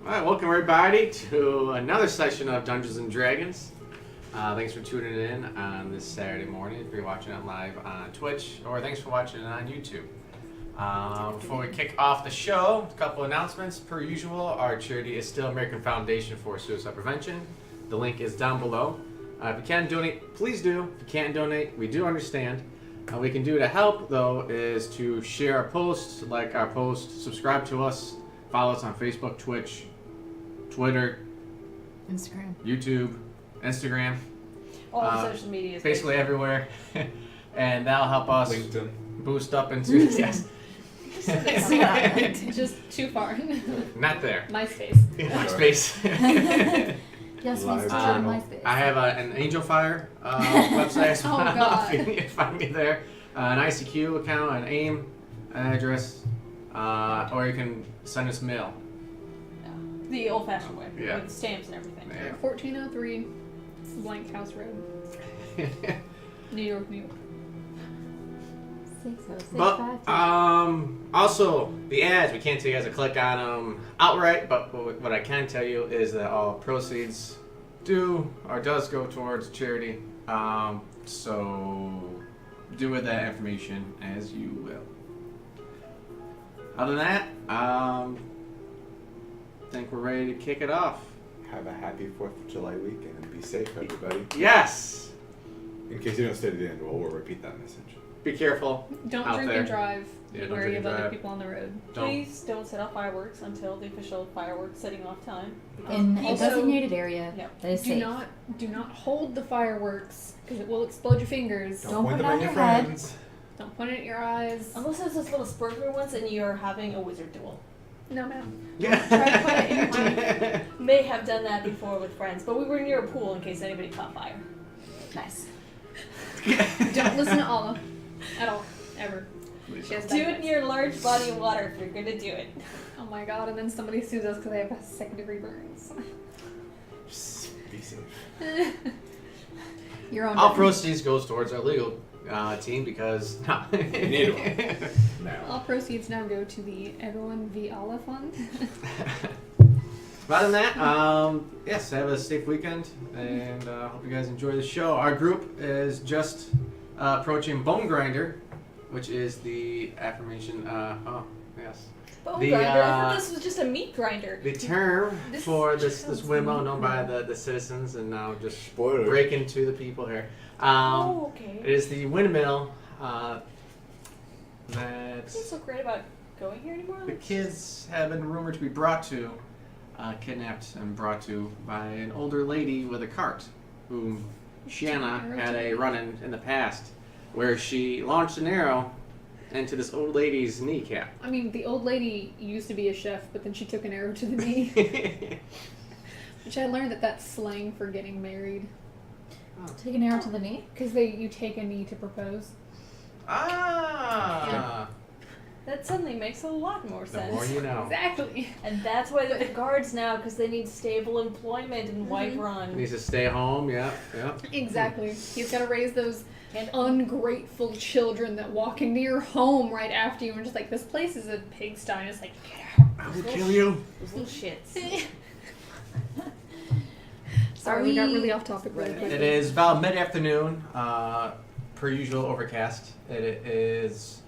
Alright, welcome everybody to another session of Dungeons and Dragons. Thanks for tuning in on this Saturday morning if you're watching it live on Twitch, or thanks for watching it on YouTube. Before we kick off the show, a couple announcements. Per usual, our charity is still American Foundation for Suicide Prevention. The link is down below. If you can donate, please do. If you can't donate, we do understand. What we can do to help, though, is to share our posts, like our posts, subscribe to us, follow us on Facebook, Twitch, Twitter, Instagram, YouTube, Instagram, all the social media, basically everywhere, and that'll help us LinkedIn. Boost up into yes. Just too far. Not there. MySpace. MySpace. Yes, we still Um, have MySpace. I have an Angel Fire website. Oh, God. You can find me there. An ICQ account, an AIM address, or you can send us mail. The old-fashioned way, Yeah. with stamps and everything. Yeah. 1403 Blank House Road, New York, New York. 60652. But also the ads, we can't tell you guys to click on them outright, but what I can tell you is that all proceeds does go towards charity. So do with that information as you will. Other than that, I think we're ready to kick it off. Have a happy 4th of July weekend and be safe, everybody. Yes. In case you don't stay to the end, we'll repeat that message. Be careful. Don't out drink there. and drive. Yeah, Be don't wary drink of and other drive. people on the road. Don't. Please don't set off fireworks until the official fireworks setting off time. In a Also- designated area Yep. that is Do safe. not hold the fireworks because it will explode your fingers. Don't point put them it at on your your head. friends. Don't point it at your eyes. Unless it's those little sparkler ones and you're having a wizard duel. No, ma'am. Yeah. Try to put it in your teeth. May have done that before with friends, but we were near a pool in case anybody caught fire. Nice. Don't listen to Allah at all, ever. She has Do bad it vibes. near a large body of water if you're gonna do it. Oh my god, and then somebody sues us because they have second-degree burns. Just be safe. Your own. All death. proceeds goes towards our legal team because no. need one. All Now. proceeds now go to the Everyone v. Allah Fund. Other than that, yes, have a safe weekend, and hope you guys enjoy the show. Our group is just approaching Bonegrinder, which is the affirmation. Yes, Bone The, grinder. I uh, thought this was just a meat grinder. the term This for this sounds windmill known by neat. the citizens, and now just Spoiler. breaking to the people here. Oh, It okay. is the windmill that What's so great about going here anymore? the kids have been rumored to be brought to, kidnapped and brought to by an older lady with a cart, whom Shanna had a run-in in the past, where she launched an arrow into this old lady's kneecap. I mean, the old lady used to be a chef, but then she took an arrow to the knee. Which I learned that that's slang for getting married. Take an arrow to the knee. Because you take a knee to propose. Ah, That suddenly makes a lot more the sense. more you know. Exactly. And that's why they're the guards now, because they need stable employment in Whiterun. Needs to stay home. Yeah. Exactly. He's got to raise those And ungrateful children that walk into your home right after you and just like, this place is a pigsty. And it's like, get out. I will kill you. those little shits. Sorry, we got really off topic really quickly. It is about mid-afternoon, per usual overcast. It is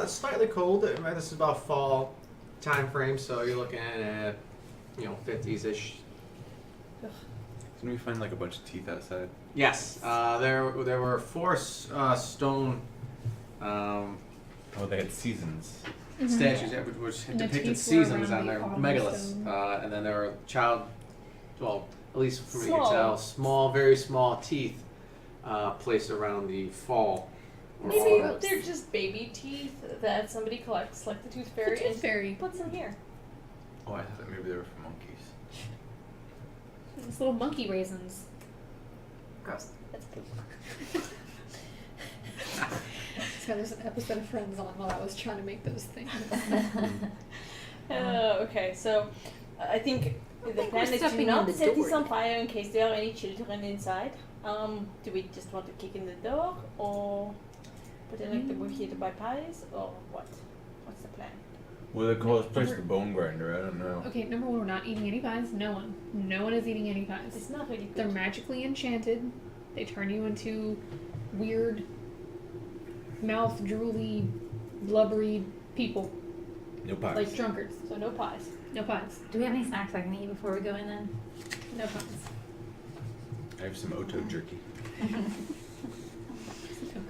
slightly cold. This is about fall time frame, so you're looking at 50s-ish. Didn't we find like a bunch of teeth outside? Yes, there were 4 stone Oh, they had seasons. statues which And the depicted teeth were seasons around on the their autumn megaliths, stone. and then there were at least from what you can Small. tell, small, very small teeth placed around the fall. or Maybe autumn. they're just baby teeth that somebody collects, like the tooth fairy, The tooth fairy. and puts them here. Oh, I thought maybe they were for monkeys. It's little monkey raisins. Gross. That's poop. So there's an episode of Friends on while I was trying to make those things. Okay, so I think the think plan we're is to stepping not on the set this door. on fire in case there are any children inside. Do we just want to kick in the door, or pretend like that we're here to buy pies, or what? What's the plan? Well, they call this place the Bonegrinder. I don't know. Okay, number one, we're not eating any pies. No one. No one is eating any pies. It's not really They're good. magically enchanted. They turn you into weird, mouth drooly, blubbery people. No pies. Like drunkards. So no pies. No pies. Do we have any snacks I can eat before we go in then? No pies. I have some Oto jerky. Ogre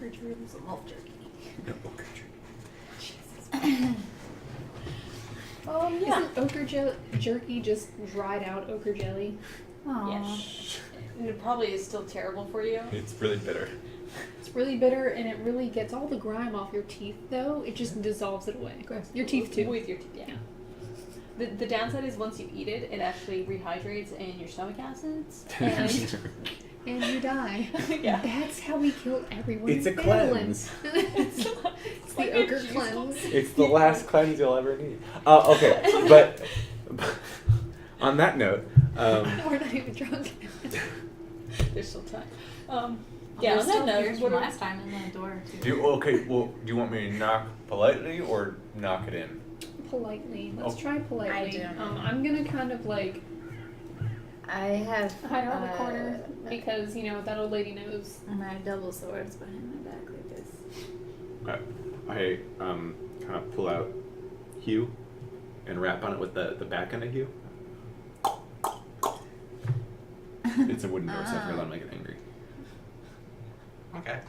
drools. Some wolf jerky. No Oto jerky. Yeah. Isn't ochre jerky just dried out ochre jelly? Aww. Yes. And it probably is still terrible for you. It's really bitter. It's really bitter and it really gets all the grime off your teeth though. It just dissolves it away. Your teeth too. With your teeth, yeah. The downside is once you eat it, it actually rehydrates in your stomach acids. And And you die. yeah. That's how we kill everyone It's in a Phelan. cleanse. It's like the a ochre juice cleanse. It's the last cleanse you'll ever need. Okay, but on that note, We're not even drunk. There's still time. Yeah, Yeah, on that note, from what are, last time in the door too. do you want me to knock politely or knock it in? Politely. Let's Oh. try politely. I don't know. I'm gonna kind of like I have hide around the corner because, you know, that old lady knows. and I have double swords behind my back like this. I kind of pull out Hugh and rap on it with the back end of Hugh. It's a wooden door, so I feel I'm make it angry. Okay.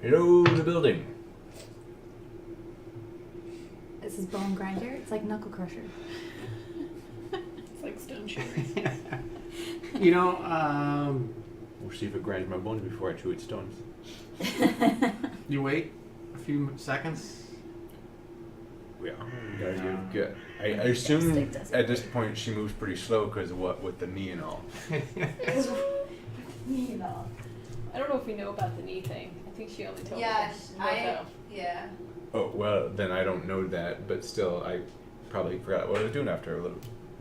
Hello, the building. This is Bonegrinder. It's like Knuckle Crusher. It's like stone sugar. You know, We'll see if it grinds my bones before I chew its stones. you wait a few seconds. Yeah, gotta give. I assume Stick to at this point she moves pretty slow because of what with the knee and all. you know, I don't know if we know about the knee thing. I think she only told Yeah, us. yeah. Oh well, then I don't know that, but still, I probably forgot what I was doing after a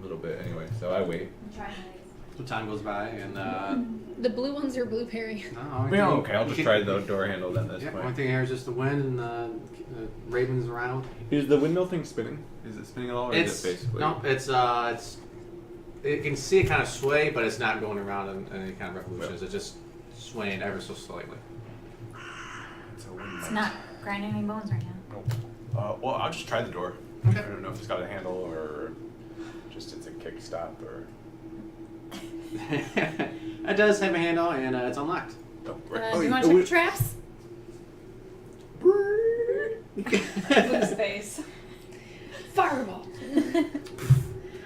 little bit anyway. So I wait. I'm trying So time goes by, and The blue ones are blue Perry. no, Well, okay, I'll just try the door handle then. This Yeah, point. only thing here is just the wind and the ravens around. Is the windmill thing spinning? Is it spinning at all, or It's is it basically? no, it's you can see it kind of sway, but it's not going around in any kind of revolutions. It's just swaying ever so slightly. It's a windmill. It's not grinding any bones right now. Well, I'll just try the door. Okay. I don't know if it's got a handle or just it's a kick stop or. It does have a handle, and it's unlocked. Oh, Do you want to check the traps? Blue space. Fireball.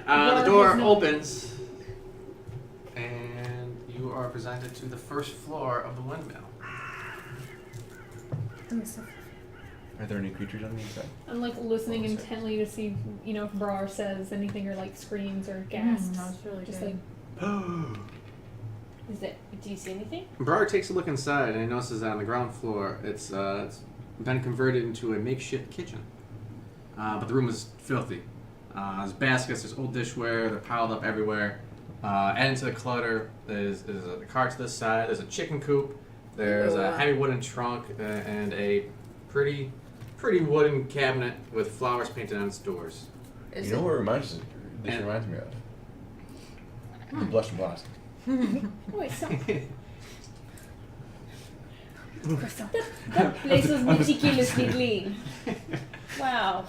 The door opens, and you are presented to the first floor of the windmill. Are there any creatures on the inside? I'm like listening Oh, sorry. intently to see, you know, if Brar says anything or like screams or gasps. That's really Just good. like Is it? Do you see anything? Brar takes a look inside, and he notices that on the ground floor, it's been converted into a makeshift kitchen. But the room is filthy. There's baskets, there's old dishware, they're piled up everywhere. Adding to the clutter is a cart to this side, there's a chicken coop, there's a heavy wooden trunk, and a pretty wooden cabinet with flowers painted on its doors. Is You know it? what reminds this And- reminds me of? The Blush and Blast. Oh, wait, so croissant. that place was meticulously clean. Wow.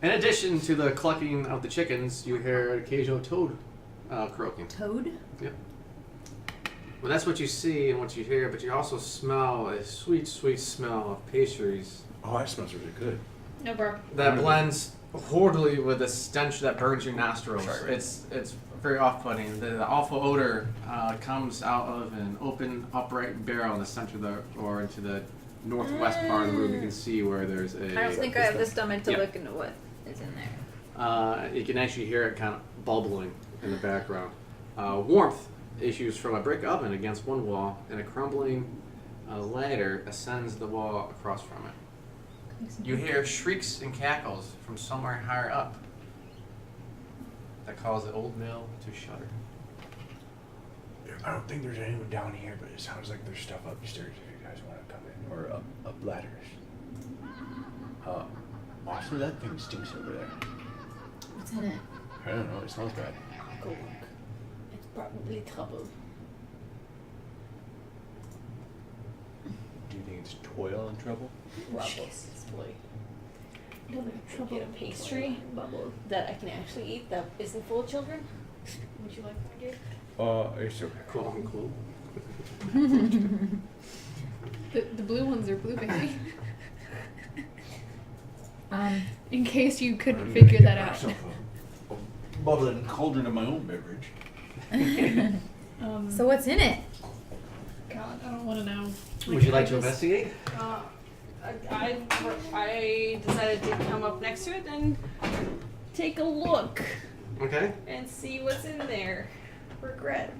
In addition to the clucking of the chickens, you hear an occasional toad croaking. Toad? Yep. Well, that's what you see and what you hear, but you also smell a sweet, sweet smell of pastries Oh, that smells really good. No, Brar. that blends horribly with the stench that burns your nostrils. Sorry. It's very off-putting. The awful odor comes out of an open, upright barrel in the center of or into the northwest part of the room. You can see where there's a. I don't think I have the stomach to Yeah. look into what is in there. You can actually hear it kind of bubbling in the background. Warmth issues from a brick oven against one wall, and a crumbling ladder ascends the wall across from it. You hear shrieks and cackles from somewhere higher up that cause the old mill to shudder. I don't think there's anyone down here, but it sounds like there's stuff upstairs if you guys want to come in. Or up ladders. Also, that thing stinks over there. What's in it? I don't know, it smells bad. Go look. It's probably trouble. Do you think it's toil and trouble? Probably. Get a pastry that I can actually eat that isn't full of children. Would you like one, dear? It's okay. Cool, cool. The blue ones are blueberry. In case you couldn't I'm figure gonna that get out. myself a bubbling cauldron of my own beverage. So what's in it? God, I don't want to know. Would you like to I just- investigate? I decided to come up next to it and take a look Okay. and see what's in there. Regret.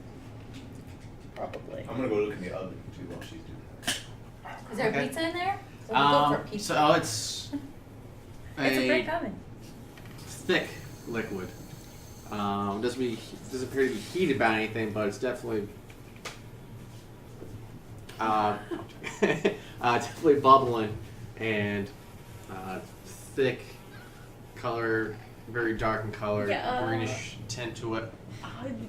Probably. I'm gonna go look in the oven too while she's doing that. Is there Okay. pizza in there? So we'll go for pizza. So it's It's a brick oven. thick liquid. Doesn't appear to be heated by anything, but it's definitely definitely bubbling and thick color, very dark in color, Yeah, greenish tint to it.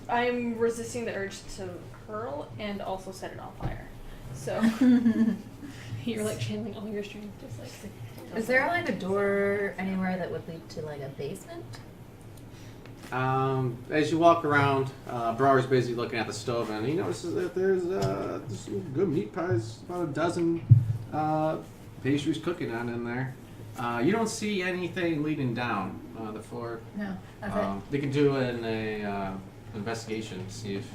I'm resisting the urge to hurl and also set it on fire. So You're like channeling all your strength, just like. Is there like a door anywhere that would lead to like a basement? As you walk around, Brower's busy looking at the stove, and he notices that there's some good meat pies, about a dozen pastries cooking on in there. You don't see anything leading down the floor. No. That's They can do an investigation to see if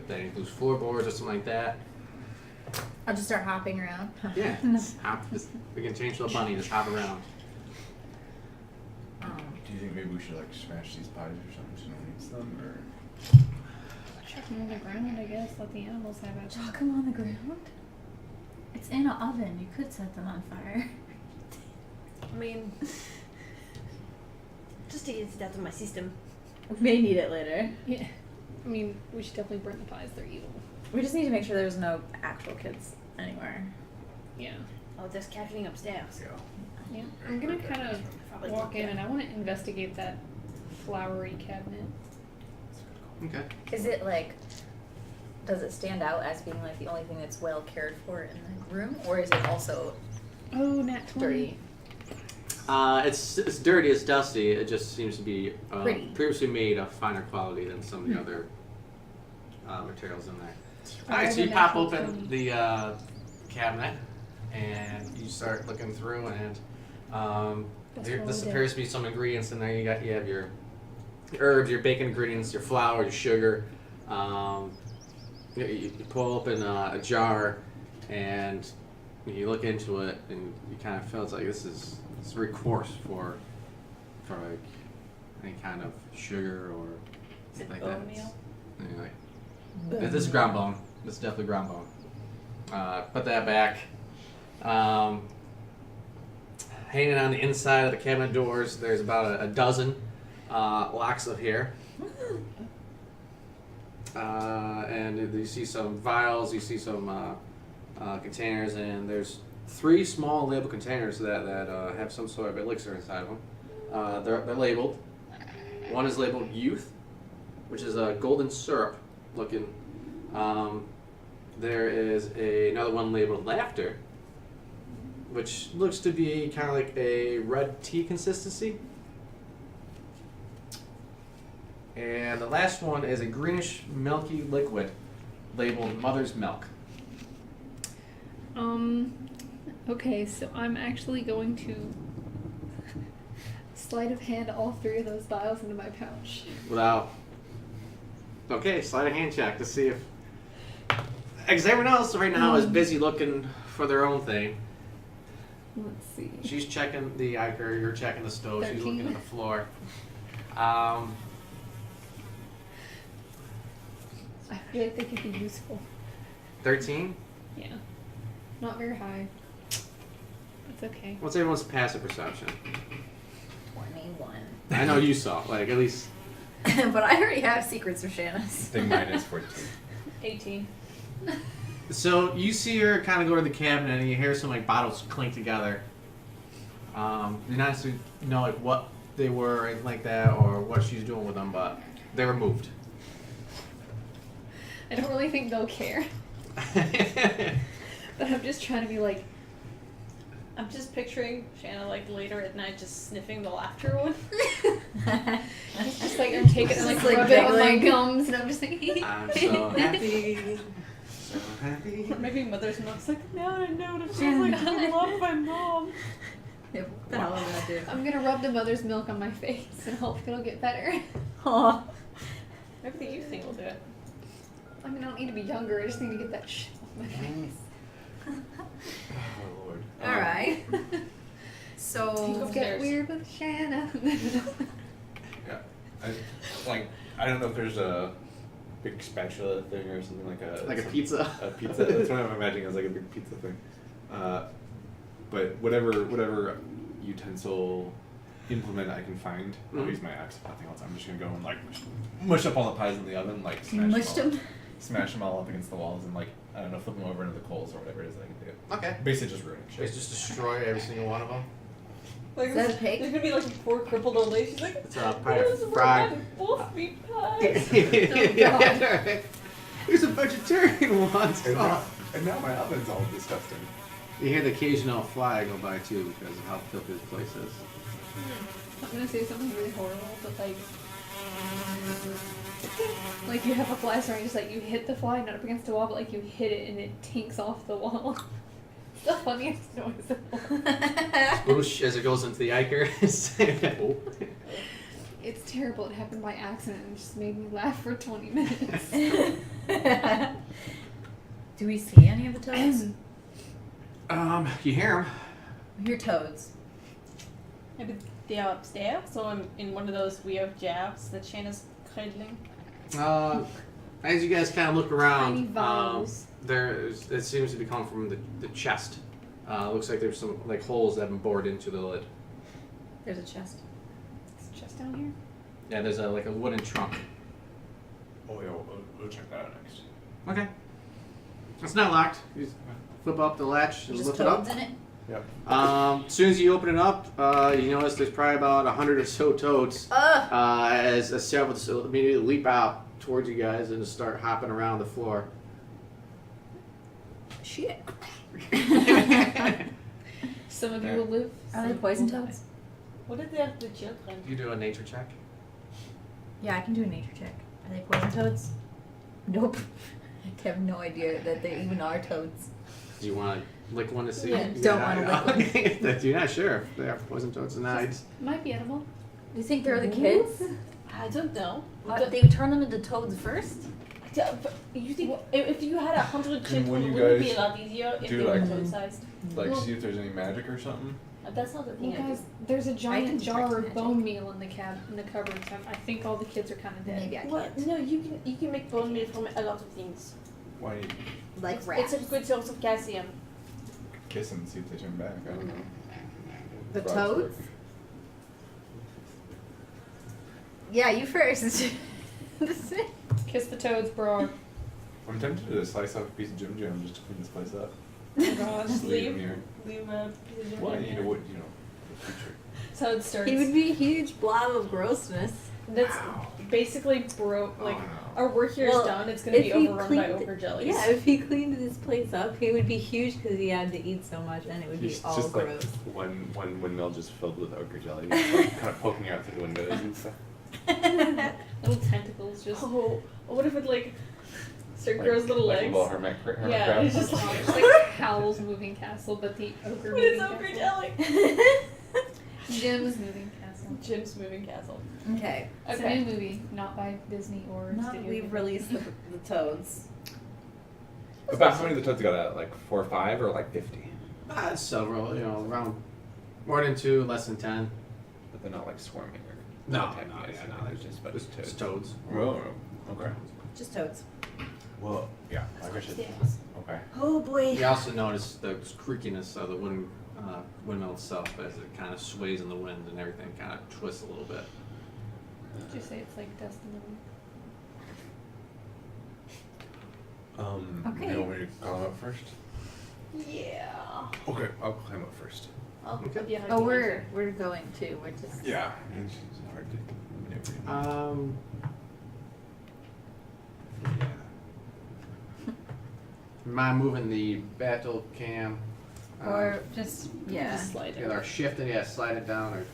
they include floorboards or something like that. it. I'll just start hopping around. Yeah, we can change to a bunny, just hop around. Do you think maybe we should like smash these pies or something so no one eats them, or? Chuck them on the ground, I guess. Let the animals have it. Chuck them on the ground? It's in an oven. You could set them on fire. I mean, just to get it out of my system. We may need it later. Yeah. I mean, we should definitely burn the pies. They're evil. We just need to make sure there's no actual kids anywhere. Yeah. Oh, there's caffeine upstairs. Yeah. I'm gonna kind of Probably walk in yeah. and I want to investigate that flowery cabinet. Okay. Is it like, does it stand out as being like the only thing that's well cared for in the room? Or is it also Oh, nat 20. dirty? It's dirty, it's dusty. It just seems to be Pretty. previously made of finer quality than some of the other materials in there. All right, so you than pop natural open 20. the cabinet and you start looking through, and That's this what we did. appears to be some ingredients in there. You have your herbs, your bacon ingredients, your flour, your sugar. You pull open a jar and you look into it, and you kind of feel it's like it's very coarse for like any kind of sugar or Is it something like bone that. meal? And you're like, this is ground bone. This is definitely ground bone. Put that back. Hanging on the inside of the cabinet doors, there's about a dozen locks of hair. And you see some vials, you see some containers, and there's 3 small labeled containers that have some sort of elixir inside of them. They're labeled. One is labeled Youth, which is a golden syrup looking. There is another one labeled Laughter, which looks to be kind of like a red tea consistency. And the last one is a greenish milky liquid labeled Mother's Milk. Okay, so I'm actually going to sleight of hand all 3 of those vials into my pouch. Okay, slide a hand check to see if. Because everyone else right now is busy looking for their own thing. Let's see. She's checking the iker, you're checking the stove, she's 13. looking at the floor. I feel like they could be useful. 13? Yeah. Not very high. That's okay. What's everyone's passive perception? 21. I know you saw, like, at least. but I already have secrets of Shanna's. Thing minus 14. 18. So you see her kind of go to the cabinet, and you hear some like bottles clink together. You're not necessarily know like what they were or anything like that, or what she's doing with them, but they were moved. I don't really think they'll care. But I'm just trying to be like, I'm just picturing Shanna like later at night just sniffing the laughter one. it's just like I'm taking it like, Just, like, rub it on my giggling. gums, and I'm just like, I'm so happy. So happy. Or maybe mother's milk's like, now I know what it feels like to love my mom. Yeah, what the hell am I gonna do? I'm gonna rub the mother's milk on my face and hope it'll get better. Aw. Maybe the youth thing will do it. I mean, I don't need to be younger. I just need to get that shit off my face. Oh, Lord. All right. Take So off- Get Upstairs. weird with Shanna. Yeah. I don't know if there's a big spatula thing or something like a... Like a some- pizza. A pizza. That's what I'm imagining as like a big pizza thing. But whatever utensil implement I can find, I'll Mhm. use my axe. Nothing else. I'm just gonna go and like mush up all the pies in the oven, like you mushed them. smash them all up against the walls, and like I don't know, flip them over into the coals or whatever it is that I can do. Okay. Basically, just ruining shit. Just destroy every single one of them. Like, Is that a pig? There's gonna be like a poor crippled old lady. She's like, It's a "Why pie does fried. have both meat pies?" There's a vegetarian one. And now my oven's all disgusting. You hear the occasional fly go by too because of how filthy this place is. I'm gonna say something really horrible, but like you have a fly swarm, just like you hit the fly, not up against the wall, but like you hit it and it tinks off the wall. It's the funniest noise of all. Whoosh as it goes into the Iker. It's terrible. It happened by accident and just made me laugh for 20 minutes. Do we see any of the toads? You hear them. We hear toads. Maybe they are upstairs, so in one of those weird jabs that Shanna's cuddling. As you guys kind of look Tiny around, vials. it seems to be coming from the chest. Looks like there's some like holes that have been bored into the lid. There's a chest. Is it just down here? Yeah, there's like a wooden trunk. Oh yeah, we'll check that out next. Okay. It's not locked. You just flip up the latch and There's lift it up. toads in it. Yep. As soon as you open it up, you notice there's probably about 100 or so toads. As several immediately leap out towards you guys and just start hopping around the floor. Shit. Some of you will live. Are they some poison will die. toads? What did they have to children? You do a nature check. Yeah, I can do a nature check. Are they poison toads? Nope. I have no idea that they even are toads. Do you want to lick one to see? Yeah, don't wanna lick one. Okay. You're not sure if they are poison toads or not. Might be edible. Do you think they're the kids? I don't know. They turn them into toads first? Yeah, but you think if you had 100 And when children, you wouldn't it be guys a lot easier if do, they were like- toad-sized? Like, Well- see if there's any magic or something. That's not the thing. Well, I guys, do. there's a can giant detect jar of magic. bone meal in the cupboard. So I think all the kids are kind of dead. Maybe I Well, can't. no, you can make bone meal from a lot of things. Why don't you Like It's rats. a good source of calcium. kiss them and see if they turn back? I don't know. The Frogs toads? work. Yeah, you first. Kiss the toads, bro. I'm tempted to slice off a piece of Jim Jam just to clean this place up. Oh god. Just leave Leave. him here. Leave a piece of Well, jam you know in. what, you know, the future. So it starts. He would be a huge blob of grossness. That's Wow. basically broke. Like Oh, no. our work here is Well, done. It's gonna if be he overrun by cleaned- ogre jellies. Yeah, if he cleaned this place up, he would be huge because he had to eat so much, and it would be It's all just like gross. one windmill just filled with ochre jelly, like, kind of poking out through the windows and stuff. Little tentacles just. Oh, what if it like start Like, grows little like legs? a little hermit Yeah, crab. it's just It's like Howl's Moving Castle, but the ogre But moving it's ogre castle. jelly. Jim's Moving Castle. Jim's moving castle. Okay. It's a new movie, not by Disney or Now that Studio we've Ghibli. released the toads. About how many of the toads got out? Like 4 or 5 or like 50? Several, around more than 2, less than 10. But they're not like swarming or No, attacking no, us. yeah, no, There's just a bunch of Just toads. toads. Oh, okay. Just toads. Well, yeah, I guess it. Upstairs. Okay. Oh boy. You also notice the creakiness of the windmill itself as it kind of sways in the wind and everything kind of twists a little bit. Did you say it's like dust in the wind? Okay. You want me to climb up first? Yeah. Okay, I'll climb up first. I'll Okay. be behind Oh, you. we're going too. We're just. Yeah. It's hard to maneuver. Yeah. Am I moving the battle cam? Or just yeah. Just slide it. Either shift it, yeah, slide it down, or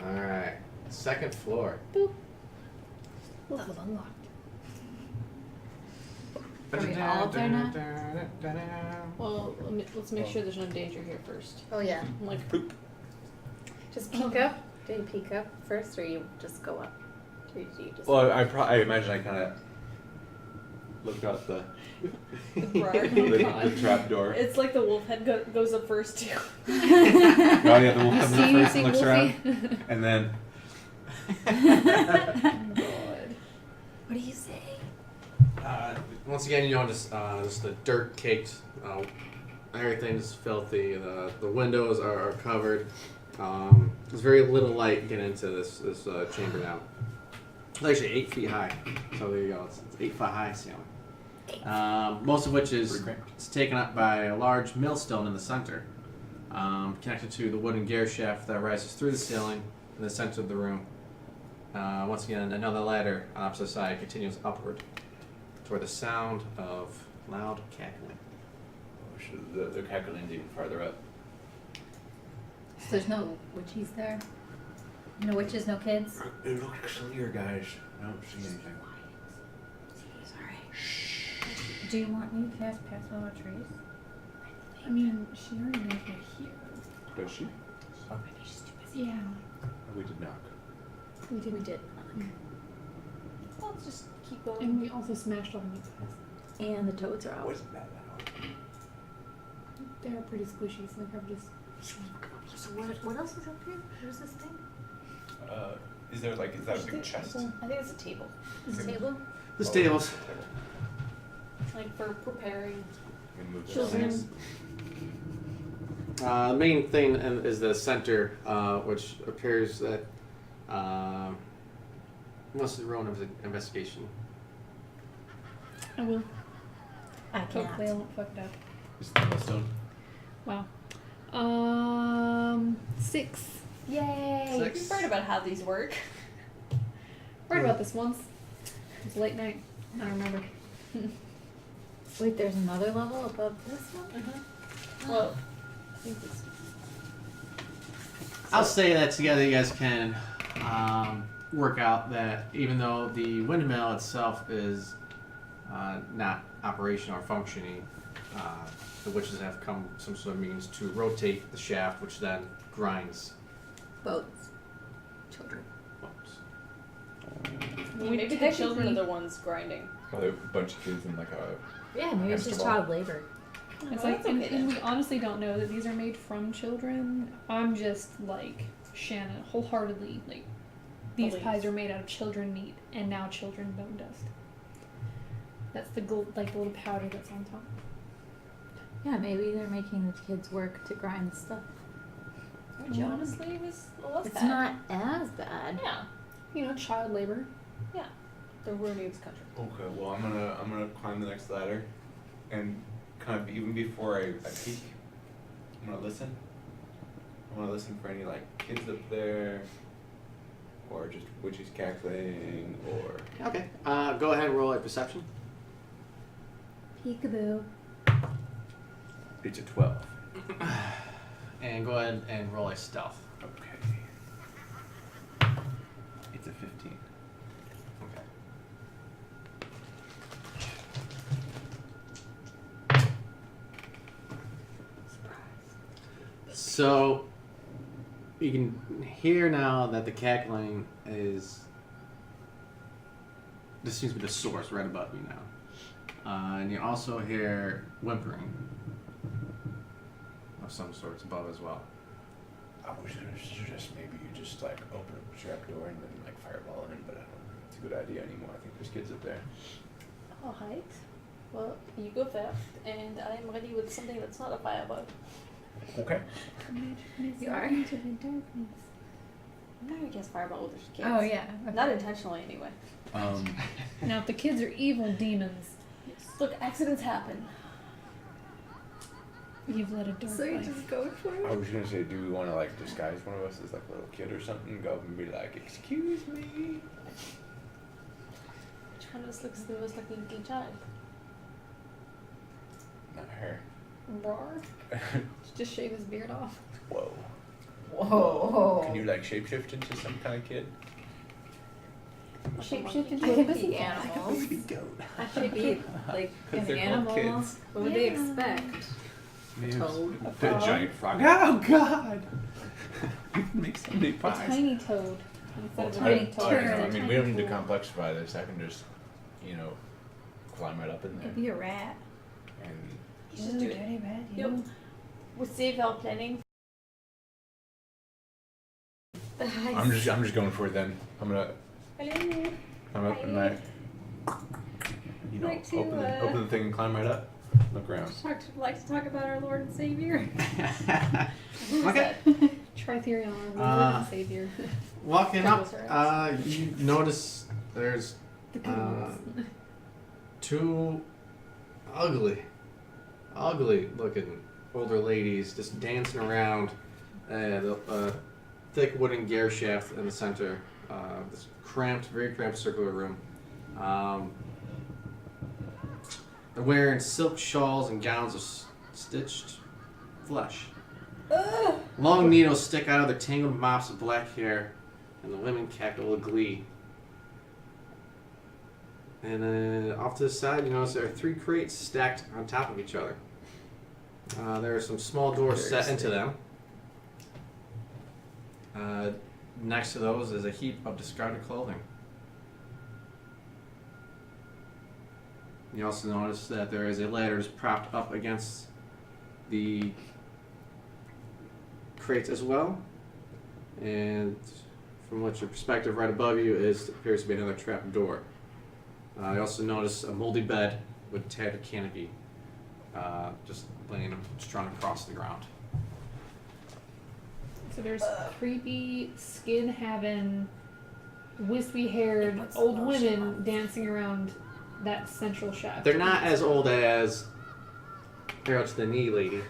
all right. Second floor. Boop. Level unlocked. Are we all up there now? Well, let's make sure there's no danger here first. Oh yeah. I'm like, Just peek up. Do you peek up first, or you just go up? Or do you just? Well, I imagine I kind of looked out the bar. the trap door. it's like the wolf head goes up first too. Oh yeah, the wolf comes up See, first see, and looks Wolfie? around, and then God. What do you say? Once again, just the dirt caked. Everything's filthy. The windows are covered. There's very little light getting into this chamber now. It's actually 8 feet high. So there you go. It's 8 foot high ceiling. Most of which is it's taken up by a large millstone in the center, connected to the wooden gear shaft that rises through the ceiling in the center of the room. Once again, another ladder on the opposite side continues upward toward the sound of loud cackling. the cackling's even farther up. So there's no witches there. No witches, no kids. It looks clear, guys. I don't see anything. Sorry. Do you want me to cast Pass Without Trace? I mean, she already knows we're here. Does she? Yeah. We did knock. We did. We did. Well, let's just keep going. And we also smashed all the meat pies. And the toads are out. Wasn't that loud? They're pretty squishy, so they're probably just. So what else is up here? Where's this thing? Is that a big chest? I think it's a table. This table? This table's Like for preparing. We can move this Children. thing. the main thing is the center, which appears that must roll an investigation. I will. I can't. Hopefully I won't fuck it up. Is the millstone? Wow. 6. Yay! Six. We've heard about how these work. Heard about this once. It was late night. I don't remember. Wait, there's another level above this one? Well, I think it's. I'll say that together you guys can work out that even though the windmill itself is not operational or functioning, the witches have come some sort of means to rotate the shaft, which then grinds Boats. Children. bones. Maybe the children are the ones grinding. Probably a bunch of kids in like a. Yeah, maybe it's just Hamster ball. child labor. It's Well, like, that's okay and then. we honestly don't know that these are made from children. I'm just like Shannon, wholeheartedly like these Believe. pies are made out of children meat and now children bone dust. That's the gold, like the little powder that's on top. Yeah, maybe they're making the kids work to grind stuff. Which honestly was less It's bad. not as bad. Yeah. You know, child labor. Yeah. The Rooney's country. Okay, well I'm gonna climb the next ladder, and kind of even before I peek, I'm gonna listen. I want to listen for any like kids up there, or just witches cackling, or Okay. Go ahead and roll a perception. Peekaboo. it's a 12. And go ahead and roll a stealth. Okay. It's a 15. Okay. So you can hear now that the cackling is. This seems to be the source right above you now. And you also hear whimpering of some sorts above as well. I was gonna suggest maybe you just like open up the trap door and then like fireball in, but I don't think it's a good idea anymore. I think there's kids up there. I'll hide. Well, you go first, and I'm ready with something that's not a fireball. Okay. You are. Into the darkness. I'm not gonna guess fireball with the kids. Oh yeah. Not intentionally, anyway. Now, if the kids are evil demons, Look, accidents happen. you've led a dark So you life. just go for I it. was gonna say, do we want to like disguise one of us as like a little kid or something? Go up and be like, "Excuse me." Which one of us looks the most like a little child? Not her. Roar. Just shave his beard off. Whoa. Whoa. Can you like shapeshift into some kind of kid? Shapeshift I into a can pussy be cat. animals. goat. I should be like Because an they're animal. called kids. What would they expect? Toad. A The frog. giant frog. Oh God! Make somebody A pies. tiny toad. Instead of a tiny big toad. turd. I mean, we don't need to Tiny complexify this. I can just, climb right up in there. Could be a rat. And You should do it. Dirty rat. Yep. With save our planning. I'm just going for it then. I'm gonna Hello. climb up and like, Like to, open the thing and climb right up. Look around. Like to talk about our Lord and Savior. Okay. Tritherion, our Lord Uh, and Savior. Walking Cuddles up, her ass. you notice there's The cuddles. two ugly looking older ladies just dancing around the thick wooden gear shaft in the center. This very cramped circular room. They're wearing silk shawls and gowns of stitched flesh. Long needles stick out of their tangled mops of black hair, and the women cackle with glee. And then off to the side, you notice there are 3 crates stacked on top of each other. There are some small doors set into them. Next to those is a heap of discarded clothing. You also notice that there is a ladder propped up against the crates as well. And from what your perspective right above you appears to be another trap door. You also notice a moldy bed with tattered canopy just laying strung across the ground. So there's creepy, skin-having, wispy-haired What's old the women lotion? dancing around that central shaft. They're not as old as Arrow to the Knee lady.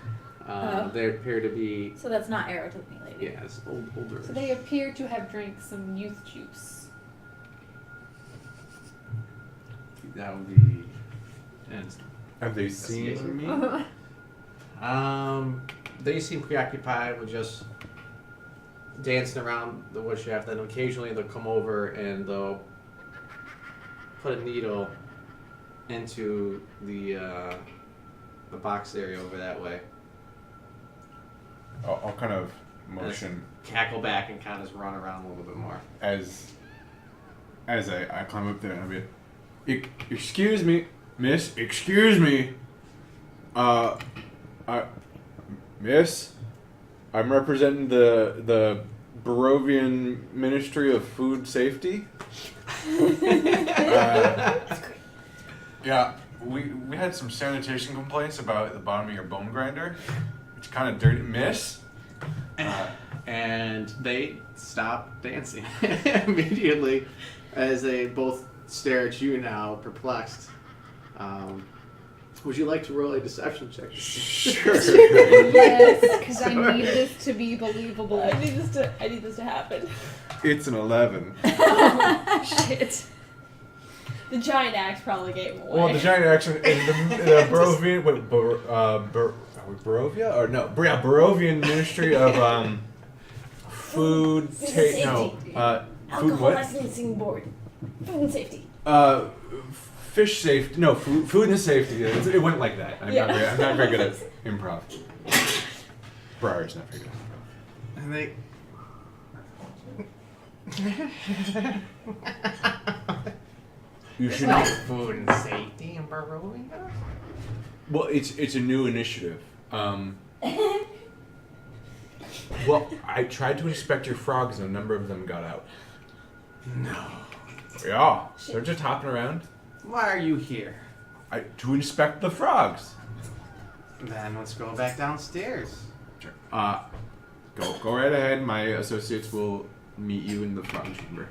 Oh. They appear to be, So that's not arrow to me, lady. yeah, it's older. So they appear to have drank some youth juice. That would be. And Have they seen me? they seem preoccupied with just dancing around the wood shaft. Then occasionally they'll come over and they'll put a needle into the box area over that way. I'll kind of motion Cackle back and kind of run around a little bit more. as I climb up there and I'll be like, excuse me, miss, excuse me. Miss, I'm representing the Barovian Ministry of Food Safety. Yeah, we had some sanitation complaints about the bottom of your Bonegrinder. It's kind of dirty, miss. And they stop dancing immediately as they both stare at you now, perplexed. Would you like to roll a deception check? Sure. Yes, because I need this to be believable. I need this to happen. It's an 11. Shit. The giant axe probably gave him away. Well, the giant action and the Barovian, Barovia or no? Yeah, Barovian Ministry of Food. Safety. Food Alcohol what? licensing board. Food and safety. Fish safety. No, food and safety. It went like that. I'm not very good at improv. Briar's not very good at And they. You should. Like food and safety in Barovia? Well, it's a new initiative. Well, I tried to inspect your frogs, and a number of them got out. No. Yeah, they're just hopping around. Why are you here? To inspect the frogs. Then let's go back downstairs. Sure. Go right ahead. My associates will meet you in the frog chamber.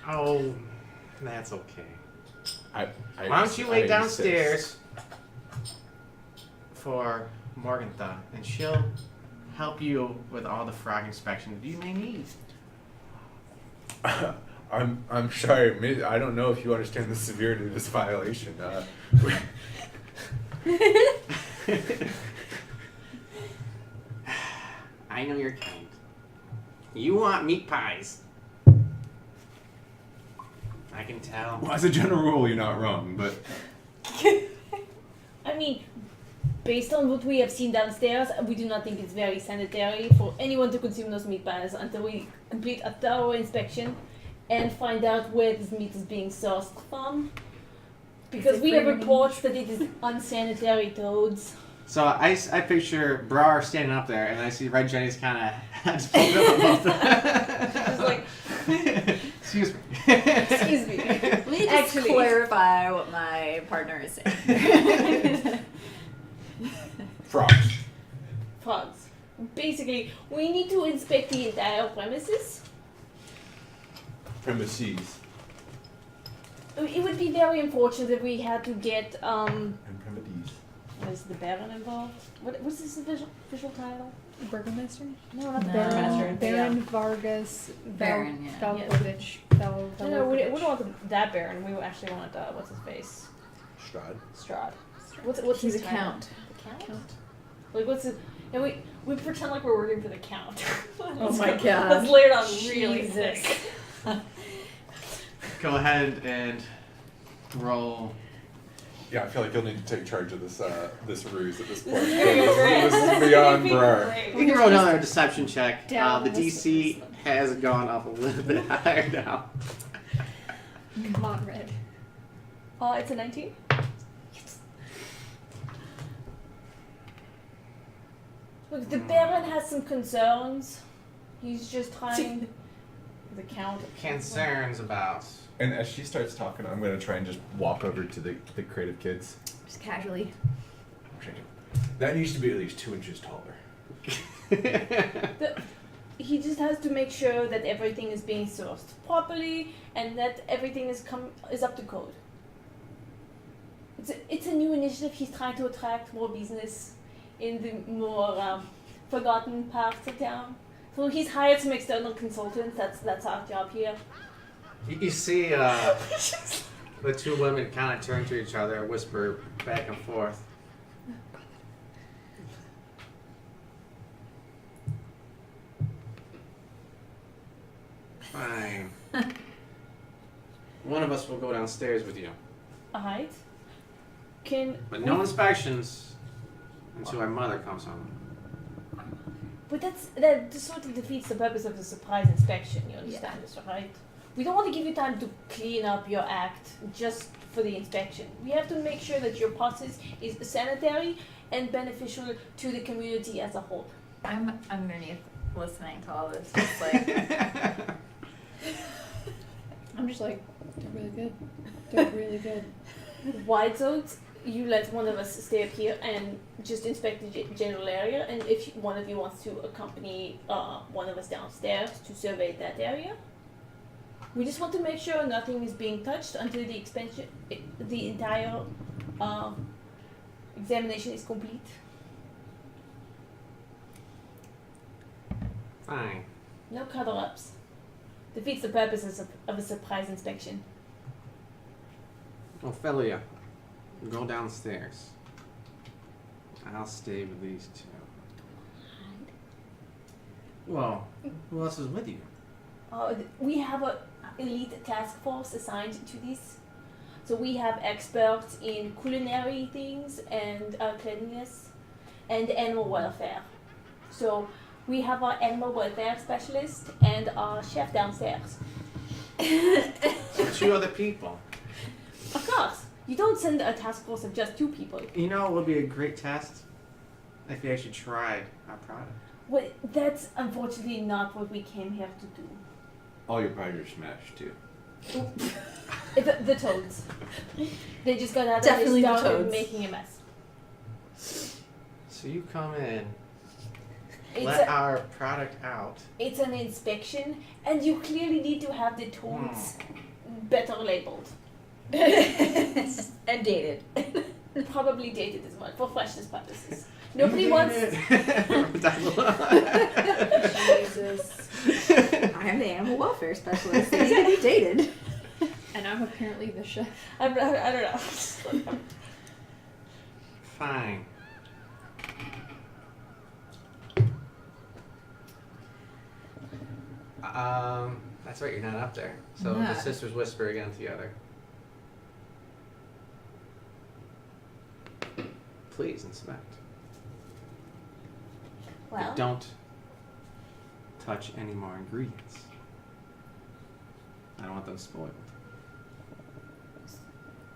Oh, that's okay. I Why don't you wait I downstairs for Morgantha, and she'll help you with all the frog inspections you may need. I'm sorry. I don't know if you understand the severity of this violation. I know you're kind. You want meat pies. I can tell. Well, as a general rule, you're not wrong, but I mean, based on what we have seen downstairs, we do not think it's very sanitary for anyone to consume those meat pies until we complete a thorough inspection and find out where this meat is being sourced from. Because it we have free range? reports that it is unsanitary toads. So I picture Brar standing up there, and I see Red Jenny's kind of hands pulled up above the... Just like, Excuse me. excuse me. Let me just Actually- clarify what my partner is saying. frogs. Frogs. Basically, we need to inspect the entire premises. Premises. It would be very unfortunate if we had to get, And premises. was the Baron involved? What's his official title? Burgomaster? No, not the No. Baron. Baron Vargas Baron, yeah. Valkovich. No, we don't want that Baron. We actually want, what's his face? Strahd. Strahd. What's He's his a title? count. The Count? Like, what's his... And we pretend like we're working for the Count. Oh my god. Let's lay it on really Jesus. thick. Go ahead and roll. Yeah, I feel like you'll need to take charge of this this ruse at this point. This is gonna be great. This is beyond Brar. Great. We can roll another deception check. Down The this- DC has gone up a little bit higher now. Come on, Red. It's a 19. Look, the Baron has some concerns. He's just trying... The Count. Concerns about. And as she starts talking, I'm going to try and just walk over to the creative kids. Just casually. That needs to be at least 2 inches taller. He just has to make sure that everything is being sourced properly and that everything is up to code. It's a new initiative. He's trying to attract more business in the more forgotten parts of town. So he's hired some external consultants. That's our job here. You see the two women kind of turn to each other and whisper back and forth. Fine. One of us will go downstairs with you. Alright. But no inspections until our mother comes home. But that just sort of defeats the purpose of the surprise inspection. You understand this, right? We don't want to give you time to clean up your act just for the inspection. We have to make sure that your process is sanitary and beneficial to the community as a whole. I'm underneath listening to all this, just like I'm just like, they're really good. They're really good. Wide zones, you let one of us stay up here and just inspect the general area, and if one of you wants to accompany one of us downstairs to survey that area. We just want to make sure nothing is being touched until the entire examination is complete. Fine. No cover-ups. Defeats the purposes of a surprise inspection. Ophelia, go downstairs. I'll stay with these two. Well, who else is with you? We have a elite task force assigned to this. So we have experts in culinary things and cleanliness and animal welfare. So we have our animal welfare specialist and our chef downstairs. So 2 other people. Of course, you don't send a task force of just 2 people. You know, it would be a great test if you actually tried our product. Well, that's unfortunately not what we came here to do. All your pies are smashed, too. The toads. They just got out Definitely the and started toads. making a mess. So you come in, It's let a, our product out. it's an inspection, and you clearly need to have the toads better labeled. And dated. Probably dated as well for freshness purposes. Nobody wants. Jesus. I am the animal welfare specialist. They need to be dated. And I'm apparently the chef. I don't know. Fine. That's right, you're not up there. So I'm the not. sisters whisper again together. Please inspect. Well, But don't touch any more ingredients. I don't want them spoiled.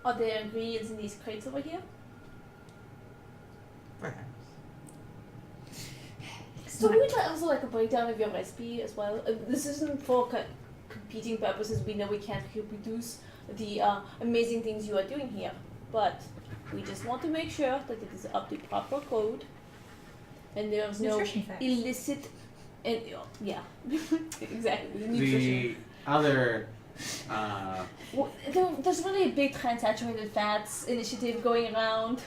are there ingredients in these crates over here? Perhaps. So we'd also like a breakdown of your recipe as well. This isn't for competing purposes. We know we can't reproduce the amazing things you are doing here, but we just want to make sure that it is up to proper code, and there's no Nutrition facts. illicit. And yeah, exactly. The The nutrition. other Well, there's really a big transaturated fats initiative going around.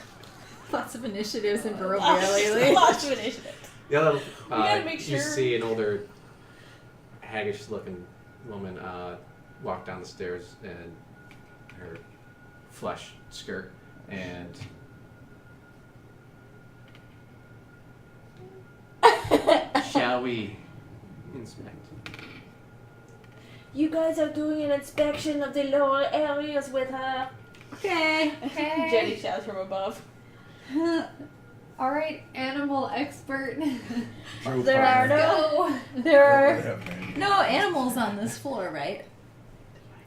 Lots of initiatives in Barovia lately. Lots of initiatives. The other, gotta make you sure- see an older, haggish-looking woman walk down the stairs in her flesh skirt, and shall we inspect? You guys are doing an inspection of the lower areas with her. Okay. Okay. Jenny shouts from above. All right, animal expert. There are Go. There are. No animals on this floor, right?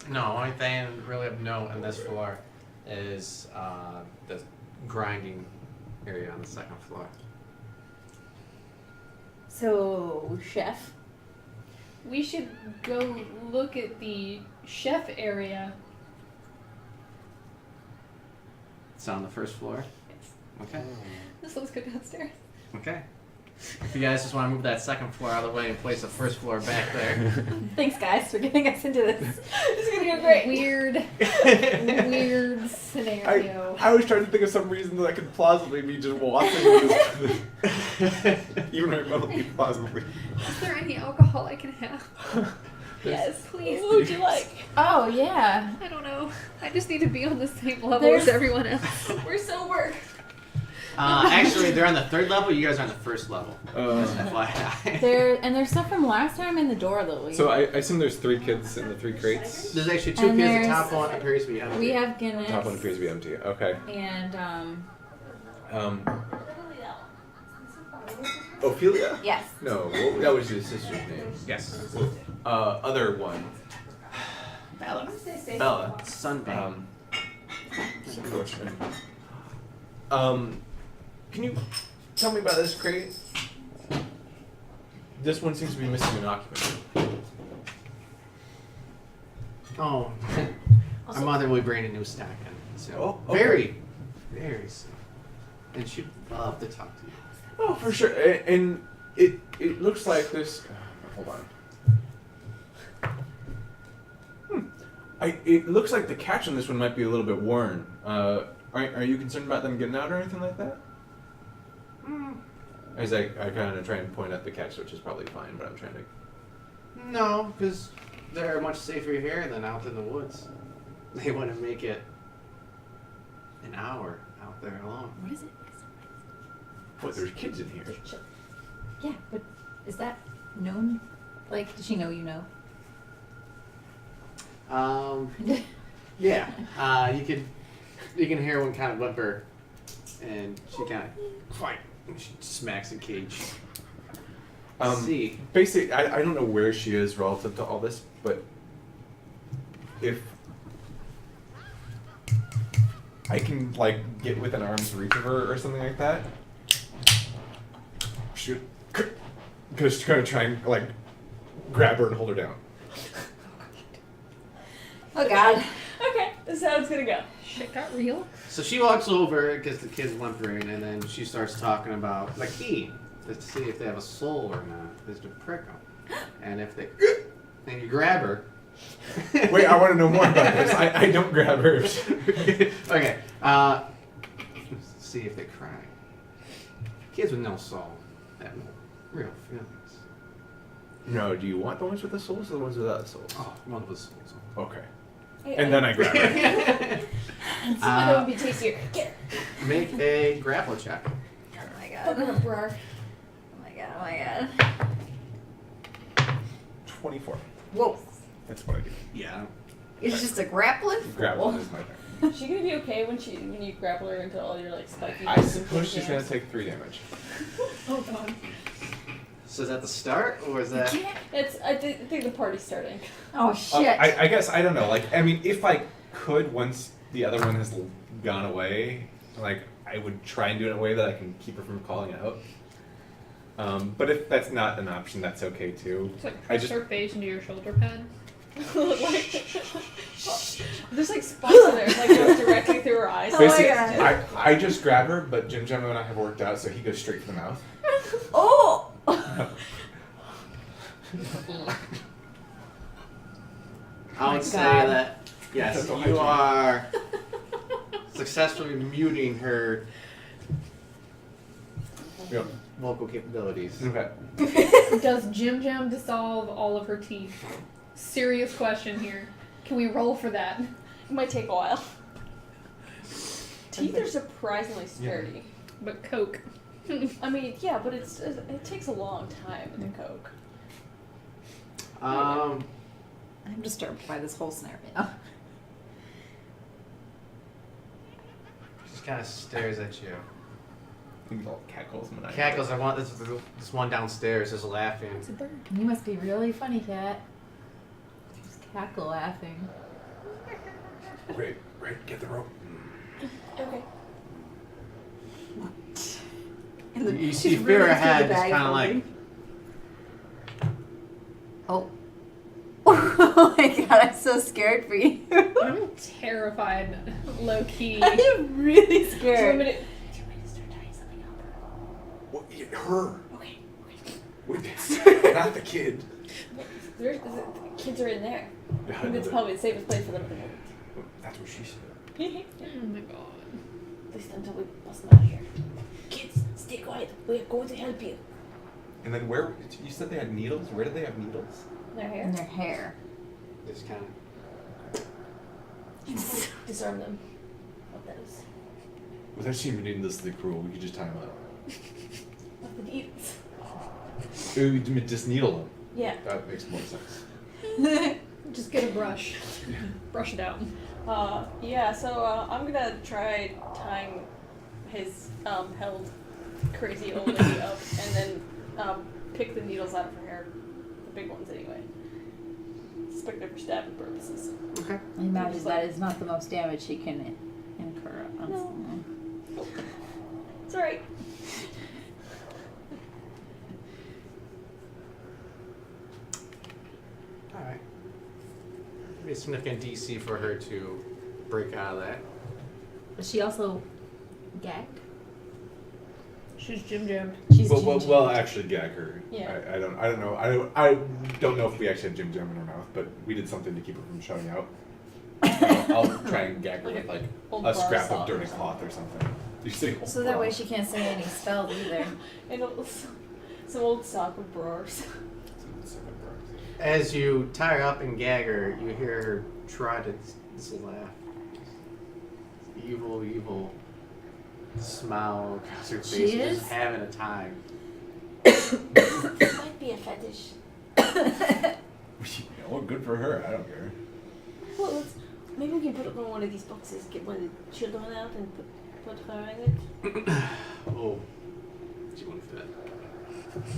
No, only thing really of note on this floor is the grinding area on the second floor. So, chef. We should go look at the chef area. It's on the first floor. Okay. This looks good downstairs. Okay. If you guys just want to move that second floor out of the way and place the first floor back there. Thanks, guys, for getting us into this. This is gonna go great. Weird scenario. I was trying to think of some reason that I could plausibly be just walking into this. Even remotely plausibly. Is there any alcohol I can have? Yes, Please. What would you like? Oh, yeah. I don't know. I just need to be on the same level There's- as everyone else. We're sober. Actually, they're on the third level. You guys are on the first level. Just FYI. There's stuff from last time in the door that we. So I assume there's 3 kids in the 3 crates. There's actually 2 And kids. The there's- top one appears to be empty. we have Guinness. Top one appears to be empty. Okay. And Ophelia? yes. No, that was his sister's name. Yes. Other one. Bella. Bella. Sunbeam. Good question. Can you tell me about this crate? This one seems to be missing an occupant. Oh. Our mother will bring a new stack in. So Oh, okay. very soon. And she'd love to talk to you. Oh, for sure. And it looks like this. Hold on. It looks like the catch on this one might be a little bit worn. Are you concerned about them getting out or anything like that? As I kind of try and point at the catch, which is probably fine, but I'm trying to. No, because they're much safer here than out in the woods. They want to make it an hour out there alone. What is it? What? There's kids in here. Yeah, but is that known? Like, does she know you know? Yeah. You can hear one kind of whimper, and she kind of fight. She smacks a cage. See. Basically, I don't know where she is relative to all this, but if I can like get within arm's reach of her or something like that, shoot, just kind of try and like grab her and hold her down. Oh God. Okay, this is how it's gonna go. Shit got real. So she walks over because the kid's whimpering, and then she starts talking about the key is to see if they have a soul or not. Is to prick them, and if they, then you grab her. Wait, I want to know more about this. I don't grab her. Okay. See if they cry. Kids with no soul have no real feelings. No, do you want the ones with the souls or the ones without souls? Oh, one with souls. Okay. And then I grab her. That would be tastier. Get her. Make a grapple check. Oh my God. Fuck her up, bro. Oh my God. Oh my God. 24. Whoa. That's what I do. Yeah. It's just a grappling. Grappling is my turn. Is she gonna be okay when you grapple her into all your like spiky? I suppose she's gonna take 3 damage. Oh god. So is that the start, or is that? It's I think the party's starting. Oh shit. I guess, I don't know. Like, I mean, if I could, once the other one has gone away, like, I would try and do it in a way that I can keep her from calling out. But if that's not an option, that's okay too. It's like I press just- her face into your shoulder pad. There's like spots in there, it, like goes directly through her eyes. Oh my Basically, God. I just grab her, but Jim Jim and I have worked out, so he goes straight for the mouth. Oh. I would My say God. that yes, Dental you hygiene. are successfully muting her Yep. vocal capabilities. Okay. Does Jim Jam dissolve all of her teeth? Serious question here. Can we roll for that? It might take a while. Teeth are surprisingly sturdy. But Coke. I mean, yeah, but it takes a long time in the Coke. I'm disturbed by this whole scenario. Just kind of stares at you. All cackles maniacally. Cackles. I want this one downstairs is laughing. It's a bird. You must be really funny, cat. Just cackle laughing. Right, get the rope. Okay. And You she's see really Vera through the head just bag kind of like. folding. Oh. Oh my God! I'm so scared for you. I'm terrified, low key. I am really Do you want scared. me to start tying something up? What, her. Okay. Not the kid. The kids are in there. I Yeah, think that's probably the safest place for them at the moment. That's what she said. Oh my god. At least until we bust them out of here. Kids, stay quiet. We are going to help you. And then where, you said they had needles? Where did they have needles? They're In here. their hair. Just kind of. Disarm them of those. Without seeming needlessly cruel, we could just tie him up. Of the needles. We would just needle him. Yeah. That makes more sense. Just get a brush. Brush it out. Yeah, so I'm gonna try tying his held crazy old lady up and then pick the needles out of her hair. The big ones anyway. Suspect them for stabbing purposes. Okay. I imagine that is not the most damage he can incur on No. someone. It's alright. All right. Be a significant DC for her to break out of that. Is she also gagged? She's Jim Jammed. She's Well, ginger. actually gag her. Yeah. I don't know. I don't know if we actually had Jim Jam in her mouth, but we did something to keep her from shouting out. I'll try and gag her with like Old a bar scrap sock of dirty or something. cloth or something. You say So that way she can't say any spells either. And some old sock with drawers. As you tie her up and gag her, you hear her try to just laugh. Evil, evil smile across her face. She Just is? having a time. Might be a fetish. Well, good for her. I don't care. Well, maybe we can put it in one of these boxes, get one of the children out and put her in it. Oh, she won't fit.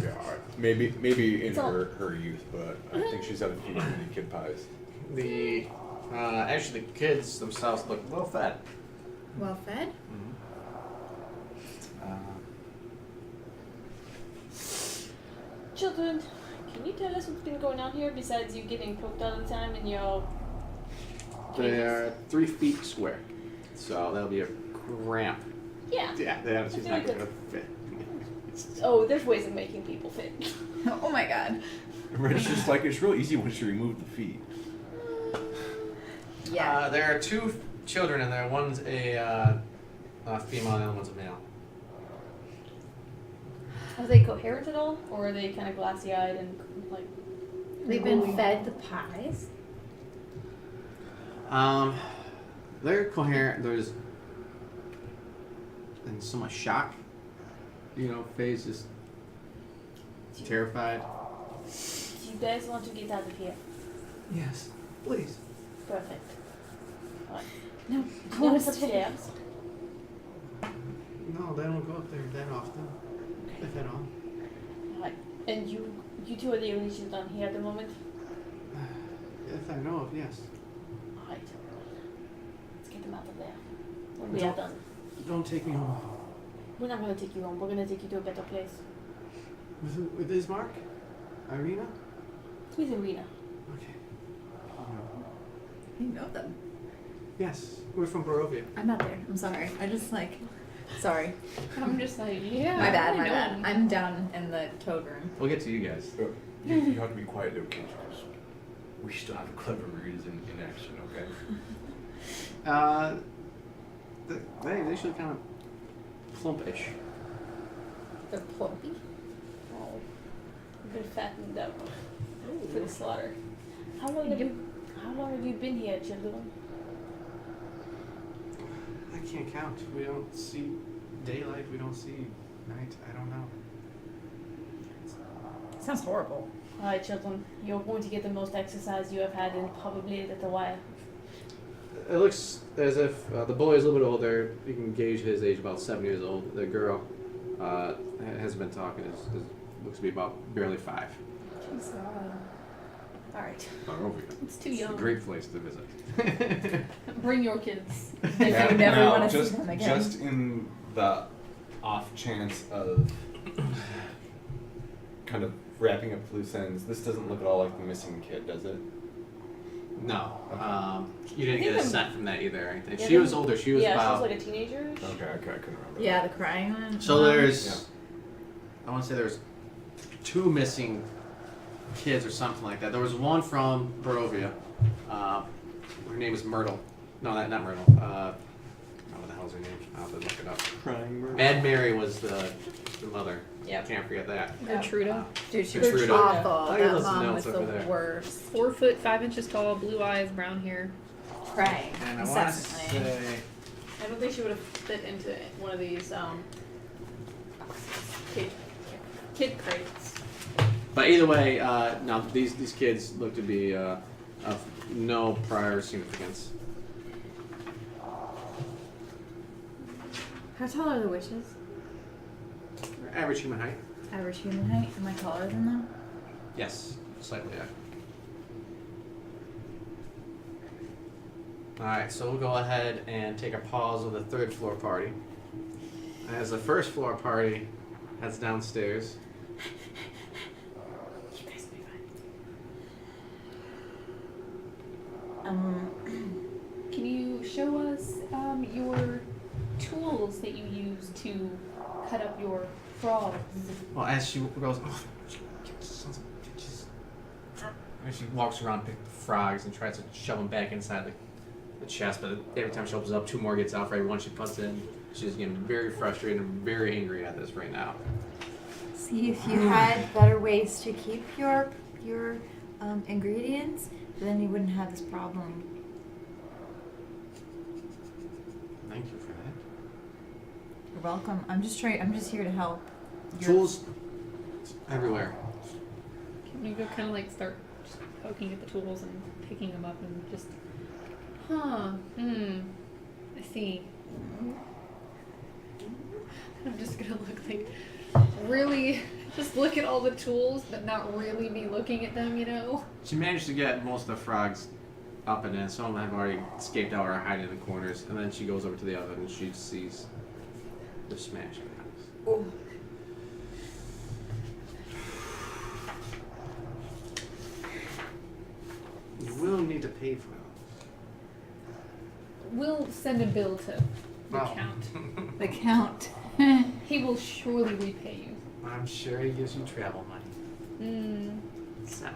Yeah, all right. Maybe in It's all- her youth, but I think she's had a few too many kid pies. The actually the kids themselves look well fed. Well fed? Children, can you tell us what's been going on here besides you getting poked all the time and your They are 3 feet square, so that'll be a cramp. Yeah. Yeah, she's not Very gonna good. fit. Oh, there's ways of making people fit. Oh my god. It's just like it's real easy once you remove the feet. Yeah. There are 2 children in there. One's a female and the other one's a male. Are they coherent at all, or are they kind of glassy-eyed and like? They've been glowing? fed the pies. They're coherent. There's and so much shock. Faye's just terrified. Do you guys want to get out of here? Yes, please. Perfect. Alright. No. Go upstairs. No, they don't go up there that often, if at all. Alright. And you two are the only children here at the moment? If I know of, yes. Alright. Let's get them out of there. When we are done. Don't take me home. We're not gonna take you home. We're gonna take you to a better place. With Ismark? Irina? With Arena. Okay. You know them. Yes, we're from Barovia. I'm not there. I'm sorry. I just sorry. I'm just like, yeah. My bad, I my know bad. them. I'm down in the toad room. We'll get to you guys. You have to be quiet though, kids, because we still have clever readers in action, okay? They should kind of plumpish. They're plumpy. Oh. Been fattened up for the slaughter. How long have you been here, children? I can't count. We don't see daylight. We don't see night. I don't know. Sounds horrible. Alright, children. You're going to get the most exercise you have had in probably a little while. It looks as if the boy is a little bit older. You can gauge his age, about 7 years old. The girl hasn't been talking. Looks to be about barely 5. Jeez, God. Alright. Barovia. It's too It's a young. great place to visit. Bring your kids. You never Now, wanna see just, them again. just in the off chance of kind of wrapping up loose ends, this doesn't look at all like the missing kid, does it? No, you didn't get a scent from that either. I think Yeah, she was older. She was yeah, about. she was like a teenager. Okay, I couldn't remember. Yeah, the crying one. So there's, Yeah. I want to say there's 2 missing kids or something like that. There was one from Barovia. Her name is Myrtle. No, not Myrtle. What the hell's her name? I'll have to look it up. Crying murder. Mad Mary was the mother. Yep. Can't forget that. Gertruda. Dude, she was Gertruda. awful. Oh, yeah, That those mom notes was over the there. worst. 4 foot 5 inches tall, blue eyes, brown hair. Crying. And I want to incessantly. say. I don't think she would have fit into one of these kid crates. But either way, no, these kids look to be of no prior significance. How tall are the witches? Average human height. Average human height? Am I taller than them? Yes, slightly. Yeah. All right, so we'll go ahead and take a pause with the 3rd floor party. As the 1st floor party heads downstairs. You guys will be fine. Can you show us your tools that you use to cut up your frogs? Well, as she goes, oh, sons of bitches. And she walks around, picking the frogs, and tries to shove them back inside the chest. But every time she opens it up, 2 more gets out for every one she puts in. She's getting very frustrated and very angry at this right now. See, if you had better ways to keep your ingredients, then you wouldn't have this problem. Thank you for that. You're welcome. I'm just here to help. Tools everywhere. Can you go kind of like start just poking at the tools and picking them up and just, I see. I'm just gonna look like really, just look at all the tools, but not really be looking at them, you know? She managed to get most of the frogs up and in. Some of them have already escaped out or are hiding in the corners. And then she goes over to the oven and she sees the smashed guys. You will need to pay for those. we'll send a bill to the Well, count. The count. He will surely repay you. I'm sure he gives you travel money. Mm. So.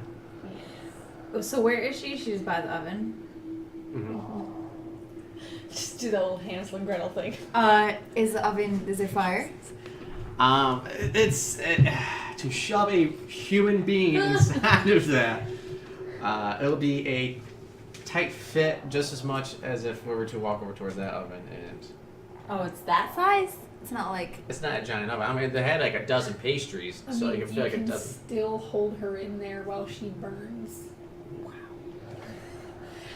So where is she? She's by the oven. Just do the old Hansel and Gretel thing. Is the oven? Is there fire? It's to shove a human being inside of that. It'll be a tight fit, just as much as if we were to walk over towards that oven. And Oh, it's that size. It's not like. it's not a giant oven. I mean, they had like a dozen pastries, I so mean, you can feel like a can dozen. still hold her in there while she burns. Wow.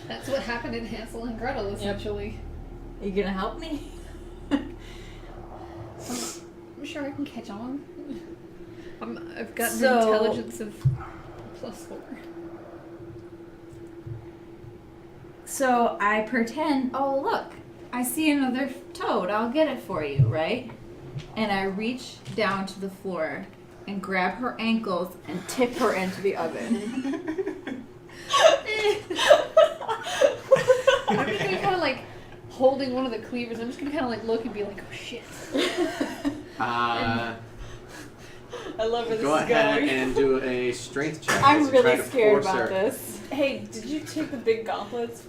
That's what happened in Hansel and Gretel, essentially. Are you gonna help me? I'm sure I can catch on. I've got an So- intelligence of +4. So I pretend. Oh look, I see another toad. I'll get it for you, right? And I reach down to the floor and grab her ankles and tip her into the oven. I'm just gonna kind of like holding one of the cleavers. I'm just gonna kind of like look and be like, oh shit. I love where this Go is ahead going. and do a strength check. as I'm you try really to scared force about her. this. Hey, did you take the big gauntlets?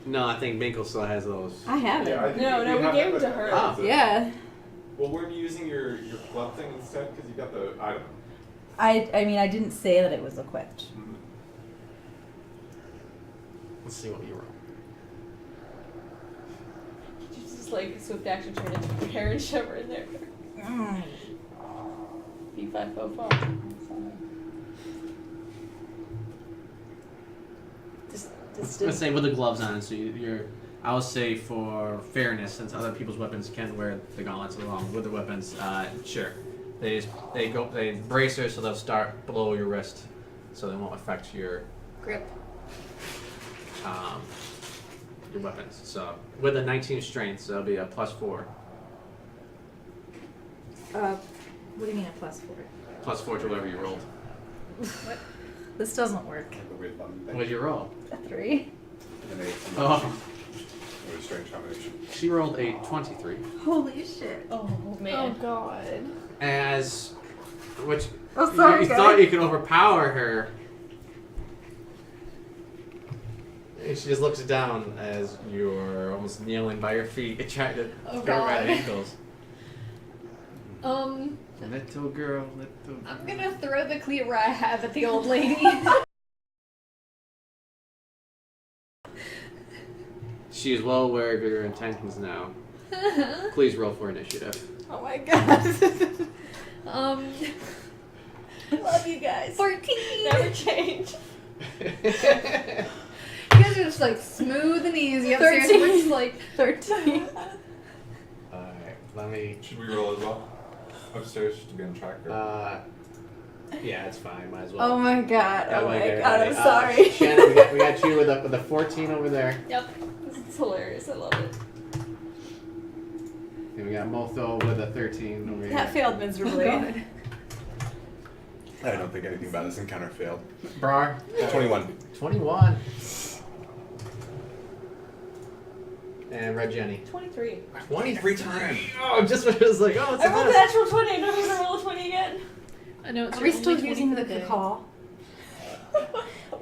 No, I think Binkle still has those. I have Yeah, I it. think No, no, we have gave that, them to but- her. Oh. Yeah. Well, weren't you using your club thing instead? Because you got the item. I mean, I didn't say that it was equipped. Let's see what you roll. Did you just like swift action turn into her hair and shove her in there? B545. Let's say with the gloves on, so you're. I would say for fairness, since other people's weapons can wear the gauntlets along with the weapons, sure. They brace her so they'll start below your wrist, so they won't affect your Grip. weapons. So with a 19 strength, so that'll be a +4. What do you mean a +4? +4 to whatever you rolled. What? This doesn't work. The weird button thing. What did you roll? A 3. And a Oh, What a strange combination. she rolled a 23. Holy shit. Oh Oh man. god. As which Oh, sorry, you guys. thought you could overpower her. And she just looks down as you're almost kneeling by your feet and trying to Oh, grab her by the God. ankles. Little girl, little girl. I'm gonna throw the cleaver I have at the old lady. She is well aware of your intentions now. Please roll for initiative. Oh my god. I love you guys. 14. Never change. You guys are just like smooth and easy upstairs. 13. We're just like 13. Alright, let me. Should we roll as well? Upstairs to be on track? Or? Yeah, it's fine. Might as well. Oh my god. That Oh way my get god. I'm everybody. sorry. Shannon, we got you with a 14 over there. Yep. This is hilarious. I love it. And we got Motho with a 13 over here. That failed oh miserably. god. I don't think anything about this encounter failed. Brar, 21. 21. And Red Jenny. 23. 23 times. Oh, just when it was like, oh, it's I a rolled a mess. natural 20. I'm never gonna roll a 20 again. I know it's Are we your still only using 20 the for day. cacaw?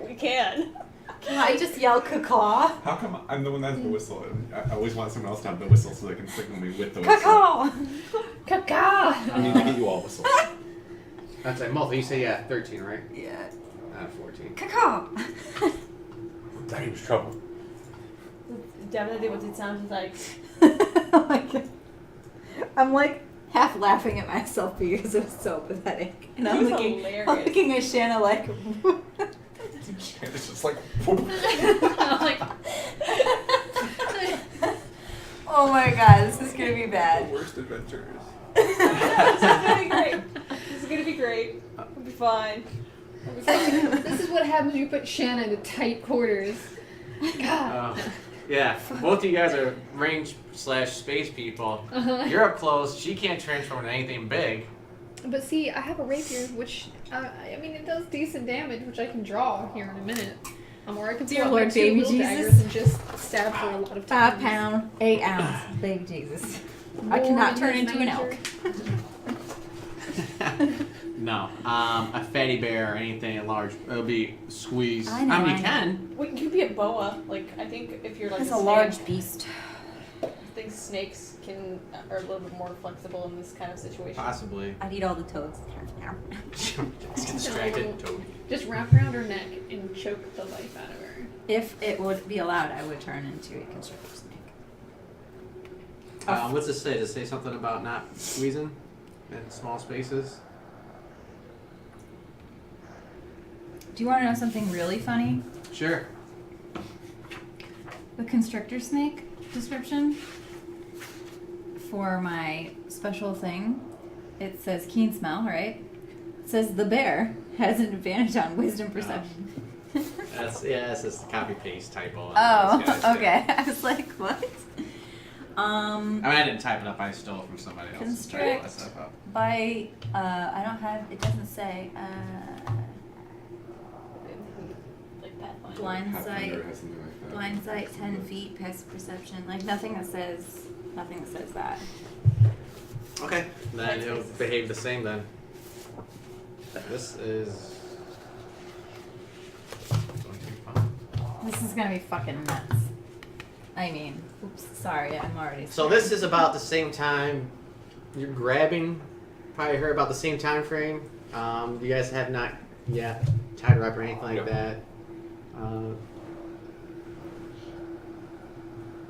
We can. Can I just yell cacaw? How come I'm the one that has the whistle? And I always want someone else to have the whistle so they can signal me with the whistle. Cacaw! Caca! I need to get you all whistles. That's it. Motho, you say yeah, 13, right? Yeah. 14. Cacaw! That was trouble. Definitely what it sounded like. Oh my god. I'm like half laughing at myself because it was so pathetic. And I'm It was looking, hilarious. I'm looking at Shanna like, It's just like, I'm like, oh my god, this is gonna be the bad. worst adventures. This is gonna be great. This is gonna be great. We'll be fine. We'll be fine. this is what happens when you put Shanna into tight quarters. God. Yeah, both of you guys are range/space people. Uh-huh. You're up close. She can't transform into anything big. But see, I have a rapier, which, I mean, it does decent damage, which I can draw here in a minute. Or I can Dear pull out Lord, my 2 baby little Jesus. daggers and just stab for a lot of time. 5 pound, 8 ounce, baby Jesus. I cannot turn into an elk. No. A fatty bear or anything large. It'll be squeezed. I know, mean, I you know. can. Well, you could be a boa. Like, I think if you're like It's a a snake, large beast. I think snakes are a little bit more flexible in this kind of situation. Possibly. I'd eat all the toads. Just get distracted. Toad. Just wrap around her neck and choke the life out of her. If it would be allowed, I would turn into a constrictor snake. What's it say? Does it say something about not squeezing in small spaces? Do you want to know something really funny? Sure. The constrictor snake description for my special thing, it says keen smell, right? It says the bear has an advantage on wisdom perception. That's just the copy paste typo. Oh, Those guys, okay. I was like, what? I mean, I didn't type it up. I stole it from somebody else. Constrict. That stuff up. By, I don't have, it doesn't say, Like Pathfinder. blind sight, Pathfinder has something like that. blind sight, 10 feet, passive perception, like nothing that says that. Okay. Then it'll behave the same then. This is going to be fun. This is gonna be fucking nuts. I mean, oops, sorry, I'm already. So this is about the same time you're grabbing. Probably heard about the same time frame. You guys have not yet tied her up or anything like Yep. that.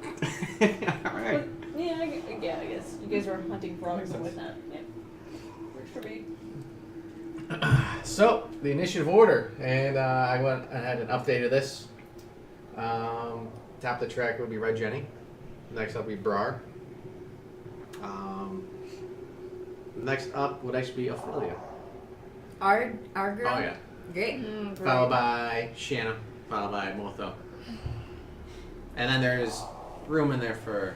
All right. Yeah, I guess you guys were hunting frogs and Makes whatnot. Yeah, works for me. So the initiative order, and I went ahead and updated this. Top of the track would be Red Jenny. Next up would be Brar. Next up would actually be Ophelia. Our girl. Oh yeah. Great. Followed by Shanna. Followed by Motho. And then there's room in there for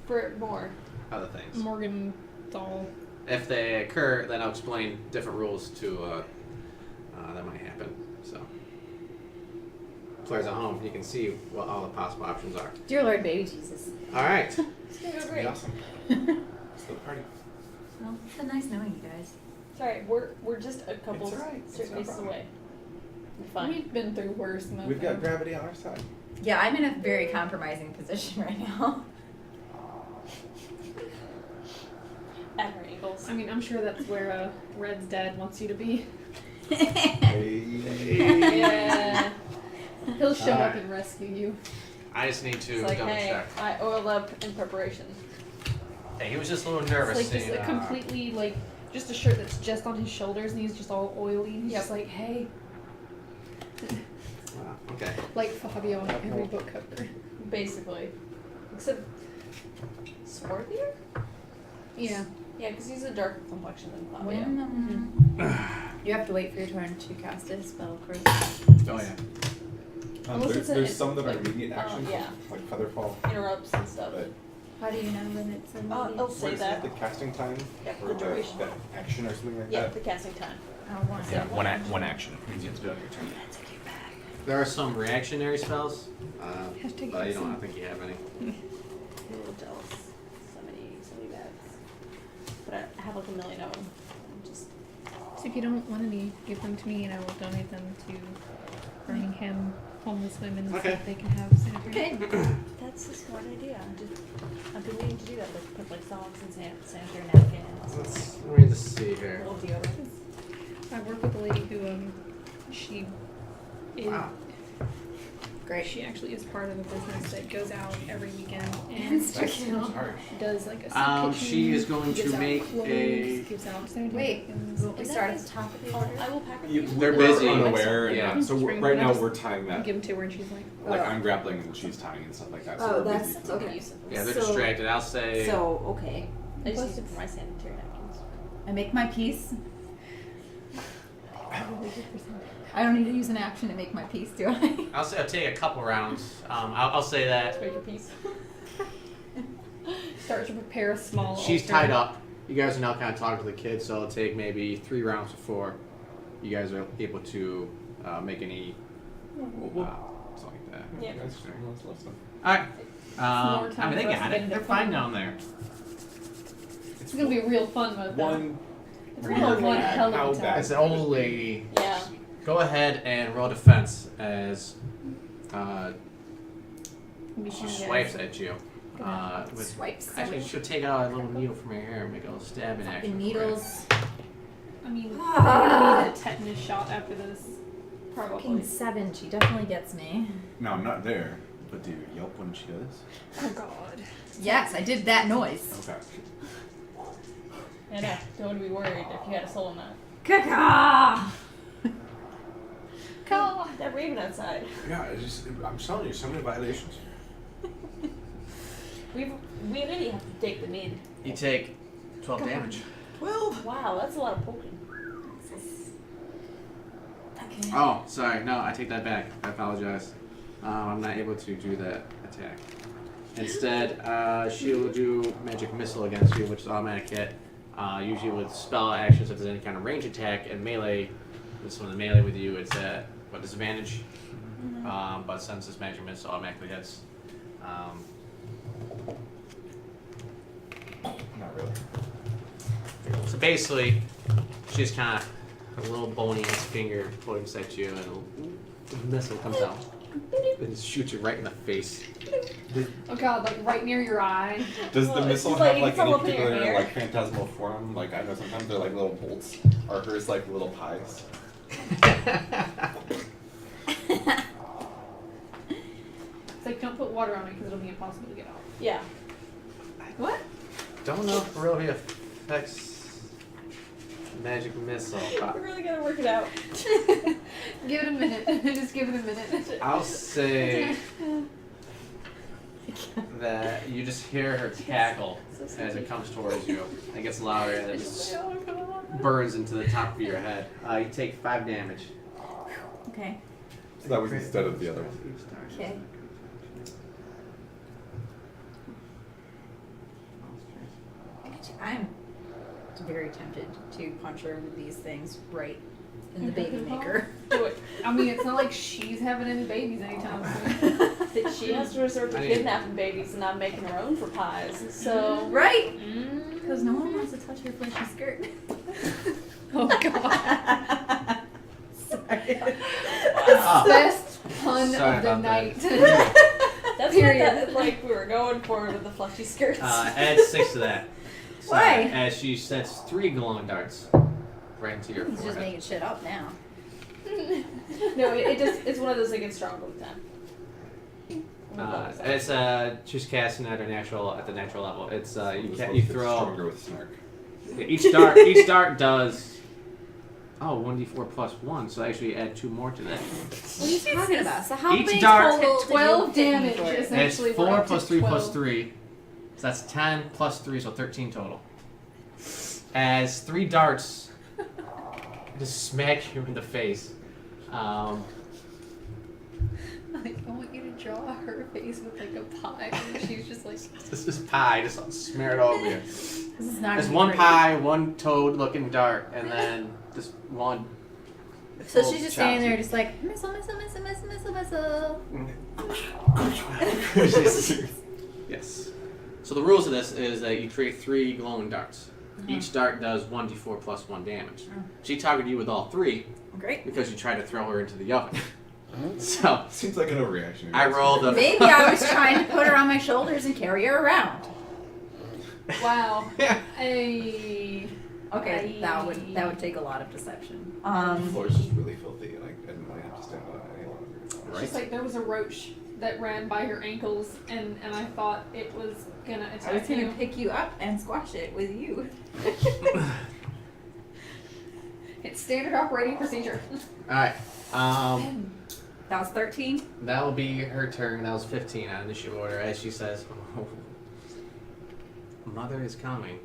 For more. other things. Morgan doll. If they occur, then I'll explain different rules to that might happen. So, players at home, you can see what all the possible options are. Dear Lord, baby Jesus. All right. It's gonna go That'd be great. awesome. Let's go party. Well, it's been nice knowing you guys. Sorry, we're just a couple It's all right. It's certain no paces problem. away. We're fine. We've been through worse than that. We've got gravity on our side. Yeah, I'm in a very compromising position right now. At her ankles. I mean, I'm sure that's where Red's dad wants you to be. Yeah. He'll show up Alright. and rescue you. I just need to It's like, double hey, check. I oiled up in preparation. Hey, he was just a little nervous. It's like just seeing, like completely like just a shirt that's just on his shoulders and he's just all oily. He's just like, hey, Wow, okay. like Fabio on every book cover. Basically. Except swarthier? Yeah. Yeah, because he's a darker complexion than Fabio. You have to wait for your turn to cast a spell, of course. Oh yeah. Unless There's, it's there's a- some that are like, immediate action, yeah. like Featherfall. Interrupts and stuff. But How do you know when it's a I'll what say is that. it, the casting time? Yeah, Or the duration. the action or something like Yeah, that? the casting time. one one action. Means you have to do it on your turn. There are some reactionary spells, Hashtag but I yes. don't think you have any. I'm a little jealous. So many bags. But I have like a million of them. I'm just So if you don't want any, give them to me and I will donate them to Birmingham homeless women so Okay. that they can have sanitary. Okay. that's a smart idea. I've been meaning to do that. Like put like socks and sanitary napkins, Let me just see here. little deodorants. I work with a lady who she is Wow. Great. she actually is part of a business that goes out every weekend and That's harsh. does like a soup kitchen, She is going to gives out make clothes, a- gives out sanitary Wait, napkins. we start at the top of the order? I will pack a You, few. They're we're busy. unaware, and Yeah. so Spring right now cleanups. we're tying that. Give them to her and she's like, Like Oh. I'm grappling and she's tying and stuff like that. So Oh, we're that's- busy. okay. Yeah, they're So- distracted. I'll say. So, okay. I just use it for my sanitary napkins. I make my peace. I don't need to use an action to make my peace, do I? I'll say I'll take a couple rounds. I'll say that Make a piece. start to prepare a small she's altar. tied up. You guys are now kind of talking to the kids, so it'll take maybe 3 rounds before you guys are able to make any Something like that. Yeah. That's less Alright. more time I mean, they for us got to it. get They're into fine fun. down there. It's gonna be real fun with one. It's gonna be one hell How of a bad? time. It's an old lady. Yeah. Go ahead and roll defense as Maybe she swipes at you. With, swipes. actually, she'll take out a little needle from your hair and make a little stabbing action. Fucking needles. I mean, we're gonna need a tetanus shot after this. Probably. Fucking 7. She definitely gets me. No, I'm not there. But do you yelp when she does? Oh god. Yes, I did that noise. Okay. And don't be worried if you had a soul in that. Caca! Call. That raven outside. Yeah, I'm telling you, so many violations. We really have to take them in. You take 12 damage. 12? Wow, that's a lot of poking. Okay. Oh, sorry. No, I take that back. I apologize. I'm not able to do that attack. Instead, she will do magic missile against you, which is automatic hit. Usually with spell actions, if there's any kind of range attack and melee, this one, the melee with you, it's at what disadvantage. But since this magic missile automatically hits, Not really. so basically, she just kind of a little bony ass finger points at you, and the missile comes out and just shoots you right in the face. Oh god, like right near your eye. Does Well, the it's missile just like- have like it's all any up in your particular hair. like phantasmal form? Like I know sometimes they're like little bolts, or hers like little pies. It's like don't put water on it because it'll be impossible to get off. Yeah. What? Don't know if it really affects magic missile. We're really gonna work it out. Give it a minute. Just give it a minute. I'll say that you just hear her cackle as it comes towards you. It gets louder and it just burns into the top of your head. You take 5 damage. Okay. So that was instead of the other one. Okay. I'm very tempted to punch her with these things right in the baby maker. Do it. I mean, it's not like she's having any babies anytime soon. That she has to resort to I mean- kidnapping babies and not making her own for pies. So Right? Because no one wants to touch her fleshy skirt. Oh god. Sorry. Best pun Sorry of the about night. that's Period. what that, like we were going for with the fleshy skirts. Add 6 to that. So, Why? As she sets 3 glowing darts right into your He's just forehead. making shit up now. No, it just it's one of those that gets stronger with time. It's she's casting at the natural level. It's you This can one you gets throw stronger with snark. each dart does 1d4 plus 1, so actually add 2 more to that. What are you talking about? So how Each many dart- total did 12 you pick me damage for? is- And it's Essentially, we're 4 up to plus 3 plus 12. 3. So that's 10 plus 3, so 13 total. As 3 darts just smack you in the face. I want you to draw her face with like a pie. And she's just like, This is pie, just smear it over you. This is not There's gonna be one pretty. pie, one toad-looking dart, and then just one. So full she's just standing there, chop. just like missile, missile, missile, missile, missile, missile. Yes. So the rules of this is that you create 3 glowing darts. Each dart does 1d4 plus 1 damage. Oh. She targeted you with all 3 Great. because you tried to throw her into the oven. So Seems like an overreaction. I rolled a. Maybe I was trying to put her on my shoulders and carry her around. wow. Yeah. Hey. Okay, that would take a lot of deception. The floor's just really filthy, and I didn't really have to stand on it any longer. She's like, there was a roach that ran by her ankles, and I thought it was gonna I was attack gonna you. pick you up and squash it with you. It's standard operating procedure. Alright. That was 13. That will be her turn. That was 15 on initiative order. As she says, oh, Mother is coming,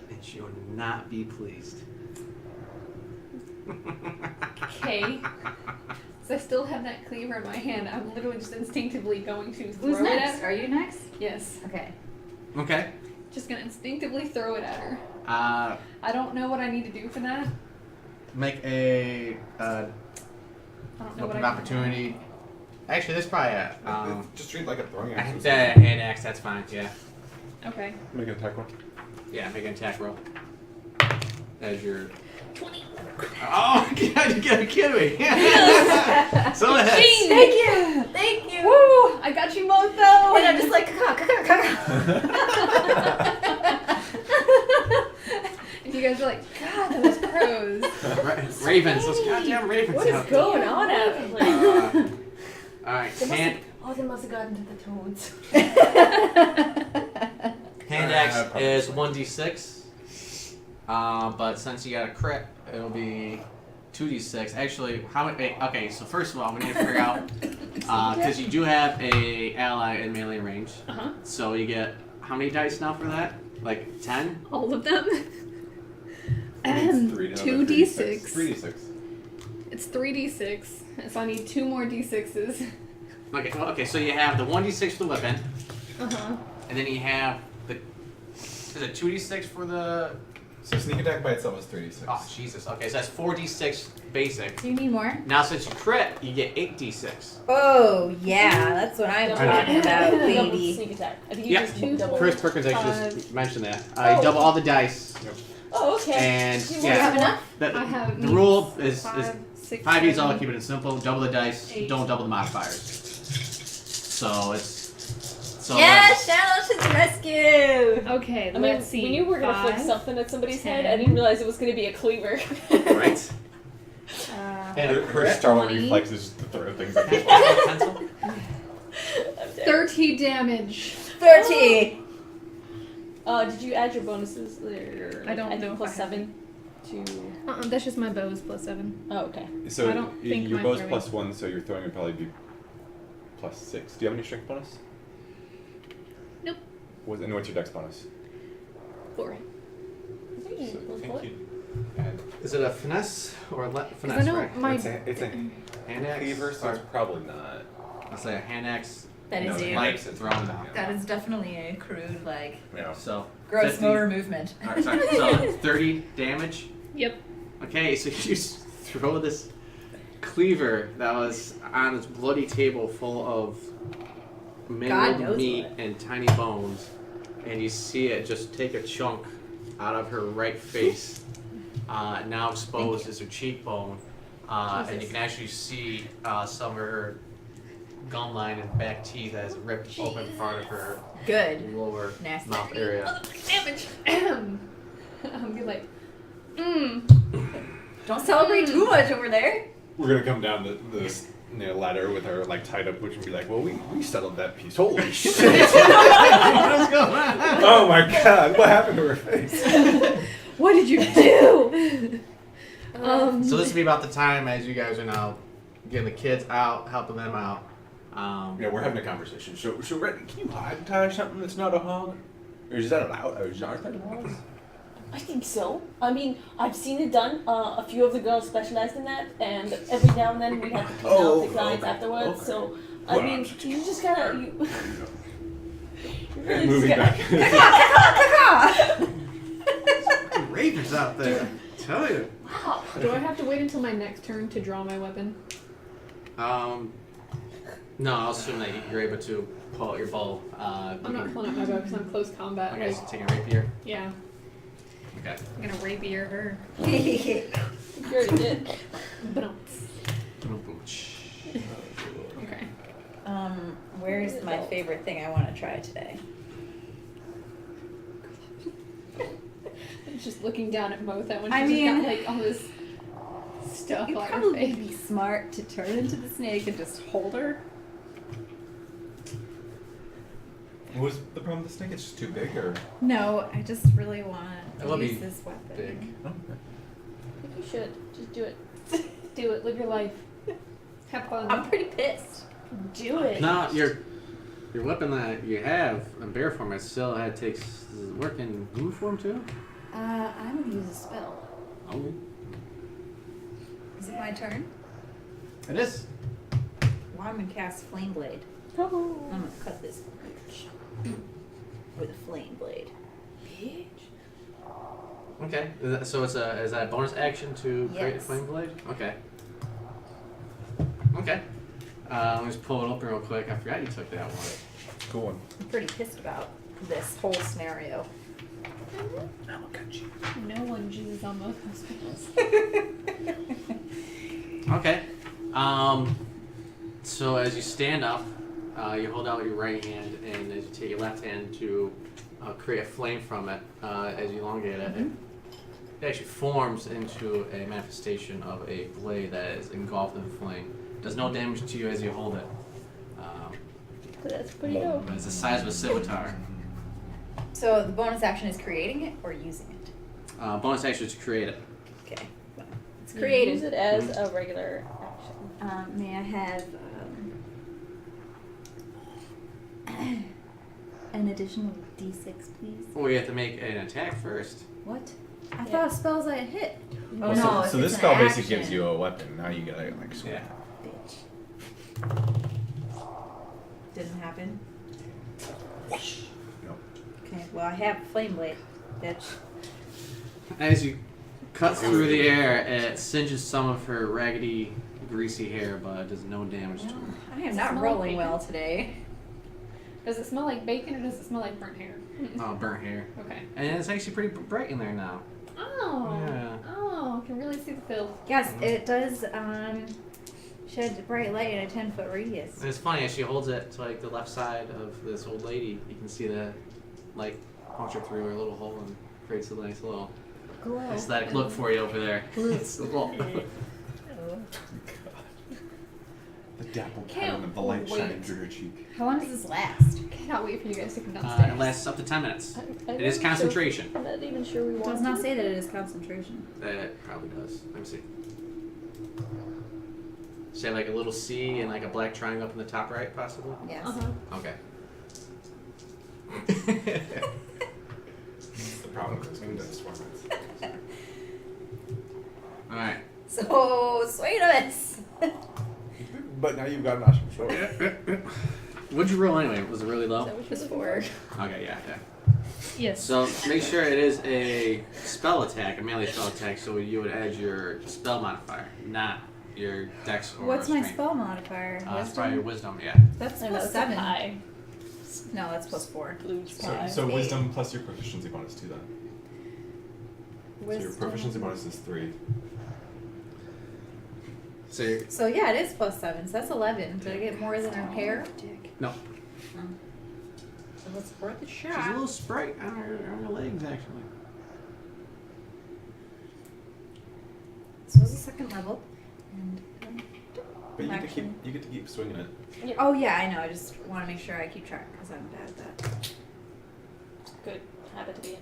and she will not be pleased. Okay. So I still have that cleaver in my hand. I'm literally just instinctively going to throw Who's it next? at Are her. you next? Yes. Okay. Okay. Just gonna instinctively throw it at her. Uh, I don't know what I need to do for that. make a I don't know what open I opportunity Actually, there's probably a. Just treat it like a throwing axe. The hand axe, that's fine, yeah. Okay. Make an attack roll. Yeah, make an attack roll. As your. 20. Oh, God, you gotta kidding me. So it hits. Thank you. Thank you. Woo! I got you both though. And I'm just like, And you guys are like, God, that was pros. Ravens, those goddamn ravens. What is out going on out there. there? Alright, They must hand have, they must have gotten to the toads. axe is 1d6. But since you got a crit, it'll be 2d6. Actually, how many? Okay, so first of all, we need to figure out because you do have a ally in melee range. So you get how many dice now for that? Like 10? All of them. It's 2d6. 3d6. It's 3d6, so I need 2 more d6s. Okay, well, okay, so you have the 1d6 for the weapon, Uh-huh. and then you have the. Is it 2d6 for the. So sneak attack by itself is 3d6. Oh, Jesus. Okay, so that's 4d6 basic. Do you need more? Now, since you crit, you get 8d6. Oh, yeah. That's what I'm talking about, Double baby. sneak attack. I think you Yep. just do double. First Perkins actually just mentioned that. You double all the dice, Oh, okay. and Do you Do you have yeah, enough? I have the rule is 5, 6, 5 each. All 7. keep it simple. Double the dice. 8. Don't double the modifiers. So it's. So Yes, Shadow to the rescue! Okay, I mean, let's see. we knew we were gonna flick 5, something at somebody's head. I 10. didn't realize it was gonna be a cleaver. Right. And a Her crit. Star Wars 20. reflex is just to throw things at people. Pencil. I'm dead. 30 damage. 30! Did you add your bonuses? Or, I don't think know if plus I have 7 to. That's just my bows plus 7. Oh, okay. So I don't think your my bow's throwing- +1, so your throwing would probably be +6. Do you have any strength bonus? Nope. And what's your dex bonus? 4. I think you So plus I think four. you add. Is it a finesse or Because finesse? I know Right. my... It's a Hand axe. cleaver, so Or- it's probably not. I'll say a hand axe. That No, is the a, Light axe is- thrown down. that is definitely a crude, like, Yeah. So. gross 50 motor movement. Alright, sorry. So 30 damage. Yep. Okay, so you just throw this cleaver that was on this bloody table full of God mangled knows meat what. and tiny bones, and you see it just take a chunk out of her right face. Now exposed is her cheekbone, and you Jesus. can actually see some of her gum line and back teeth as it ripped open part of her Good. lower Nasty. mouth area. Damage. I'm good, like... Don't celebrate too much over there. We're gonna come down the ladder with her like tied up, which would be like, well, we settled that piece. Holy shit! What's going on? Oh my god, what happened to her face? What did you do? So this will be about the time as you guys are now getting the kids out, helping them out. Yeah, we're having a conversation. So Red, can you hog tie something that's not a hog? Or is that allowed? Or is that allowed? I think so. I mean, I've seen it done. A few of the girls specialized in that, and every now and then we have to clean out the clients afterwards. okay. So, I Well, mean, I'm just- you just gotta. You really Moving just back. Ravens out there. Tell you. Wow. Do I have to wait until my next turn to draw my weapon? No, I'll assume that you're able to pull out your bow. I'm not pulling out my bow because I'm close combat. Okay, Like, so taking a rapier. yeah. Okay. I'm gonna rapier her. You already did. But Okay. okay. Where's my favorite thing I want to try today? I'm just looking down at Motha when I she's mean- got like all this stuff It'd on her probably face. be smart to turn into the snake and just hold her. What was the problem with the snake? It's just too big, or? No, I just really want It will to use be this weapon. big. Oh, I think you should just do it. Do it. Live your life. Have fun. I'm pretty pissed. Do it. No, your weapon that you have in bear form, it still takes. Does it work in blue form too? I'm gonna use a spell. Oh. Is it my turn? It is. Well, I'm gonna cast Flame Blade. Oh. I'm gonna cut this with a flame blade. Bitch. Okay. So is that a bonus action to create a Yes. flame blade? Okay. Okay. Let me just pull it open real quick. I forgot you took that one. Cool one. I'm pretty pissed about this whole scenario. I'll cut you. No one chooses on both hospitals. Okay. So as you stand up, you hold out your right hand, and as you take your left hand to create a flame from it, as you elongate it, it actually forms into a manifestation of a blade that is engulfed in flame. Does no damage to you as you hold it. That's pretty dope. But it's the size of a scimitar. So the bonus action is creating it or using it? Bonus action is to create it. Okay. Well, it's You created. use it as a regular action. May I have an additional d6, please? Well, you have to make an attack first. What? I Yeah. thought spells I hit. Oh Well, no! so if this it's spell an basically action. gives you a weapon. Now you gotta like swing. Yeah. Bitch. Didn't happen. Nope. Okay. Well, I have flame blade. Bitch. As you cut through the air, it singes some of her raggedy, greasy hair, but it does no damage to her. I am Does it not smell rolling like well today. Does it smell like bacon or does it smell like burnt hair? Burnt hair. Okay. And it's actually pretty bright in there now. Oh. Yeah. Oh, I can really see the filth. Yes, it does. Shed bright light in a 10-foot radius. And it's funny, as she holds it to like the left side of this old lady, you can see the light puncture through her little hole and creates a nice little Glow. aesthetic look for you over there. It's a little- The dapple Can't pattern of the light wait. shining through her cheek. How long does this last? Cannot wait for you guys to come downstairs. it lasts up to 10 minutes. I'm It not is even concentration. Sure, I'm not even sure we It want does not to. say that it is concentration. That probably does. Let me see. Say like a little C and like a black triangle up in the top right, possibly? Yes. Uh-huh. Okay. That's the problem with Windows formats. Alright. So, sweet of it. But now you've got an option for What'd you roll anyway? Was it really low? Is that what Just you're looking four. Okay, yeah. Yes. So make sure it is a spell attack, a melee spell attack, so you would add your spell modifier, not your dex or What's my strength. spell modifier? It's probably your wisdom, yeah. That's for? I know, plus it's 7. a pie. No, that's plus 4. Blue pie. So wisdom plus your proficiency bonus 2 then. So your Wisdom. proficiency bonus is 3. So you're, So yeah, it is plus 7. So that's 11. Did I get more than her hair? no. So let's worth a She's a shot. little sprite on her legs, actually. So it's a second level. And But you get, to Action. keep, you get to keep swinging it. oh yeah, I know. I just want to make sure I keep track because I'm bad at that. Good habit to be in.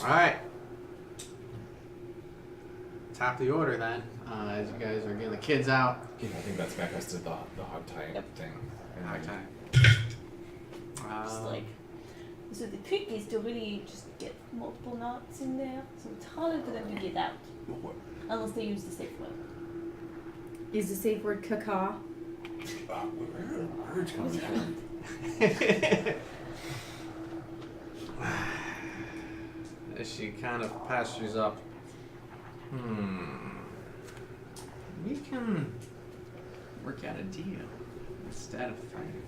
Alright. Top of the order then, as you guys are getting the kids out. Yeah, I think that's back us to the hog tie Yep. thing. Hog tie. Just like. So the trick is to really just get multiple knots in there, so it's harder for them to get out, unless they use the safe word. Use the safe word caca. Urge comes down. As she kind of pastures up, we can work out a deal instead of fighting.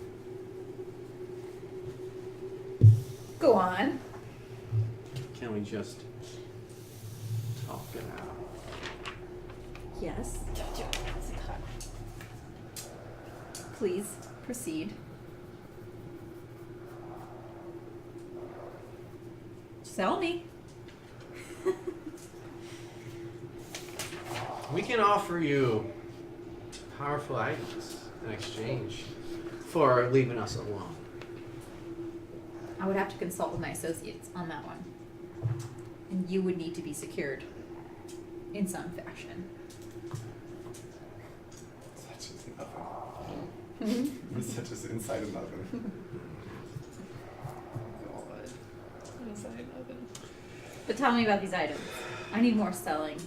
Go on. Can we just talk it out? Yes. Please proceed. Sell me. We can offer you powerful items in exchange for leaving us alone. I would have to consult with my associates on that one. And you would need to be secured in some fashion. Such as nothing. Such as inside of nothing. Inside oven. But tell me about these items. I need more selling.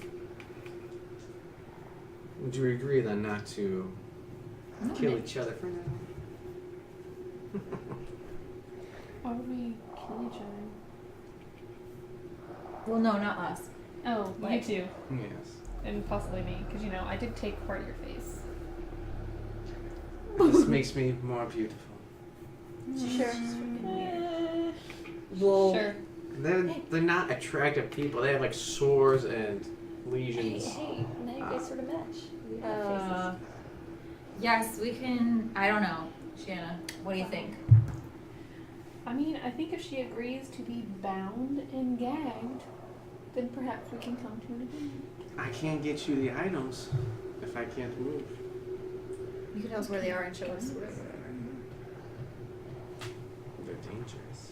Would you agree then not to No, kill ma- each other for now? Why would we kill each other? Well, no, not us. Oh, Like- you too. Yes. And possibly me, because, you know, I did take part of your face. This makes me more beautiful. Sure. Well, Sure. They're not attractive people. They have like sores and lesions. hey, now you guys sort of match. We have faces. Yes, we can. I don't know, Shanna. What do you think? I mean, I think if she agrees to be bound and gagged, then perhaps we can come to an agreement. I can't get you the items if I can't move. You can tell us where they are and show us. They're dangerous.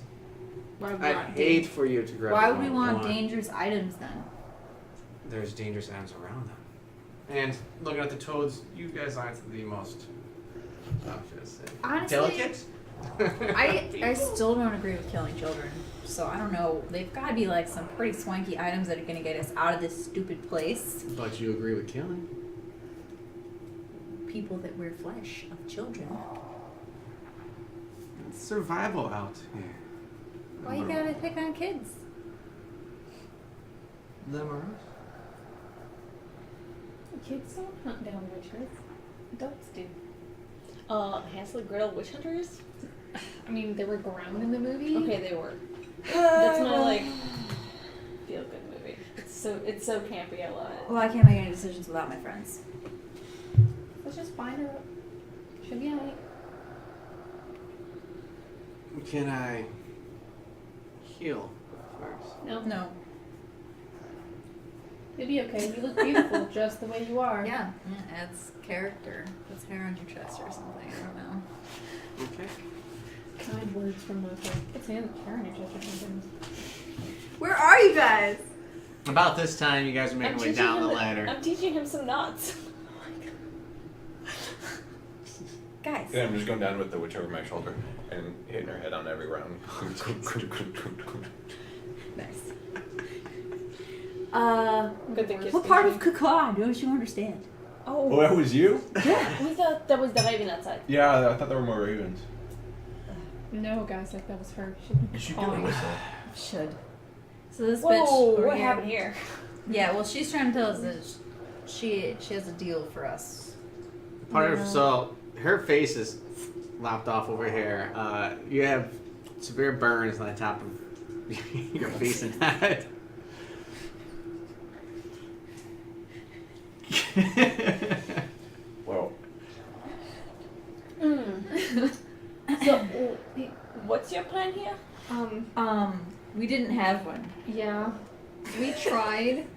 Why would we I want hate for you to grab. Why the would we wrong want one. dangerous items then? There's dangerous items around them. And looking at the toads, you guys aren't the most Honestly, delicate. I still don't agree with killing children. So I don't know. They've got to be like some pretty swanky items that are going to get us out of this stupid place. But you agree with killing. People that wear flesh of children. It's survival out here. Why you gotta pick on kids? Them or us? Kids don't hunt down witches. Adults do. Hansel and Gretel witch hunters? I mean, they were ground in the movie. Okay, they were. That's my like feel good movie. It's so campy. I love it. Well, I can't make any decisions without my friends. Let's just bind her up. She'll be alright. Can I heal first? No. No. You'll be okay. You look beautiful just the way you are. Yeah, adds character. Puts hair on your chest or something. I don't know. Okay. Kind words from those like, it's in Karen or just or something. Where are you guys? About this time, you guys are making your way down the ladder. I'm teaching him some knots. Guys. Yeah, I'm just going down with the witch over my shoulder and hitting her head on every round. Nice. Good thing kids What can part see. of Caca don't you understand? Oh, that was you? we thought that was the raven outside. Yeah, I thought there were more ravens. No, guys, like that was her. You should do a whistle. Should. So this Whoa, bitch. over what here- happened here? Yeah, well, she's trying to tell us that she has a deal for us. Part of so her face is lopped off over here. You have severe burns on the top of your face and head. Well, So, what's your plan here? We didn't have one. Yeah. We tried.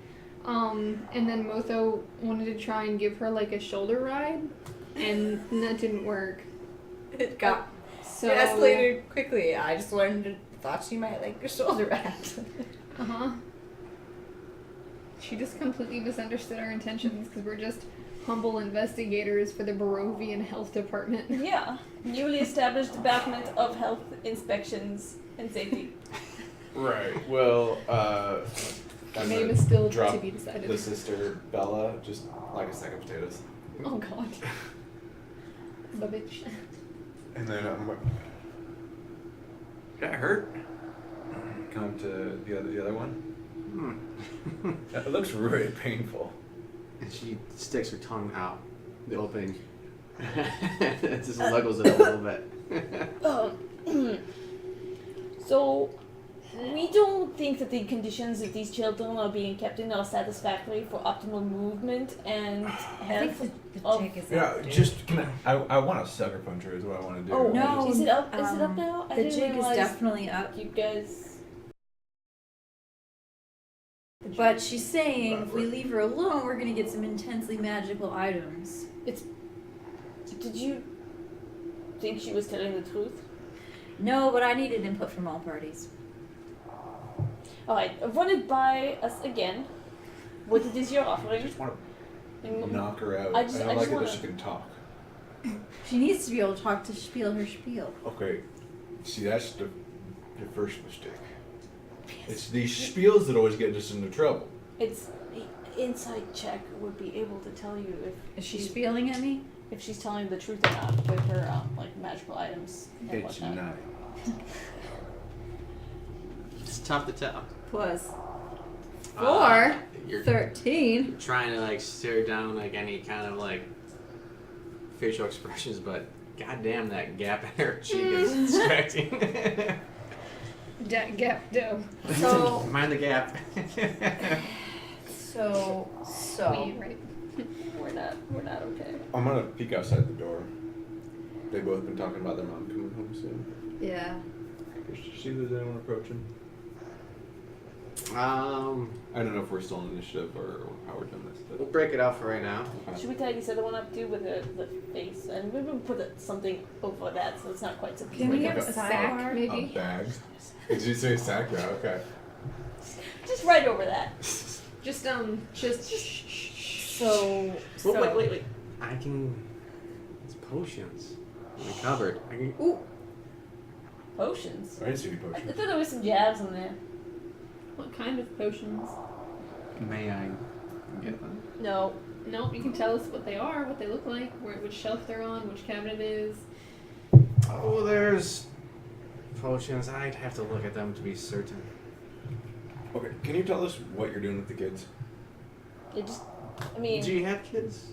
And then Motho wanted to try and give her like a shoulder ride, and that didn't work. It got So it escalated quickly. I just thought she might like a shoulder ride. She just completely misunderstood our intentions because we're just humble investigators for the Barovian Health Department. Yeah, newly established Department of Health Inspections and Safety. right. Well, I'm Name gonna is still drop to be decided. the sister Bella just like a sack of potatoes, Oh god. The bitch. and then that hurt. Come to the other one. It looks really painful. And she sticks her tongue out the opening. It just luggles it a little bit. So, we don't think that the conditions that these children are being kept in are satisfactory for optimal movement and I health. think the of- chick is Yeah, up, dude. just can I want to sucker punch her is what I want to do. Oh, No, is it up? Is it up um, now? I The didn't jig is realize definitely up. you guys. But she's saying if we leave her alone, we're gonna get some intensely magical items. Did you think she was telling the truth? No, but I needed input from all parties. Alright, run it by us again. What it is you're offering? I just want to And knock her out. I I, just- don't I like just it wanna- that she can talk. She needs to be able to talk to spiel her spiel. Okay, see that's the first mistake. It's these spiels that always get us into trouble. It's the insight check would be able to tell you Is she spieling at me? if she's telling the truth or not with her like magical items and It's whatnot. not. It's tough to tell. Plus Uh, 4, You're 13. trying to like stare down like any kind of like facial expressions, but God damn, that gap in her cheek is distracting. Gap dough. So, Mind the gap. so. We, right. We're not okay. I'm gonna peek outside the door. They've both been talking about their mom coming home soon. Yeah. Did you see if there's anyone approaching? I don't know if we're still in initiative or how we're doing this. We'll But break it out for right now. Should we tie this other one up too with the face? And we will put something over that so it's not quite so Can we Like have a a sack, sidebar? maybe? a bag. Did you say sack? Yeah, okay. Just right over that. Just So. Wait. I can. It's potions in the cupboard. I can. Ooh. Potions. I didn't see any I potions. thought there was some jabs in there. What kind of potions? May I get them? No. Nope, you can tell us what they are, what they look like, which shelf they're on, which cabinet it is. Oh, there's potions. I'd have to look at them to be certain. Okay, can you tell us what you're doing with the kids? It just. I mean. Do you have kids?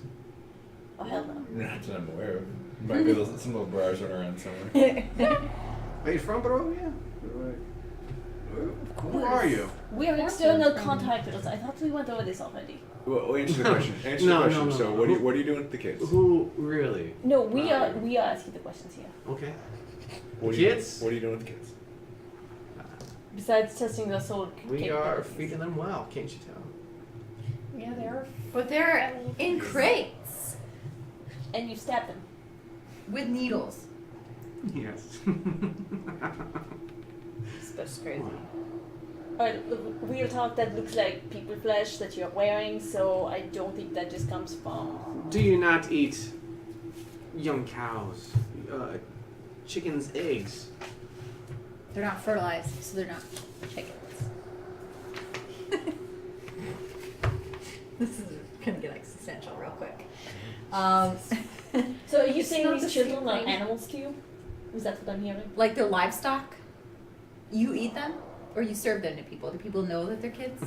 Oh hell no. Not that I'm aware of. Might be some little bras running around somewhere. Are you from Barovia? Who are you? We have external contactors. I thought we went over this already. Well, answer the question. Answer No, the question. no. So, what are you doing with the kids? Who really? No, we are asking the questions here. Okay. What Kids? What are you doing with the kids? Besides testing their soul We are capabilities. feeding them well, can't you tell? Yeah, they are. But they're in crates And you stab them. with needles. Yes. That's crazy. Alright, weird talk that looks like people flesh that you're wearing, so I don't think that just comes from. Do you not eat young cows, chickens' eggs? They're not fertilized, so they're not chickens. This is gonna get existential real quick. So are you It's saying not the these children same are thing. animals to you? Is that what I'm hearing? Like they're livestock? You eat them? Or you serve them to people? Do people know that they're kids?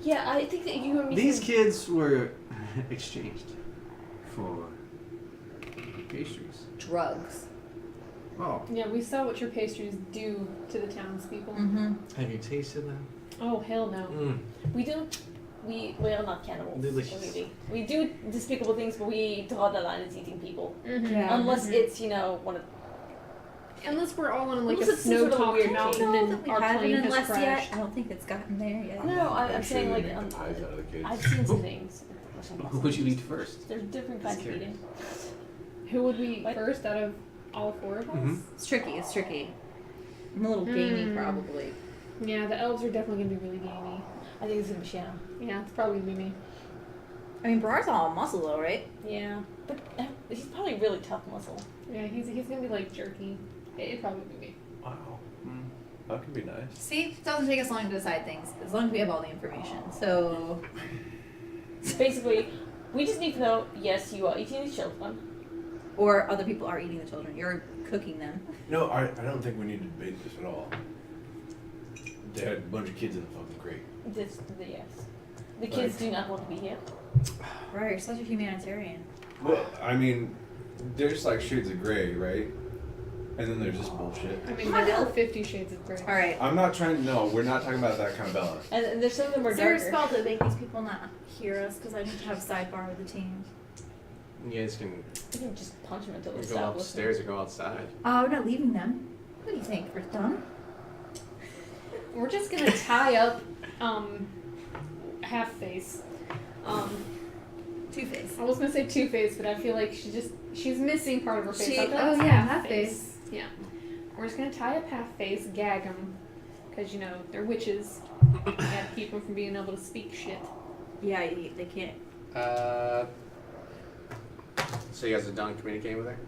Yeah, I think that you were These kids were exchanged for pastries. Drugs. Oh, Yeah, we saw what your pastries do to the townspeople. Mm-hmm. have you tasted them? Oh, hell no. We are not cannibals. Delicious. Really. We do despicable things, but we draw the line as eating people. Mm-hmm. Yeah. Unless it's, one of Unless we're all on like Unless a it's some sort of snow-topped weird mountain thing. and our plane has unless crashed. yet. I don't think it's gotten there yet. No, I'm sure saying they like make the pies out of the kids. I've seen some things. Who would you eat first? There's different kinds of Scared. eating. Who would we eat What? first out of all four of us? Mhm. It's tricky. I'm a little gamey, Hmm. probably. Yeah, the elves are definitely gonna be really gamey. I think it's gonna be Shanna. Yeah, it's probably gonna be me. I mean, Brar's all muscle, though, right? Yeah, but he's probably really tough muscle. Yeah, he's gonna be like jerky. It'd probably be me. Wow. That could be nice. See, it doesn't take us long to decide things, as long as we have all the information. So, Basically, we just need to know, yes, you are eating these children. or other people are eating the children. You're cooking them. No, I don't think we need to debate this at all. They had a bunch of kids in the fucking crate. Yes. The kids do not want to be here. Brar, you're such a humanitarian. Well, I mean, there's like shades of gray, right? And then there's just bullshit. I mean, they're all 50 Shades of Grey. All right. I'm not trying to. No, we're not talking about that kind of balance. And there's some of them are Is there a darker. spell to make these people not hear us? Because I need to have sidebar with the team. You guys can You can just punch them until they go stop upstairs or go outside. We're not leaving them. What do you think? We're done? We're just gonna tie up Half Face. Two-Face. I was gonna say Two Face, but I feel like she's missing part of her face. She- I thought oh, it was yeah, Half Half-Face. Yeah. We're just gonna tie up Half Face, gag them, because they're witches. You gotta keep them from being able to speak shit. Yeah, they can't. So you guys are done communicating with her?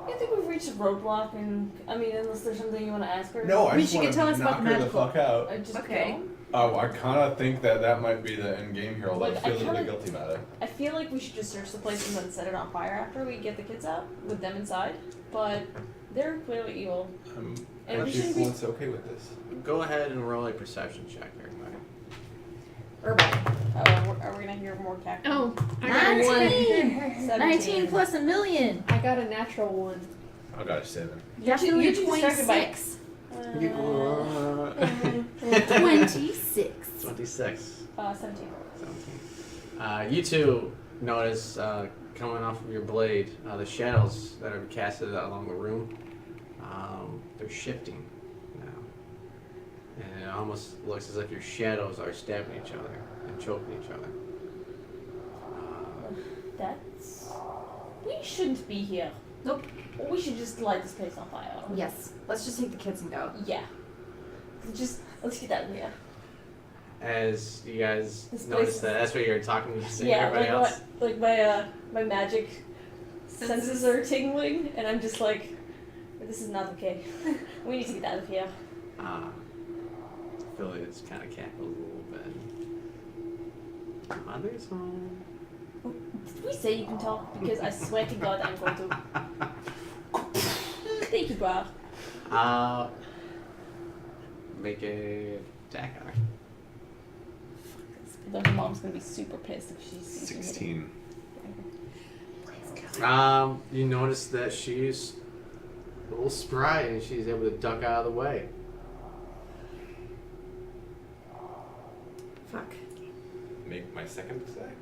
I think we've reached a roadblock, and unless there's something you want to ask her. No, I I mean, just she want can to tell us knock about the her the magical- fuck out. I just Okay. go. Oh, I kind of think that might be the end game here, although I Like, feel I a little bit kinda- guilty about it. I feel like we should just search the place and then set it on fire after we get the kids out with them inside. But they're clearly evil. I'm And we actually shouldn't be- once okay with this. Go ahead and roll a perception check, everybody. Or better. Are we gonna hear more cackling? Oh, I got a 1. 19! 19 plus a million! I got a natural 1. I got a 7. You're too distracted by- 26. 26. 26. 17. 17. You two notice coming off of your blade the shadows that are casted along the room. They're shifting now. And it almost looks as if your shadows are stabbing each other and choking each other. That's. We shouldn't be here. Nope. We should just light this place on fire. Yes. Let's just take the kids and go. Yeah. Let's get out of here. As you guys This notice place- that, that's what you're talking to Yeah, everybody like else. my magic senses are tingling, and I'm just like, this is not okay. We need to get out of here. Philly just kind of cackled a little bit. Mother's home. Did we say you can talk? Because I swear to God I'm going to. Thank you, Bob. Make a attack on her. Her mom's gonna be super pissed if she sees me. 16. You notice that she's a little spry and she's able to duck out of the way. Fuck. Make my second attack?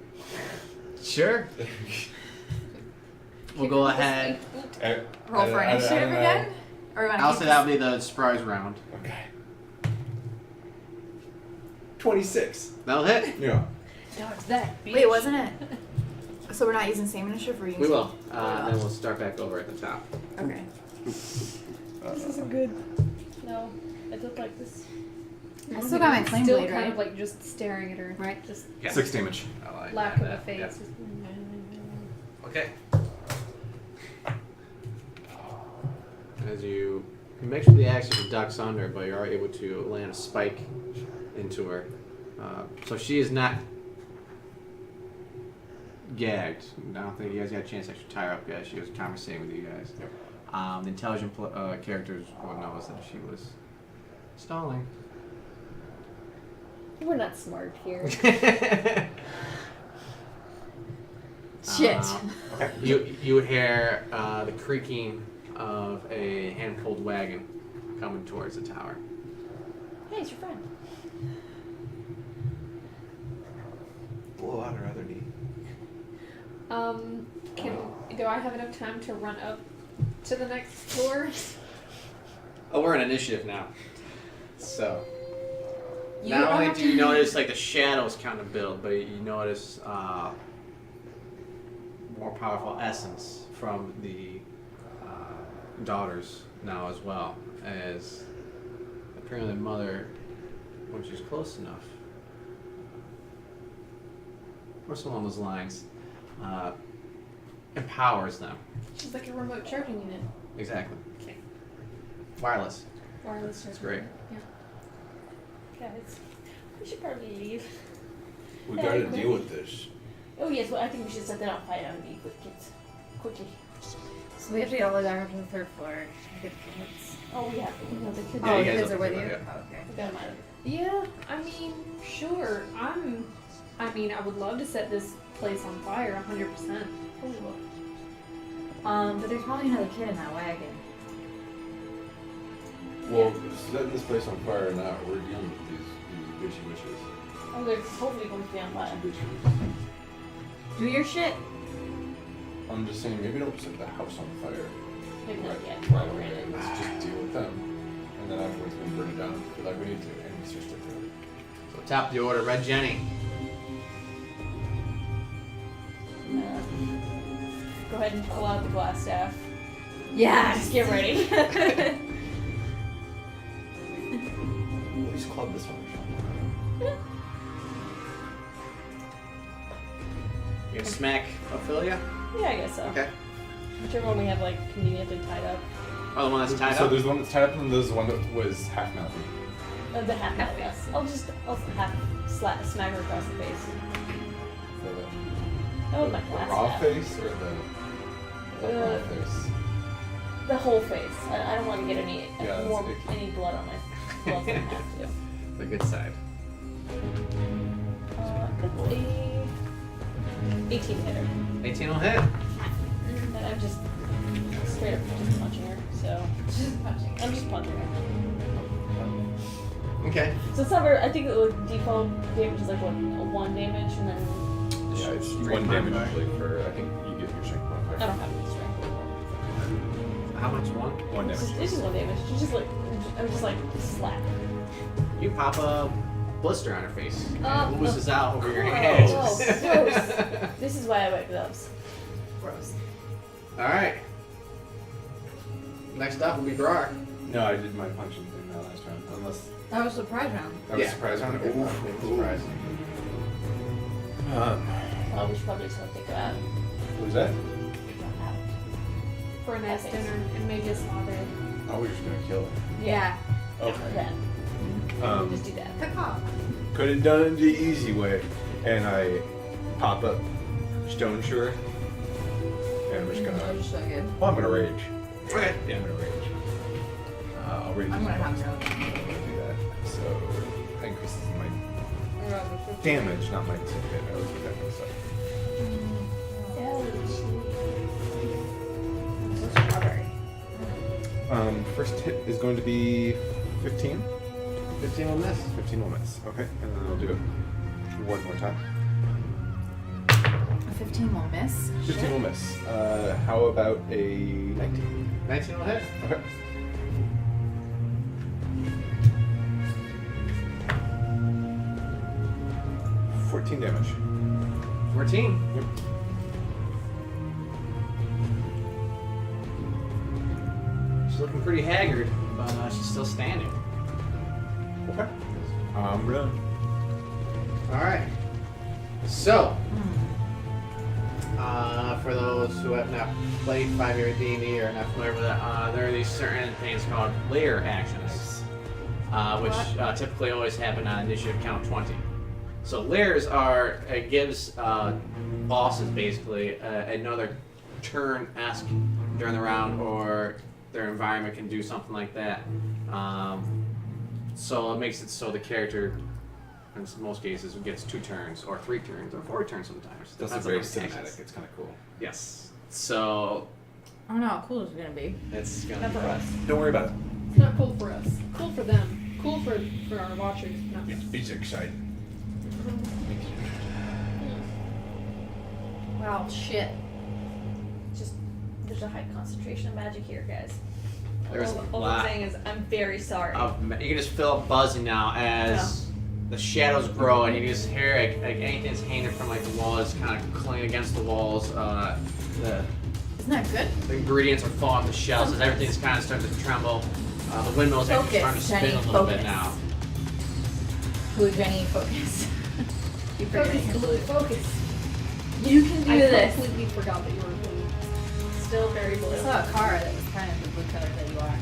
Sure. We'll go ahead. Roll for initiative again? Or you want to I'll say that'll be the surprise round. Okay. 26. That'll hit. Yeah. Dodge that, bitch. Wait, wasn't it? So we're not using same initiative? Or We will. Then we'll start back over at the top. Okay. This isn't good. No, I don't like this. I still got my flame Still blade, kind right? of like just staring at her. Right. Just Yes. 6 damage. I like lack of a that. face. Yeah. Just- Okay. As you make sure the axe ducks under, but you are able to land a spike into her. So she is not gagged. I don't think you guys got a chance to actually tie her up yet. She was conversating with you guys. Yep. The intelligent characters will notice that she was stalling. We're not smart here. Shit. Okay. You hear the creaking of a hand-pulled wagon coming towards the tower. Hey, it's your friend. Blow out her other knee. Do I have enough time to run up to the next floor? Oh, we're in initiative now. So, You not don't only have do you to- notice like the shadows kind of build, but you notice more powerful essence from the daughters now as well, as apparently the mother, when she's close enough, or something along those lines, empowers them. She's like a remote charging unit. Exactly. Okay. Wireless. Wireless That's charging. great. Yeah. Guys, we should probably leave. We Yeah, gotta we deal with this. Oh yes, well I think we should set that on fire and be quick, kids. Quickly. So we have to get all the way down to the 3rd floor. Get the kids. Oh, we have the kids. Yeah, Oh, you the guys kids will are with pick you? them up, Oh, okay. We got 'em out of it. Yeah, I mean, sure. I would love to set this place on fire 100%. Oh, we will. But there's probably another kid in that wagon. Well, setting this place on fire or not, we're dealing with these witchy wishes. Oh, they're hopefully going to be on fire. Witchy wishes. Do your shit. I'm just saying, maybe don't set the house on fire. Maybe not yet. Right away. Let's just deal with them. And then afterwards we'll burn it down if we feel like we need to. And it's just like that. So top of the order, Red Jenny. Go ahead and pull out the glass staff. Yeah. Just get ready. At least club this one. You gonna smack Ophelia? Yeah, I guess so. Okay. Whichever one we have like conveniently tied up. Oh, the one that's tied So up? there's the one that's tied up and there's the one that was half mouthy. The half half yes. I'll half smack her across the face. Oh, my The glass raw staff. face or the raw face? The whole face. I don't want to get any Yeah, that's more icky. any blood on my gloves than I have to. The good side. That's a 18 hitter. 18 will hit. And I'm just straight up just punching her. So Just punching. I'm just punching her. Okay. So it's never. I think the default damage is like what, a 1 damage, and then Yeah, it's Strength 1 damage modifier. usually for, I think you get your strength I modifier. don't have any strength. How much? 1? 1 It's damage. just 1 damage. She's just like I'm just like slap. You pop a blister on her face. Oh, And it oozes out over your gross. hands. Oh, gross. This is why I wear gloves. Gross. Alright. Next up will be Grar. No, I did my punching thing that last round. Unless That was surprise round. I was surprised on it. Okay, surprise. Well, we should probably just take her out. What was that? For a nice dinner and maybe a smother. Oh, we're just gonna kill it. Yeah. Okay. Yeah. Just do that. The cop. Could have done it the easy way, and I pop up Stone Shore, and I'm just gonna. Just so good. Well, I'm gonna rage. Okay. Yeah, I'm gonna rage. I'll rage. I'm gonna have to. to do that. So that increases my damage, not my ticket. I always do that myself. First hit is going to be 15. 15 will miss. 15 will miss. Okay, and then I'll do it one more time. A 15 will miss. 15 will miss. How about a 19? 19 will hit. Okay. $14 damage. 14. Yep. She's looking pretty haggard, but she's still standing. Okay. I'm done. Alright. So, for those who have not played 5e D&D or are not familiar with it, there are these certain things called layer actions, which typically always happen on initiative count 20. So layers are, it gives bosses basically another turn-esque during the round, or their environment can do something like that. So it makes it so the character, in most cases, gets 2 turns, or 3 turns, or 4 turns sometimes. That's Depends very on the cinematic. actions. It's kind of cool. Yes. So I don't know how cool it's gonna be. it's gonna Not be for us. Don't worry about it. It's not cool for us. Cool for them. Cool for our watchers. Not It's exciting. Wow, shit. Just there's a high concentration of magic here, guys. There's all a I'm lot saying is I'm very sorry. you can just feel it buzzing now as the shadows grow, and you just hear like anything's hanging from like the walls, kind of clinging against the walls. The Isn't that good? ingredients are falling off the shelves, as everything's kind of starting to tremble. The windmill's actually starting to Focus, spin Jenny, a little bit focus. now. Who, Jenny? Focus. Keep forgetting focus, her. blue. Focus. You can do I this. completely forgot that you were blue. Still very blue. I saw a car that was kind of the blue color that you are.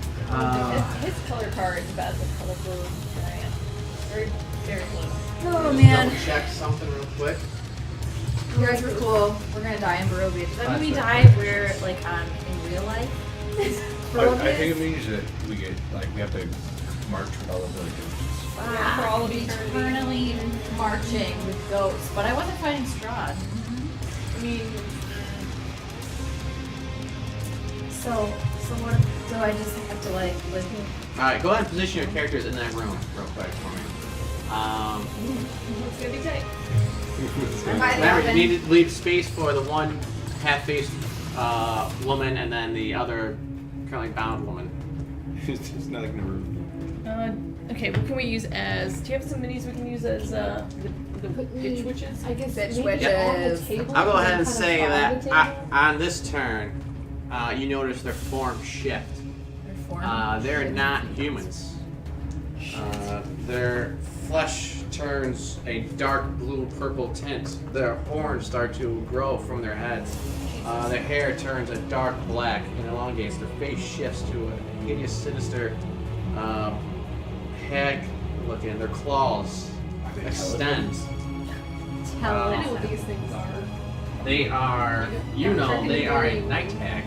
His color card is about the color blue that I am. Very, very blue. Oh Just man. double check something real quick. You guys were cool. We're gonna die in Barovia. Does that mean we That's die where, like, in real life? I think it means that we have to march with all the villages. Wow. For all of eternally marching with ghosts. But I wasn't fighting Strahd. I mean, So what? So I just have to, like, listen. Alright, go ahead and position your characters in that room real quick for me. it's gonna be tight. Remember, you need to leave space for the one half-faced woman and then the other currently bound woman. It's not like in a room. Okay, what can we use as? Do you have some minis we can use as the itch witches? I guess Bitch maybe on the witches. table. I'll go ahead and kind of say follow that the table. on this turn, you notice their form shift. They're not humans. Their flesh turns a dark blue-purple tint. Their horns start to grow from their heads. Their hair turns a dark black and elongates. Their face shifts to a hideous, sinister, hag-looking. Their claws extend. I know what these things are. They are, they are a night hag.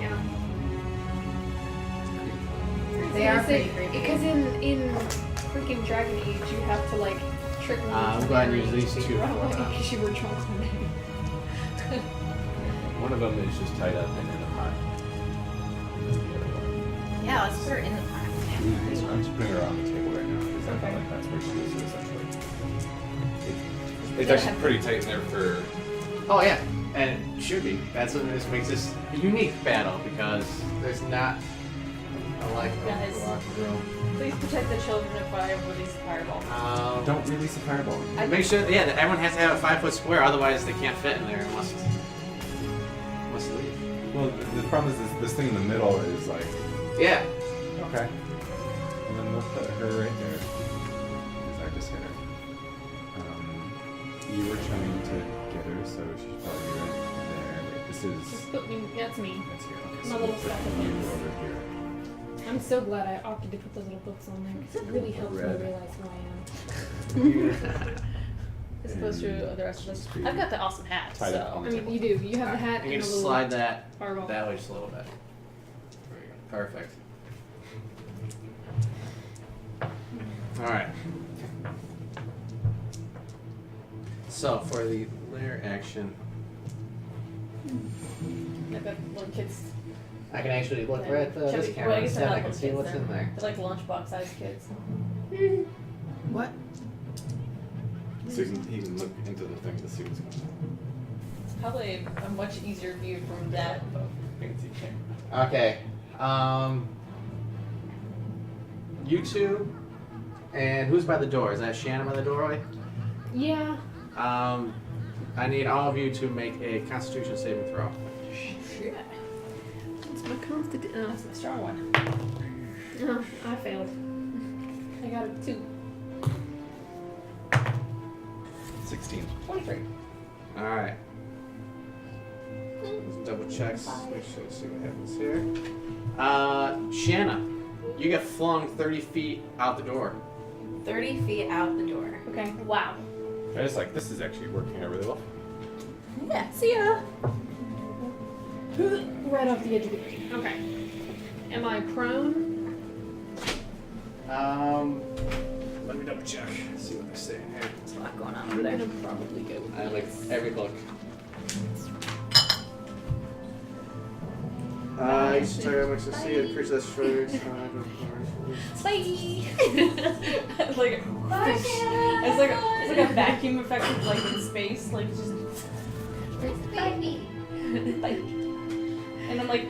Yeah. They are pretty creepy. Because in freaking Dragon Age, you have to like Trick me. We'll go ahead and use these two for that. Because you were drunk one day. One of them is just tied up and in a pot. Yeah, let's put her in the pot. I'm just putting her on the table right now because I felt Okay. like that's where she is essentially. It's actually pretty tight in there for. Oh yeah, and it should be. That's what this makes this a unique battle because there's not a like Guys. room. Please protect the children if I release a fireball. Don't release a fireball. Make sure, yeah, that everyone has to have a 5 foot square, otherwise they can't fit in there unless they leave. Well, the problem is this thing in the middle is like. Yeah. Okay. And then we'll put her right there. Because I just hit her. You were trying to get her, so she's probably right there. Wait, this is. Just put me. That's me. That's here. Okay, My so little we'll put stack of you books. over here. I'm so glad I opted to put those little books on there because it really helps me Red. realize who I am. As opposed to the rest of us. I've got the awesome hat, Tied up so. on I mean, you do. You have the hat You and can the little slide that fireball. that way just a little bit. There you go. Perfect. Alright. So for the lair action, I've got little kids. I can actually look Yeah. right at this Chubby- camera well, I guess instead. they're I not can little see kids, what's in there. They're like lunchbox sized kids. What? So he can look into the thing to see what's going on. It's probably a much easier view from that. Fancy camera. Okay. You two, and who's by the door? Is that Shannon by the doorway? Yeah. I need all of you to make a Constitution saving throw. Shit. What's my constitution? Oh, That's the strong one. no, I failed. I got a 2. 16. 23. All right. Let's double check. Make sure to see what happens here. Shanna, you get flung 30 feet out the door. 30 feet out the door. Okay. Wow. I was like, this is actually working out really well. Yeah, see ya. Right off the edge of the green. Okay. Am I prone? Let me double check. See what they're saying here. There's a lot going on I'm over there. gonna probably go with I have like every book. Each target makes a see a creature that's short. Bye! It's like it's like a vacuum effect of like in space, like just bye. And then like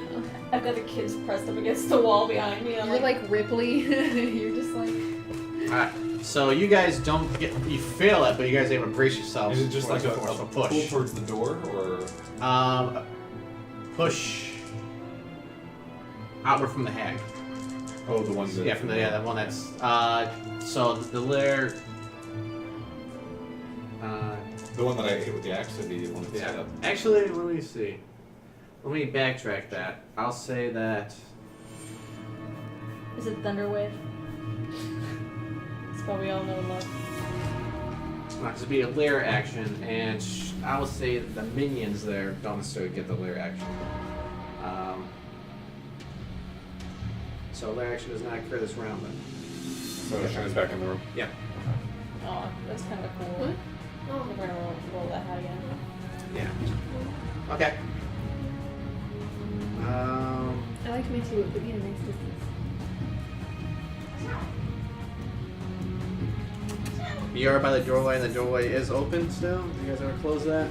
I've got the kids pressed up against the wall behind me. And I'm You're like Ripley. You're just like. Alright, so you guys don't get, you feel it, but you guys are able to brace yourselves. Is it just for like a forceful pull push? towards the door, or Push outward from the hag. Oh, the one that. Yeah, from the that one that's so the lair. The one that I hit with the axe, or the one that's set Yeah. up? Actually, let me see. Let me backtrack that. I'll say that. Is it Thunderwave? It's what we all know and love. This would be a lair action, and I will say that the minions there don't necessarily get the lair action. So lair action does not occur this round, then. So Shannon's back in the room. Yeah. Oh, that's kind of cool. What? Oh, we're gonna roll that hat again. Yeah. Okay. I like to make sure it put me in a nice distance. You're by the doorway, and the doorway is open still. You guys ever close that?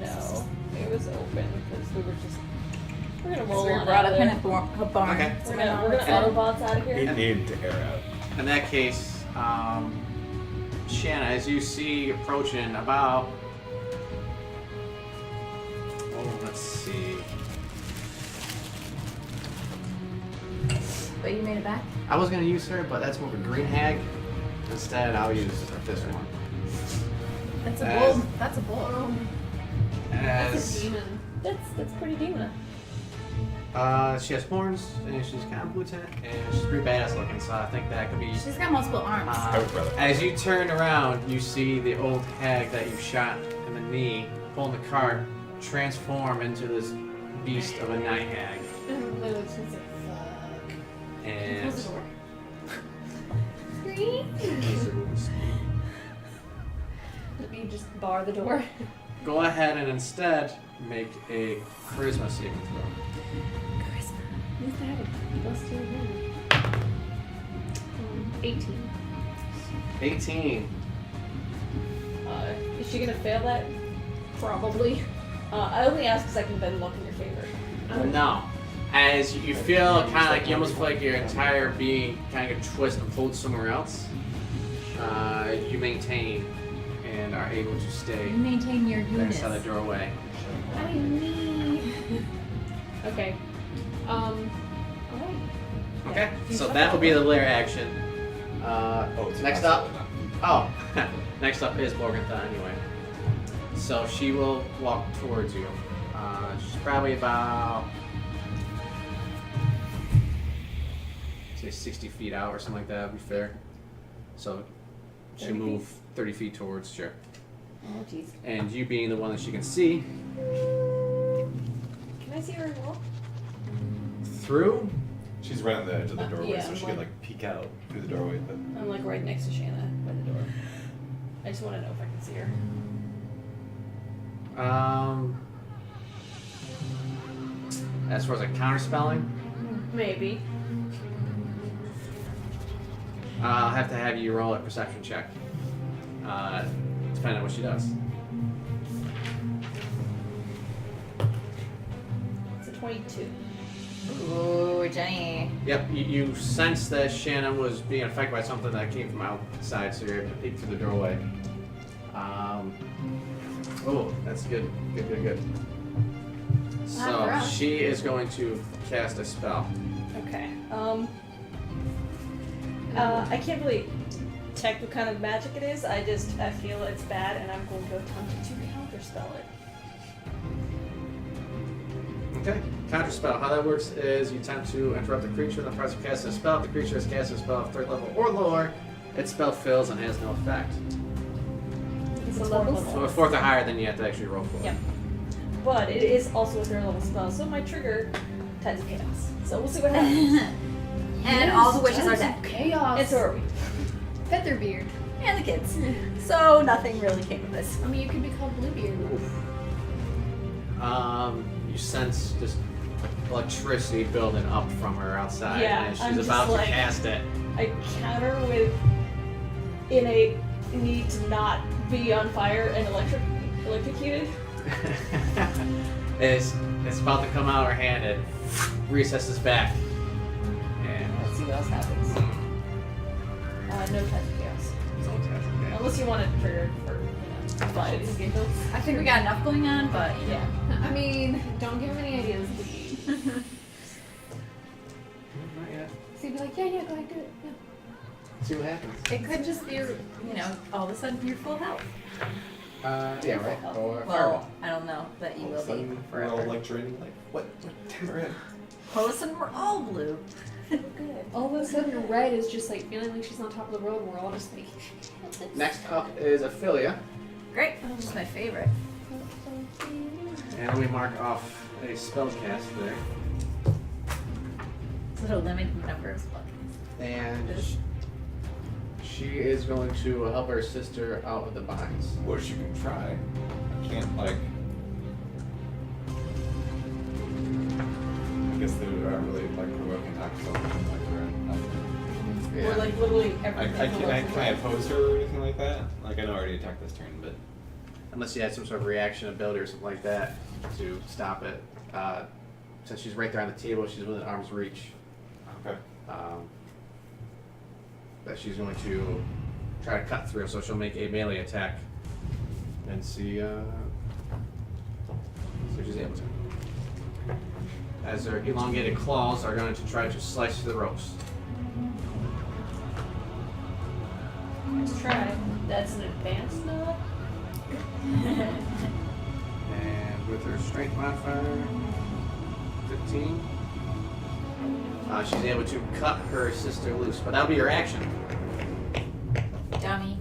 No, it was open because we were just. We're gonna roll So we're on brought out up of in there. a barn. Okay. We're gonna Autobots out of here. It needed to air out. In that case, Shanna, as you see approaching about, let's see. But you made it back? I was gonna use her, but that's more of a green hag. Instead, I'll use this one. That's a As- bold. That's a bold. That's a As demon. That's pretty demon. she has horns, and she's kind of lieutenant, and she's pretty badass looking. So I think that could be. She's got multiple arms. I would rather. As you turn around, you see the old hag that you shot in the knee, pulling the cart, transform into this beast of a night hag. And Lily just like, fuck. And Close the door. Scream. You just bar the door. Go ahead and instead make a charisma saving throw. At least I have a +2 here. 18. 18. Is she gonna fail that? Probably. I only ask because I can then look in your favor. No. As you feel kind of like you almost feel like your entire being kind of twist and pulled somewhere else, you maintain and are able to stay You maintain your there units. inside the doorway. I need. Okay. Alright. Okay, You so took that that will be one. the lair action. It's Next up. Oh, next up is Bonegrinder anyway. So she will walk towards you. She's probably about, say, 60 feet out or something like that, would be fair. So she'll 30 feet? move 30 feet towards, sure. Oh jeez. And you being the one that she can see Can I see her as well? through, She's right on the edge of the doorway, yeah, so I'm she can like- like peek out through the doorway. But I'm like right next to Shanna by the door. I just want to know if I can see her. as far as like counterspelling, Maybe. I'll have to have you roll a perception check. Depending on what she does. It's a 22. Ooh, Jenny. Yep, you sense that Shannon was being affected by something that came from outside, so you're able to peek through the doorway. Oh, that's good. Good. So Wow. she is going to cast a spell. Okay. I can't really detect what kind of magic it is. I feel it's bad, and I'm going to attempt to counterspell it. Okay. Counterspell. How that works is you attempt to interrupt the creature in the process of casting a spell. If the creature has cast a spell of 3rd level or lower, its spell fails and has no effect. It's a a level level. So a 4th or higher, then you have to actually roll for it. Yep. But it is also a 3rd level spell, so my trigger Tides of Chaos. So we'll see what happens. And all the wishes are Tides of dead. Chaos. And so are we. Featherbeard. And the kids. So nothing really came of this. I mean, you could be called Bluebeard. You sense just electricity building up from her outside, Yeah, and she's I'm just about to like- cast it. I counter with innate need to not be on fire and electrocuted. it's about to come out of her hand and recesses back. And Let's see what else happens. No Tides of Chaos. don't test it. Unless you want to trigger for, flies and giggles. I think we got enough going on, but Yeah. I mean, don't give him any ideas. Not yet. So you'd be like, yeah, go ahead, do it. Yeah. See what happens. it could just be, all of a sudden you're full health. Yeah, right. Or Well, I don't know that you all will of a sudden, be we're all forever. lecturing like, what temper? All of a sudden we're all blue. Good. All of a sudden, Red is just like feeling like she's on top of the world, and we're all just like. Next up is Ophelia, Great. Just my favorite. and we mark off a spell cast there. It's a limited number of spells. And she is going to help her sister out of the binds. Or she can try. I can't like. I guess they aren't really like heroic attacks or something like that. Or like literally I everything. can I oppose her or anything like that? Like I know I already attacked this turn, but Unless you had some sort of reaction ability or something like that to stop it. Since she's right there on the table, she's within arm's reach. okay. That she's going to try to cut through, so she'll make a melee attack and see if she's able to. As her elongated claws are going to try to slice through the ropes. Let's try. That's an advanced now. And with her strength modifier, 15, she's able to cut her sister loose, but that'll be her action. Dummy.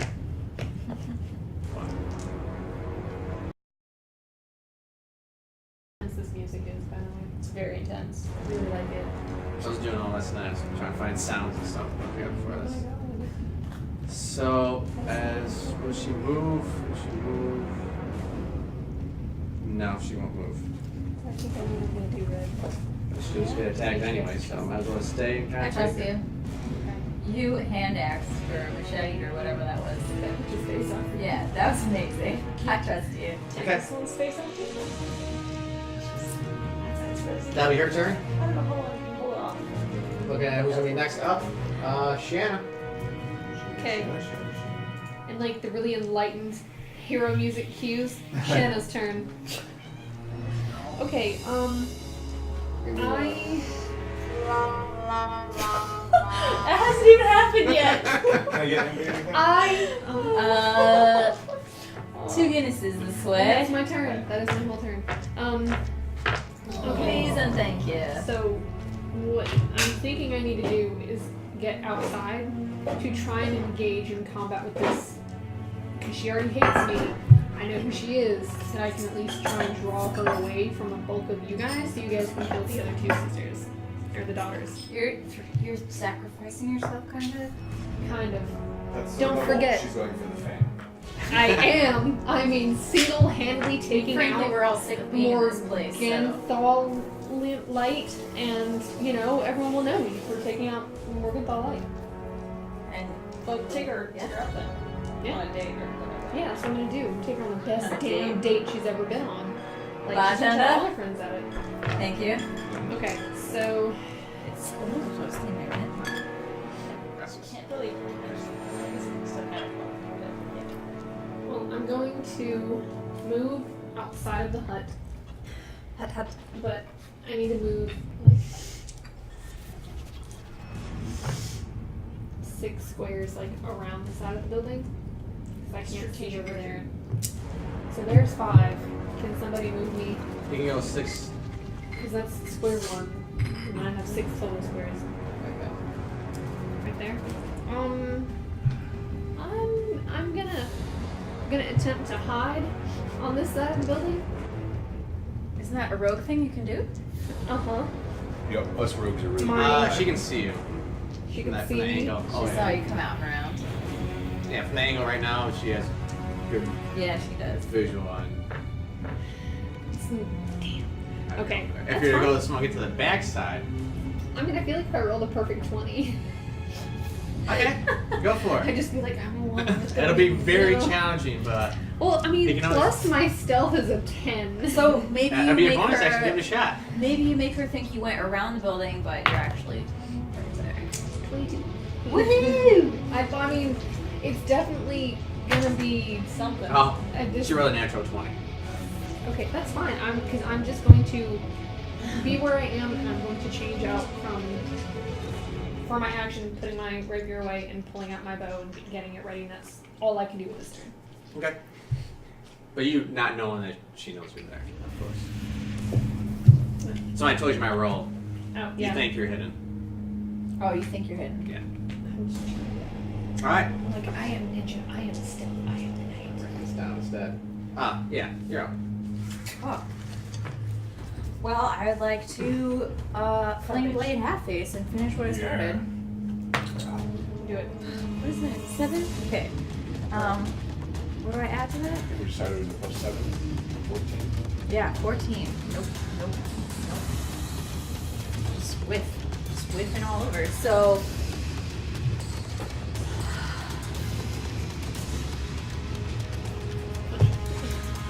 This music is, by the way. It's very intense. I really like it. I was doing all this night, so I'm trying to find sounds and stuff together for this. So, will she move? Will she move? No, she won't move. I think I'm gonna do red. She was get attacked anyway, so I might as well stay in I contact. trust you. You hand axe or machete or whatever that was. Just face off. Yeah, that was amazing. I trust you. Okay. Someone's face on you? That'll be her turn. I don't know how long you can hold it off. Look at who's gonna be next up. Shanna. Okay. And like the really enlightened hero music cues, Shanna's turn. Okay, It hasn't even happened yet. Can I get anything? Two Guinnesses this way. That's my turn. That is my whole turn. Okay. Please and thank you. So, what I'm thinking I need to do is get outside to try and engage in combat with this. Because she already hates me. I know who she is, so I can at least try and draw her away from the bulk of you guys, so you guys can kill the other two sisters. Or the daughters. You're sacrificing yourself, kind of. Kind of. That's so Don't normal. forget. She's going for the fame. I am. I mean, single-handedly taking Frankly, out we're all sick of being in more this place. So. Genthal light, and everyone will know me for taking out Morgenthal light. And Well, take her out then. Yeah. On a date or whatever. Yeah, that's what I'm gonna do. Take her on the best On a damn date she's ever been on. Like, Bye, she's gonna Tanda. tell all her friends at it. thank you. Okay, so It's almost close to midnight. Can't really. well, I'm going to move outside of the hut, Hut, hut. but I need to move like 6 squares like around the side of the building. 'Cause I can't see over there. So there's 5. Can somebody move me? You can go 6. Because that's square 1. And I have 6 total squares. Okay. Right there. I'm gonna attempt to hide on this side of the building. Isn't that a rogue thing you can do? Uh-huh. Yep, us rogues are really My- She can see you. She From can that, see from the me. angle. She Oh, saw yeah. you come out and around. Yeah, from the angle right now, she has good Yeah, she does. visual on. Damn. Okay. If that's you're gonna go fine. this small, get to the back side. I mean, I feel like if I rolled a perfect 20, Okay, go for I'd it. just be like, I'm the one that's It'll be very challenging, but Well, I mean, You can always- plus my stealth is a 10. So maybe that'll you be a make bonus action. Give it her. a shot. Maybe you make her think you went around the building, but you're actually right there. 22. Woohoo! I mean, it's definitely gonna be something. Oh, Addition- she rolled a natural 20. Okay, that's fine. Because I'm just going to be where I am, and I'm going to change out for my action, putting my rapier away and pulling out my bow and getting it ready. And that's all I can do with this turn. Okay. But you not knowing that she knows you're there, of course. So I told you my roll. Oh, You yeah. think you're hidden. Oh, you think you're hidden? I'm just trying to- All right. I'm like, I am ninja. I am stealth. I am the night. Write this down instead. Yeah, you're out. Oh. Well, I would like to flame blade half face and finish what I started. Do it. What is that? 7? Okay. What do I add to that? We decided it was plus 7, 14. Yeah, 14. Nope. Just whiffing all over. So.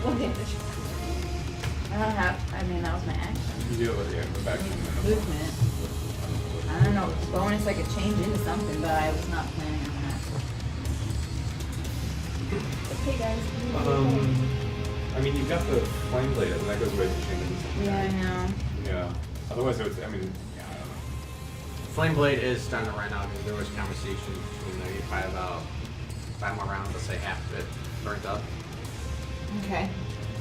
One damage. I don't have. I mean, that was my action. You do it with the back and then Movement. I don't know. Bonus, I could change into something, but I was not planning on that. Okay, guys. I mean, you've got the flame blade, and that goes away to change into something. Yeah, I know. Yeah. Otherwise, it would, I mean, yeah, I don't know. Flame Blade is starting right now because there was conversation. You probably about 5 more rounds. Let's say half of it burnt up. Okay.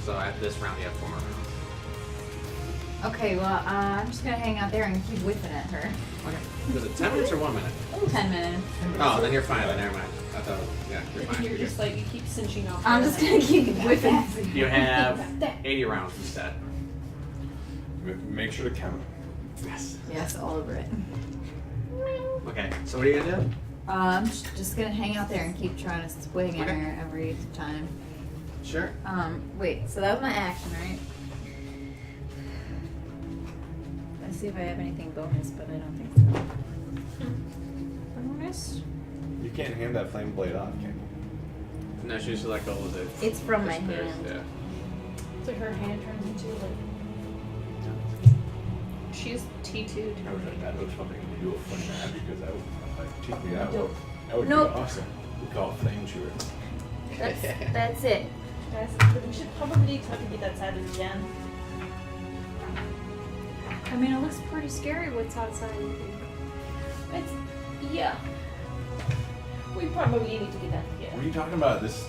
So at this round, you have 4 more rounds. Okay, well, I'm just gonna hang out there and keep whipping at her. Okay. Was it 10 minutes or 1 minute? 10 minutes. Oh, then you're fine. Then never mind. I thought, yeah, you're fine. You're just like, you keep cinching off. I'm just gonna keep whipping. You have 80 rounds instead. Make sure to count. Yes. Yes, all over it. Okay. So what are you gonna do? I'm just gonna hang out there and keep trying to swing at Okay. her every time. Sure. Wait, so that was my action, right? Let's see if I have anything bonus, but I don't think so. Bonus? You can't hand that flame blade off, can you? No, she just let go of it. It's from my Disappears, hand. Yeah. So her hand turns into like. She's T2. I wish I had something to do a funny man because I would like teach me that Dope. one. That would Nope. be awesome. We call it flame chewer. That's it. Guys, we should probably try to get outside again. I mean, it looks pretty scary what's outside. It's yeah. We probably need to get out of What here. are you talking about? This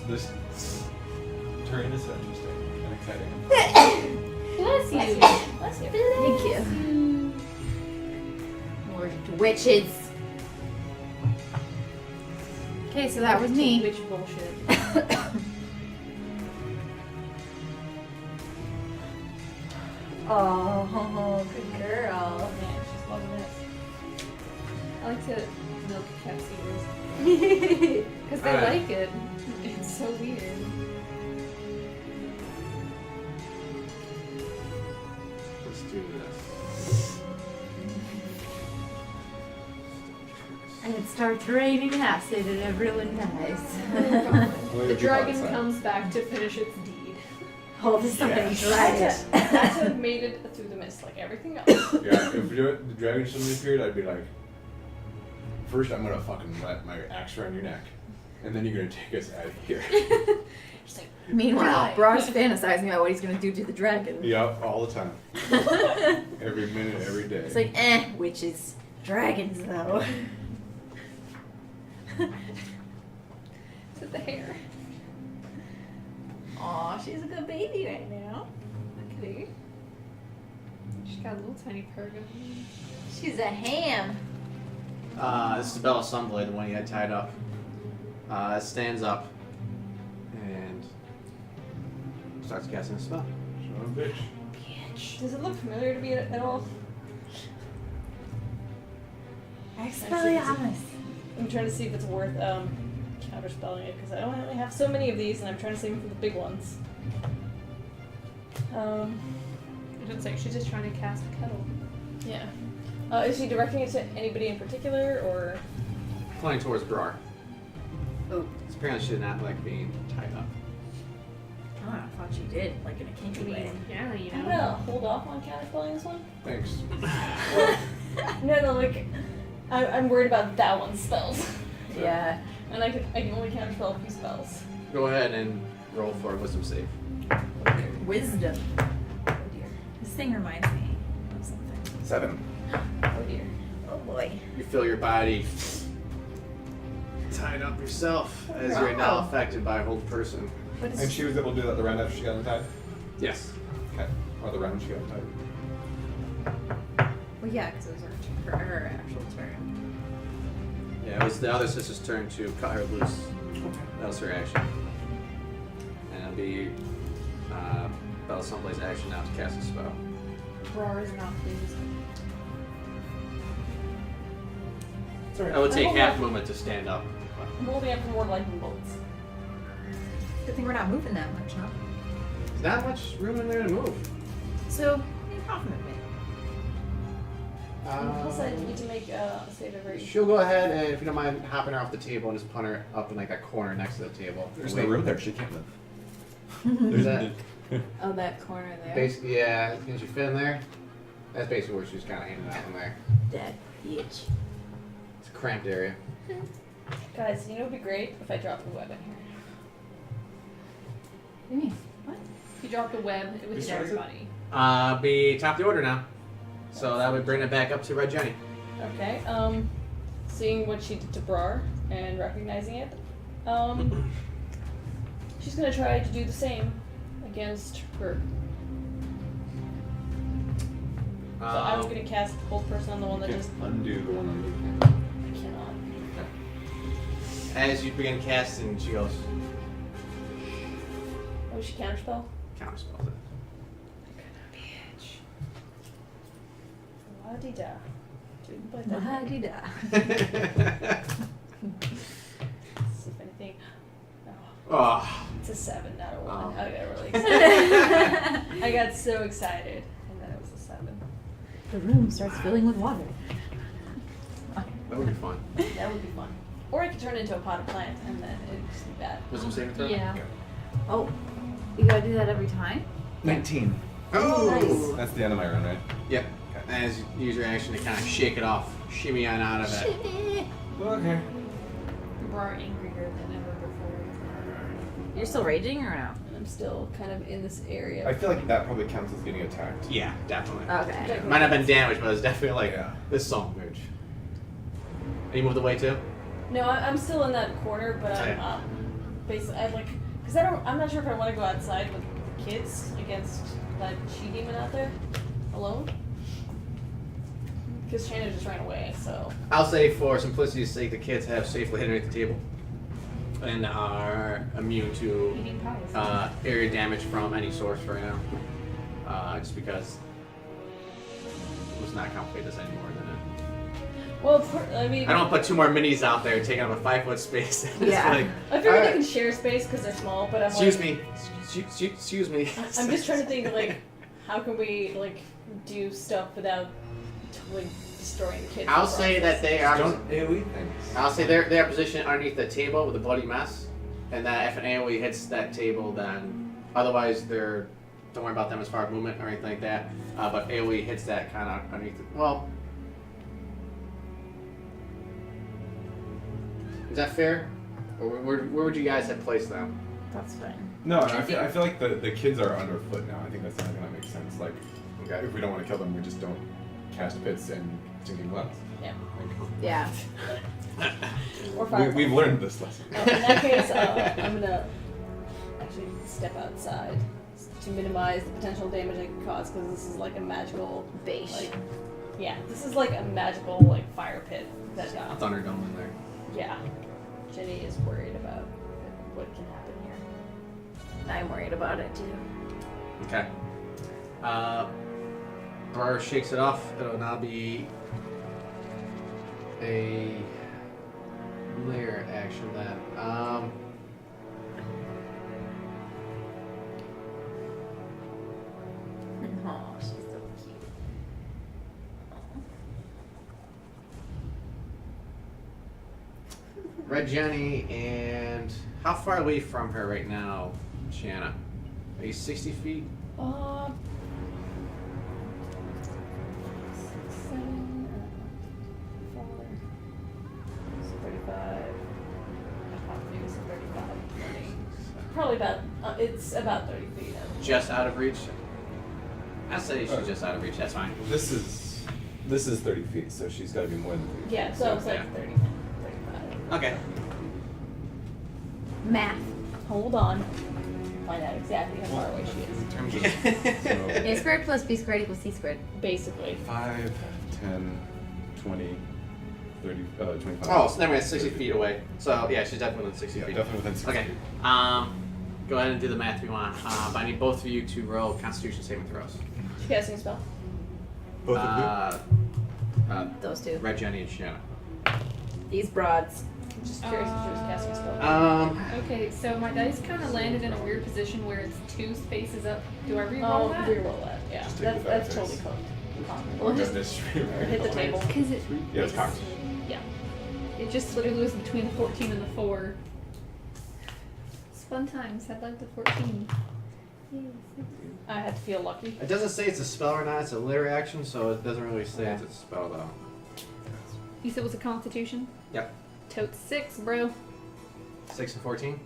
terrain is so interesting and exciting. Bless Bless you. you. Bless you. Thank you. More witches. Okay, so that was me. Witch bullshit. Oh, good girl. Yeah, she's loving this. I like to milk cat ears because they Alright. like it. It's so weird. Let's do this. And it starts raining acid and everyone dies. The dragon comes back to finish its deed. All of a sudden, That's dragon. it. That's what made it through the mist, like everything else. Yeah, if the dragon suddenly appeared, I'd be like, first I'm gonna fucking let my axe around your neck, and then you're gonna take us out of here. Just like, Meanwhile, Brock's fantasizing about what he's gonna do to the dragon. Yep, all the time. Every minute, every day. It's like, witches. Dragons, though. Is it the hair? Aw, she's a good baby right now. Look at her. She's got a little tiny purr going. She's a ham. This is Bella Sunblade, the one you had tied up. It stands up and starts casting a spell. Son of a bitch. does it look familiar to me at all? Expelliarmus. I'm trying to see if it's worth counterspelling it because I only have so many of these, and I'm trying to save them for the big ones. It looks like she's just trying to cast a kettle. Yeah. Is she directing it to anybody in particular, or? Pointing towards Brar. Oh, Apparently she did not like being tied up. oh, I thought she did, like in a kinky way. Yeah, you I'm know. gonna hold off on counterspelling this one. Thanks. No, like I'm worried about that one's spells, Yeah. and I can only counterspell a few spells. Go ahead and roll for a wisdom save. Wisdom. Oh dear. This thing reminds me of something. 7. Oh dear. Oh boy. You feel your body tied up yourself as you're now affected by a hold person. But And she was able to do that the round after she got untied? Yes. Okay. Or the round she got untied. well, yeah, because it was her actual turn. Yeah, it was the other sister's turn to cut her loose. That was her action. And it'll be Bella Sunblade's action now to cast a spell. Brar is not pleased. It would take half movement to stand up. I'm holding up for more lightning bolts. Good thing we're not moving that much, huh? There's not much room in there to move. So, maybe half movement. Plus, I need to make a save every. She'll go ahead and, if you don't mind, hopping her off the table and just put her up in like that corner next to the table. There's Wait. no room there. She can't move. Is that Oh, that corner there. basically, yeah, can she fit in there? That's basically where she's kind of hanging out in there. That bitch. It's a cramped area. Guys, you know what would be great if I dropped the web in here. What do you mean? What? If you drop the web, it would hit Which one is it? everybody. Be top of the order now. So that would bring it back up to Red Jenny. Okay. Seeing what she did to Brar and recognizing it, she's gonna try to do the same against her. So I'm gonna cast Hold Person on the one that Can't just undo the one on I cannot. As you begin casting, she goes, Oh, she counterspell? counterspells it. La-di-da. Dude, but La-di-da. if anything. Oh, Oh, it's a 7, not a 1. Oh. I got really excited. I got so excited, and then it was a 7. The room starts filling with water. that would be fun. That would be fun. Or I could turn it into a potted plant, and then it'd just be bad. Wisdom saving throw? Yeah. Oh, you gotta do that every time? 19. Oh! Nice. That's the end of my run, right? Yep. And as you use your action to kind of shake it off, shimmy on out of it. Okay. We're angrier than ever before. You're still raging or no? And I'm still kind of in this area. I feel like that probably counts as getting attacked. Yeah, definitely. Okay. Might have been damaged, but it's definitely like, Yeah. this is so huge. And you moved away too? No, I'm still in that corner, but I'm Okay. basically I like because I'm not sure if I want to go outside with the kids against that she demon out there alone. Because Shannon just ran away, so I'll say for simplicity's sake, the kids have safely hidden at the table and are immune to Eating pies. area damage from any source right now. Just because let's not complicate this any more than it. well, I mean, I don't put 2 more minis out there taking up a 5-foot space. It's Yeah. like, I figure alright. they can share space because they're small, but I'm Excuse like, me. Excuse me. I'm just trying to think like, how can we like do stuff without totally destroying the kids? in I'll the say that process? they are. Don't AoE things. I'll say they're positioned underneath the table with a bloody mess, and that if an AoE hits that table, then otherwise they're don't worry about them as far as movement or anything like that. But AoE hits that kind of underneath. Well, is that fair? Or where would you guys have placed them? That's fine. No, I feel like the kids are underfoot now. I think that's not gonna make sense. Like, Okay. if we don't want to kill them, we just don't cast pits and sinking wells. Yeah. Yeah. Or fire. We've learned this lesson. In that case, I'm gonna actually step outside to minimize the potential damage I could cause because this is like a magical Base. like, yeah, this is like a magical like fire pit that A Thunderdome in there. yeah, Jenny is worried about what can happen here. I'm worried about it too. Okay. Bar shakes it off. It'll now be a layer action then. Oh, she's so cute. Red Jenny, and how far away from her right now, Shanna? Are you 60 feet? 6, 7, 4, 35. Maybe some 35, 40. Probably about. It's about 30 feet. Just out of reach? I'd say she's just out of reach. That's fine. This is 30 feet, so she's got to be more than 30 feet. Yeah, so it's like Yeah. 30, 35. Okay. Math. Hold on. Find out exactly how far away she is. In terms of A squared plus B squared equals C squared. Basically. 5, 10, 20, 30, 25. Oh, so then we're at 60 feet away. So yeah, she's definitely within 60 Yeah, feet. definitely within 60 Okay. feet. Go ahead and do the math if you want. But I need both of you to roll Constitution saving throws. She casting a spell. Both of you? Those two. Red Jenny and Shanna. These broads. I'm just curious if she was casting a spell. Okay, so my dice kind of landed in a weird position where it's 2 spaces up. Do I re-roll Oh, that? reroll that. Yeah, Just take that's the that's dice. totally cooked. Well, just Goodness. Hit the table. because it. Yeah, it's cocked. Yeah. It just literally was between the 14 and the 4. It's fun times. I'd like the 14. I had to feel lucky. It doesn't say it's a spell or not. It's a layer action, so it doesn't really say it's a spell though. You said it was a Constitution? Yep. Tote 6, bro. 6 and 14.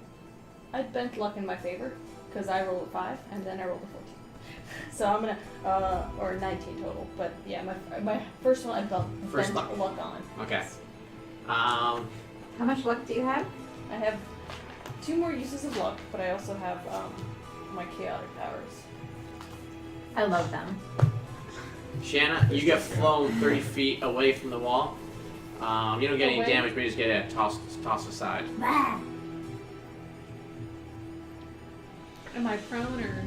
I bent luck in my favor because I rolled a 5 and then I rolled a 14. So I'm gonna or 19 total. But yeah, my first one I First bent luck. on. Okay. How much luck do you have? I have 2 more uses of luck, but I also have my chaotic powers. I love them. Shanna, you get flown 30 feet away from the wall. You don't get any Away? damage, but you just get tossed aside. Am I prone or?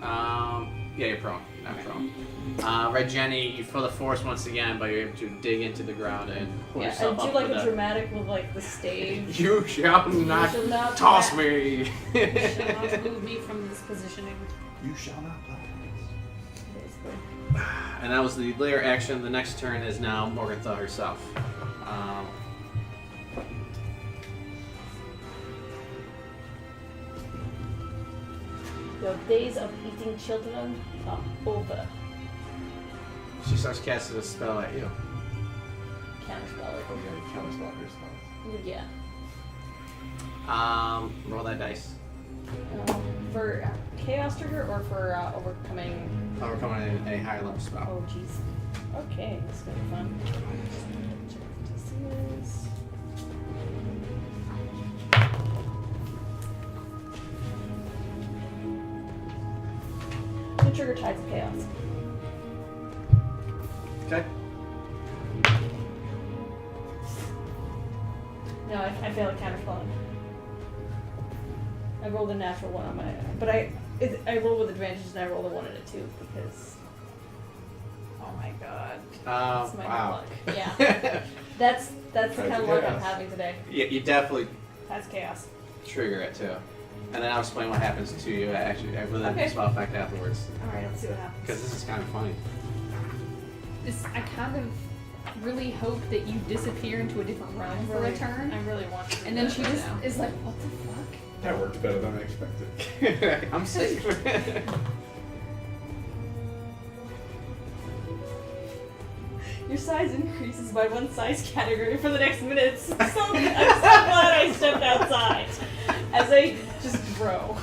Yeah, you're prone. after all. Red Jenny, you feel the force once again, but you're able to dig into the ground and pull Yeah, yourself I do up like with a dramatic with like the stage. You shall not shall not toss pass. me. Shall not move me from this positioning. You shall not play. Basically. And that was the layer action. The next turn is now Morgantha herself. The days of eating children are over. She starts casting a spell at you. Counterspell it. Oh yeah, you counterspell your spells. Yeah. Roll that dice. For chaos trigger or for overcoming. Overcoming a higher level spell. Oh jeez. Okay, this is gonna be fun. Check what this is. The trigger tides of chaos. Okay. No, I fail at counterspelling. I rolled a natural one on my, but I roll with advantage and I roll a 1 and a 2 because. Oh my god. That's my Wow. luck. Yeah. That's the kind of luck I'm chaos. having today. Yeah, you definitely That's chaos. trigger it too. And then I'll explain what happens to you actually with the Okay. spell effect afterwards. Alright, let's see what happens. Because this is kind of funny. I kind of really hope that you disappear into a different realm for a turn. I really want to. And then she just is like, what the fuck? That worked better than I expected. I'm safe. Your size increases by 1 size category for the next minute. So I'm so glad I stepped outside. As I just grow.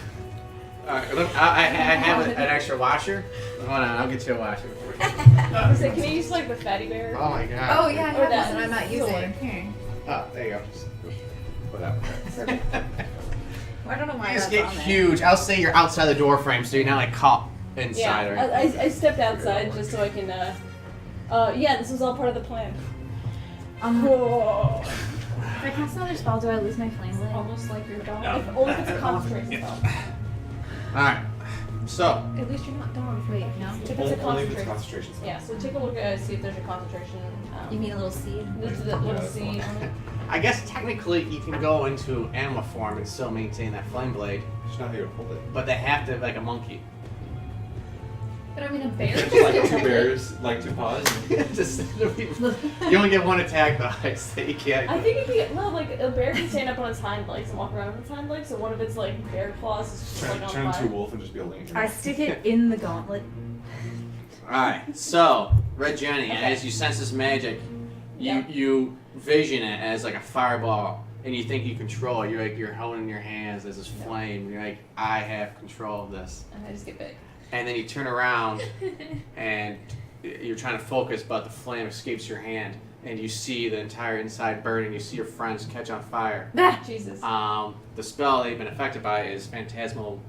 Alright, look, I have an extra washer. Hold on, I'll get you a washer. I was like, can you use like the fatty bear? Oh my god. Oh yeah, I Or have that. one and I'm not using it. Here. Oh, there you go. Put that one. Well, I don't know why You just that's get on there. huge. I'll say you're outside the door frame, so you're not like caught inside or Yeah, I stepped outside just so I can, yeah, this was all part of the plan. Whoa. If I cast another spell, do I lose my flame blade? Almost like your dog. If only if it's a concentration spell. Alright. So, At least you're not dog. Wait, no? If it's a Only if it's concentration. concentration spell. Yeah, so take a look at see if there's a concentration. You mean a little seed? This is the little C on it. I guess technically you can go into animal form and still maintain that flame blade, It's not how you hold it. but they have to like a monkey. But I mean, a bear It's can like still two hold it. bears, like two paws. Just, you only get one attack dice that you can't. I think if you like a bear can stand up on its hind legs and walk around on its hind legs, so one of its like bear claws is just like on Turn fire. into a wolf and just be a link. I stick it in the gauntlet. Alright, so Red Jenny, Okay. as you sense this magic, Yep. you vision it as like a fireball, and you think you control it. You're holding in your hands as this Yep. flame. You're like, I have control of this. And I just get big. And then you turn around and you're trying to focus, but the flame escapes your hand, and you see the entire inside burning. You see your friends catch on fire. Ah! Jesus. The spell they've been affected by is Phantasmal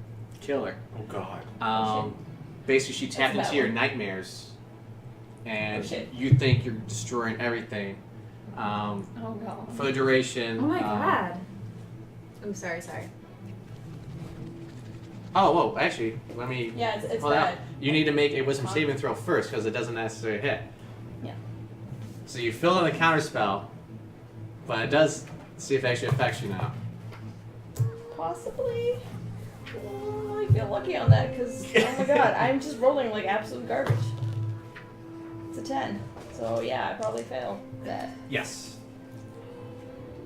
Killer. Oh god. Basically, she tapped That's into that your one. nightmares, and Oh, shit. you think you're destroying everything. Oh god. For the duration. Oh my god. Oh, sorry. Oh, whoa, actually, let me. Yeah, it's hold bad. on. You need to make a wisdom saving throw first because it doesn't necessarily hit. Yeah. So you fill in the counter spell, but it does see if it actually affects you now. Possibly. Oh, I feel lucky on that because, oh my god, I'm just rolling like absolute garbage. It's a 10. So yeah, I probably fail that. Yes.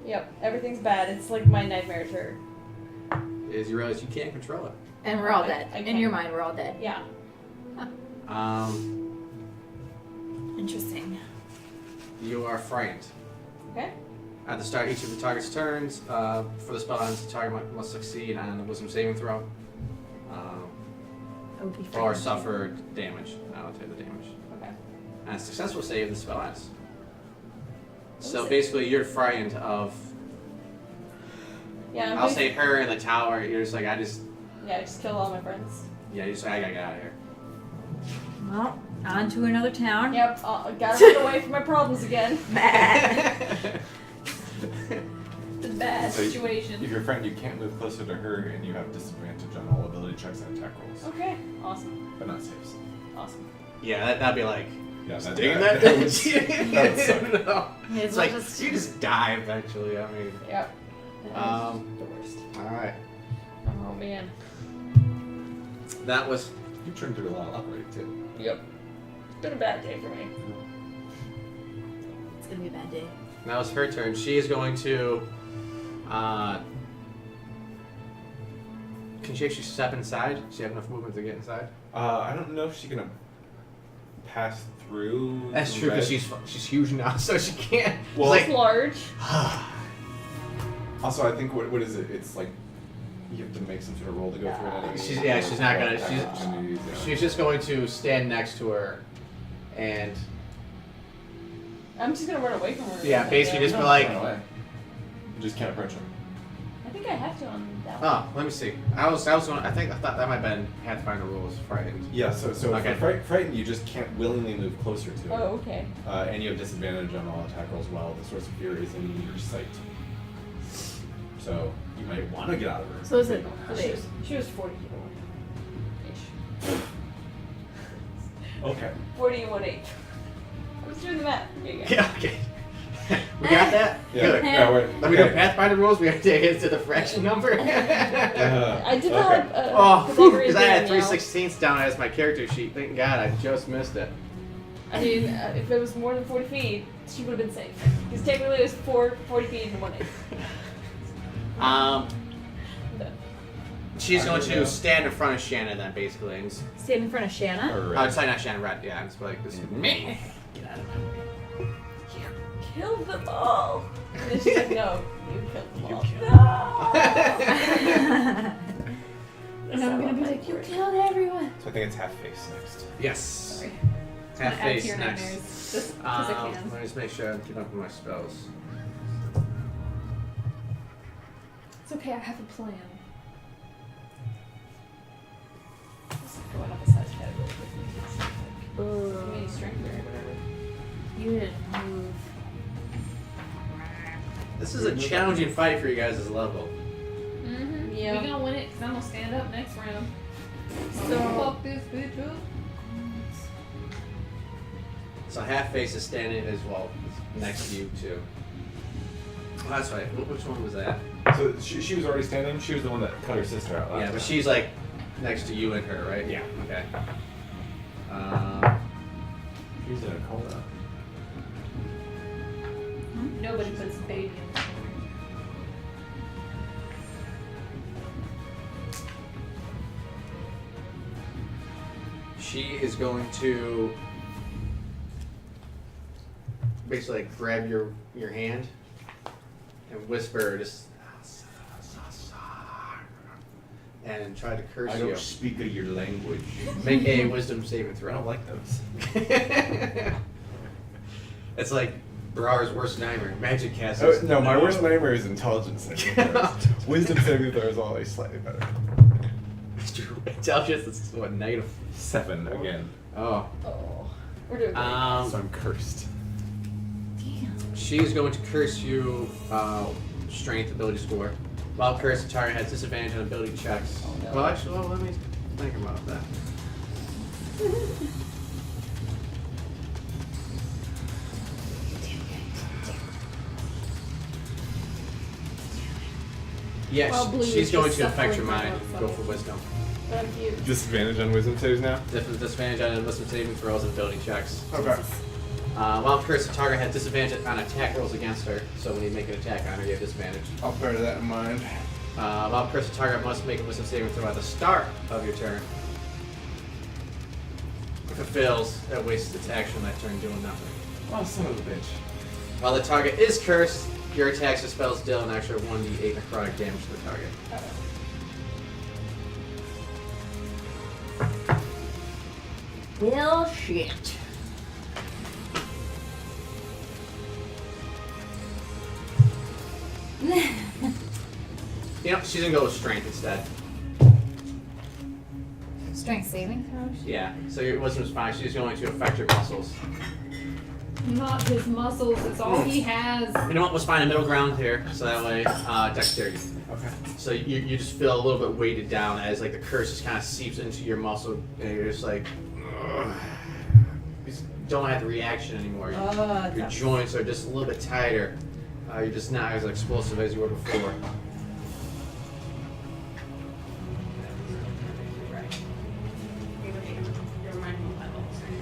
Yep, everything's bad. It's like my nightmare turd. Is you realize you can't control it. And we're all I dead. In can't. your mind, we're all dead. Yeah. Interesting. You are frightened. Okay. At the start of each of the target's turns, for the spell ends, the target must succeed on the wisdom saving throw, I would be or frightened. suffer damage. I'll take the damage. Okay. And a successful save, the spell ends. So is it? basically, you're frightened of. Yeah. I'll say her in the tower. You're just like, I just killed all my friends. I gotta get out of here. Well, on to another town. Yep. Gotta run away from my problems again. It's a bad So situation. If you're a friend, you can't move closer to her, and you have disadvantage on all ability checks and attack rolls, Okay. Awesome. but not saves. Awesome. Yeah, that'd be like Yeah, that, digging that, that that would suck. No. May as It's well like just- you just die eventually. I mean, Yep. The worst. all right. Oh man. That was You turned through a lot of luck right too. Yep. It's been a bad day for me. It's gonna be a bad day. her turn. She is going to. Can she actually step inside? Does she have enough movement to get inside? I don't know if she's gonna pass through. That's the true because red- she's huge now, so she can't. Well, She's It's large. Also, I think what is it? It's like you have to make some sort of roll to go through an enemy. She's not gonna. Opportunities, yeah. She's just going to stand next to her, and I'm just gonna run away from her. yeah, basically just No, be like, run away. You just can't approach her. I think I have to on that one. oh, let me see. I thought that might have been Pathfinder rules, frightened. Yeah, so Okay. for frightened, you just can't willingly move closer to her. Oh, okay. And you have disadvantage on all attack rolls while the source of fear is in your sight. So you might want to get out of her. So is it- but you don't have She to. was, she was 40 feet away. Ish. Okay. 40 and 1/8. I was doing the math. There you go. Yeah, okay. We got that? Yeah. Good. Yeah. Wait. Let me know Pathfinder rules. We have to get to the fraction number. I did not Okay. have Oh, Pythagorean because I had theorem 3/16 down as my character sheet. Thank God, I just missed it. now. I mean, if it was more than 40 feet, she would have been safe. Because technically it was 40 feet and 1/8. She's going to stand in front of Shannon then, basically. And, Stand in front of Shanna. Or, sorry, not Shannon, Red. Yeah, it's like, this is me. Get out of my way. Kill them all. And then she's like, no, you killed them all. killed No. And I'm gonna be like, you killed everyone. So I think it's half face next. Yes. Sorry. Half Add to face your next. nightmares, just 'cause I can. Let me just make sure I'm keeping up with my spells. It's okay, I have a plan. Just going up a size category with me. Maybe strength or whatever. You didn't move. This is a challenging fight for you guys' level. Mm-hmm. Yeah. We gonna win it because I'm gonna stand up next round. So- Fuck this bitch up. So half face is standing as well next to you too. Oh, that's right. Which one was that? So she was already standing. She was the one that cut her sister out last Yeah, but time. she's like next to you and her, right? Yeah. Okay. She's in a coma. Nobody puts a baby in the corner. She is going to basically like grab your hand and whisper just and try to curse I you. don't speak your language. Make a wisdom saving I throw. don't like those. It's like Brower's worst nightmare. Magic Oh, castles. no, my worst nightmare is intelligence saving throws. Wisdom saving throws are always slightly better. Intelligence is what, negative? 7 again. Oh. Oh. We're doing great. So I'm cursed. She's going to curse you, strength ability score. While cursed, the target has disadvantage on ability checks. Oh, no. Well, actually, let me think about that. Yes, While Blue she's is going just to affect your suffering mind. from Go it. for wisdom. But I'm huge. Disadvantage on wisdom saves now? Disadvantage on wisdom saving throws and ability checks. Okay. While cursed, the target has disadvantage on attack rolls against her. So when you make an attack on her, you have disadvantage. I'll bear that in mind. While cursed, the target must make a wisdom saving throw at the start of your turn. If it fails, it wastes its action that turn doing nothing. Oh, son of a bitch. While the target is cursed, your attacks or spells deal an extra 1d8 necrotic damage to the target. Well, shit. You know, she's gonna go with strength instead. Strength saving throws? Yeah, so your wisdom's fine. She's going to affect your muscles. Not his muscles, it's all he has. You know what? Let's find a middle ground here, so that way, dexterity. Okay. So you just feel a little bit weighted down as like the curse just kind of seeps into your muscle, and you're just like, You just don't have the reaction anymore. Oh, Your joints are just a little bit tighter. You're just not as explosive as you were before.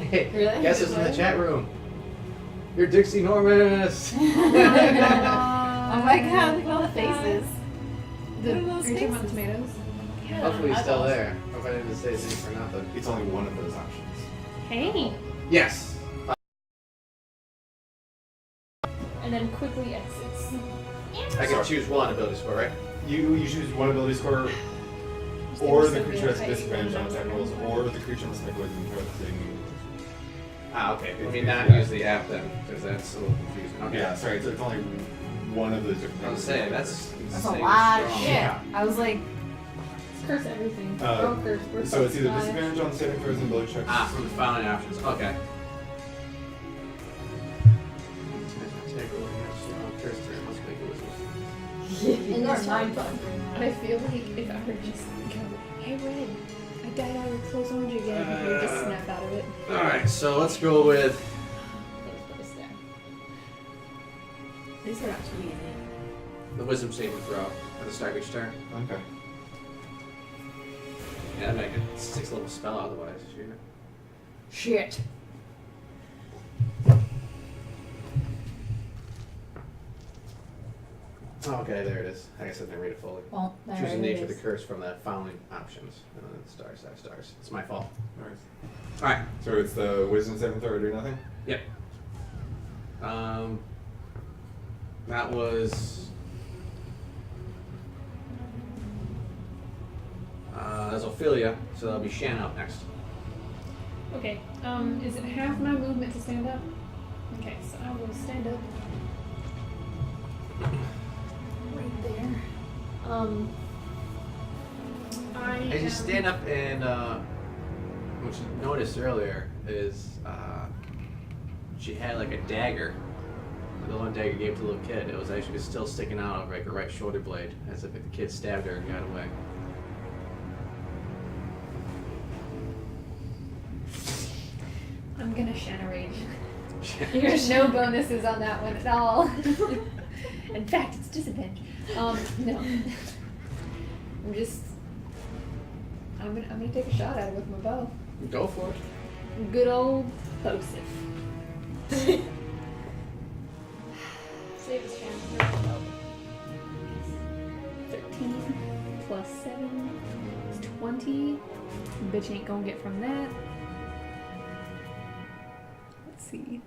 Hey, Really? guess who's in the chat room? You're Dixie Normus. Oh my god, look at all the faces. The, What are are those you talking about faces? tomatoes? Hopefully he's still there. Hope I didn't say anything for nothing. It's only one of those options. Hey. Yes. And then quickly exits. I can choose one ability score, right? You choose one ability score, or the creature has disadvantage on attack rolls, or the creature must make a wisdom saving. Ah, okay. Let me not use the app then, because that's a little confusing. Okay. Yeah, sorry, it's only one of the different. I was saying, that's That's a insane lot of strong. shit. Yeah. I was like, Curse everything. Uh, curse. We're So it's either five. disadvantage on saving throws and ability checks. Ah, from the following options. Okay. And you're mind fun. I feel like if I were just go, hey Red, I died out of close orange again, you would just snap out of it. Alright, so let's go with these are not too easy. the wisdom saving throw at the start of each turn. Okay. Yeah, that'd make it a 6th level spell otherwise. Shit. Okay, there it is. I guess I didn't read it fully. Well, there Choose the it nature of the is. curse from the following options. And then stars, stars, stars. It's my fault. Alright. Alright. So it's the wisdom saving throw or do nothing? Yep. That was. That's Ophelia, so that'll be Shannon up next. Okay, is it half my movement to stand up? Okay, so I will stand up. Right there. As you stand up and, what you noticed earlier is, she had like a dagger. The one dagger you gave to the little kid. It was actually still sticking out of like her right shoulder blade, as if the kid stabbed her and got away. I'm gonna Shanna Rage. There's no bonuses on that one at all. In fact, it's disadvantage. No. I'm gonna take a shot at it with my bow. Go for it. Good old plosive. Save us, Shannon. 13 plus 7 is 20. Bitch ain't gonna get from that. Let's see.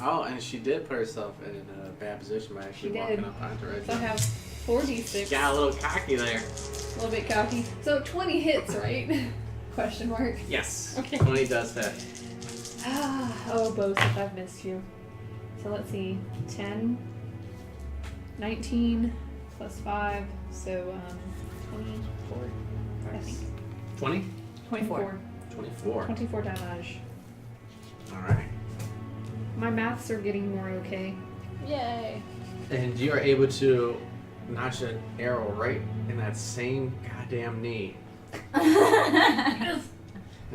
Oh, and she did put herself in a bad position by actually She walking did. up onto her. So I have 4d6. Got a little cocky there. A little bit cocky. So 20 hits, right? Question mark. Yes. Okay. 20 does hit. Oh, Bosif, I've missed you. So let's see. 10, 19, plus 5, so 24, I think. 20? 24. 24. 24 damage. Alright. My maths are getting more okay. Yay. And you are able to notch an arrow right in that same goddamn knee. And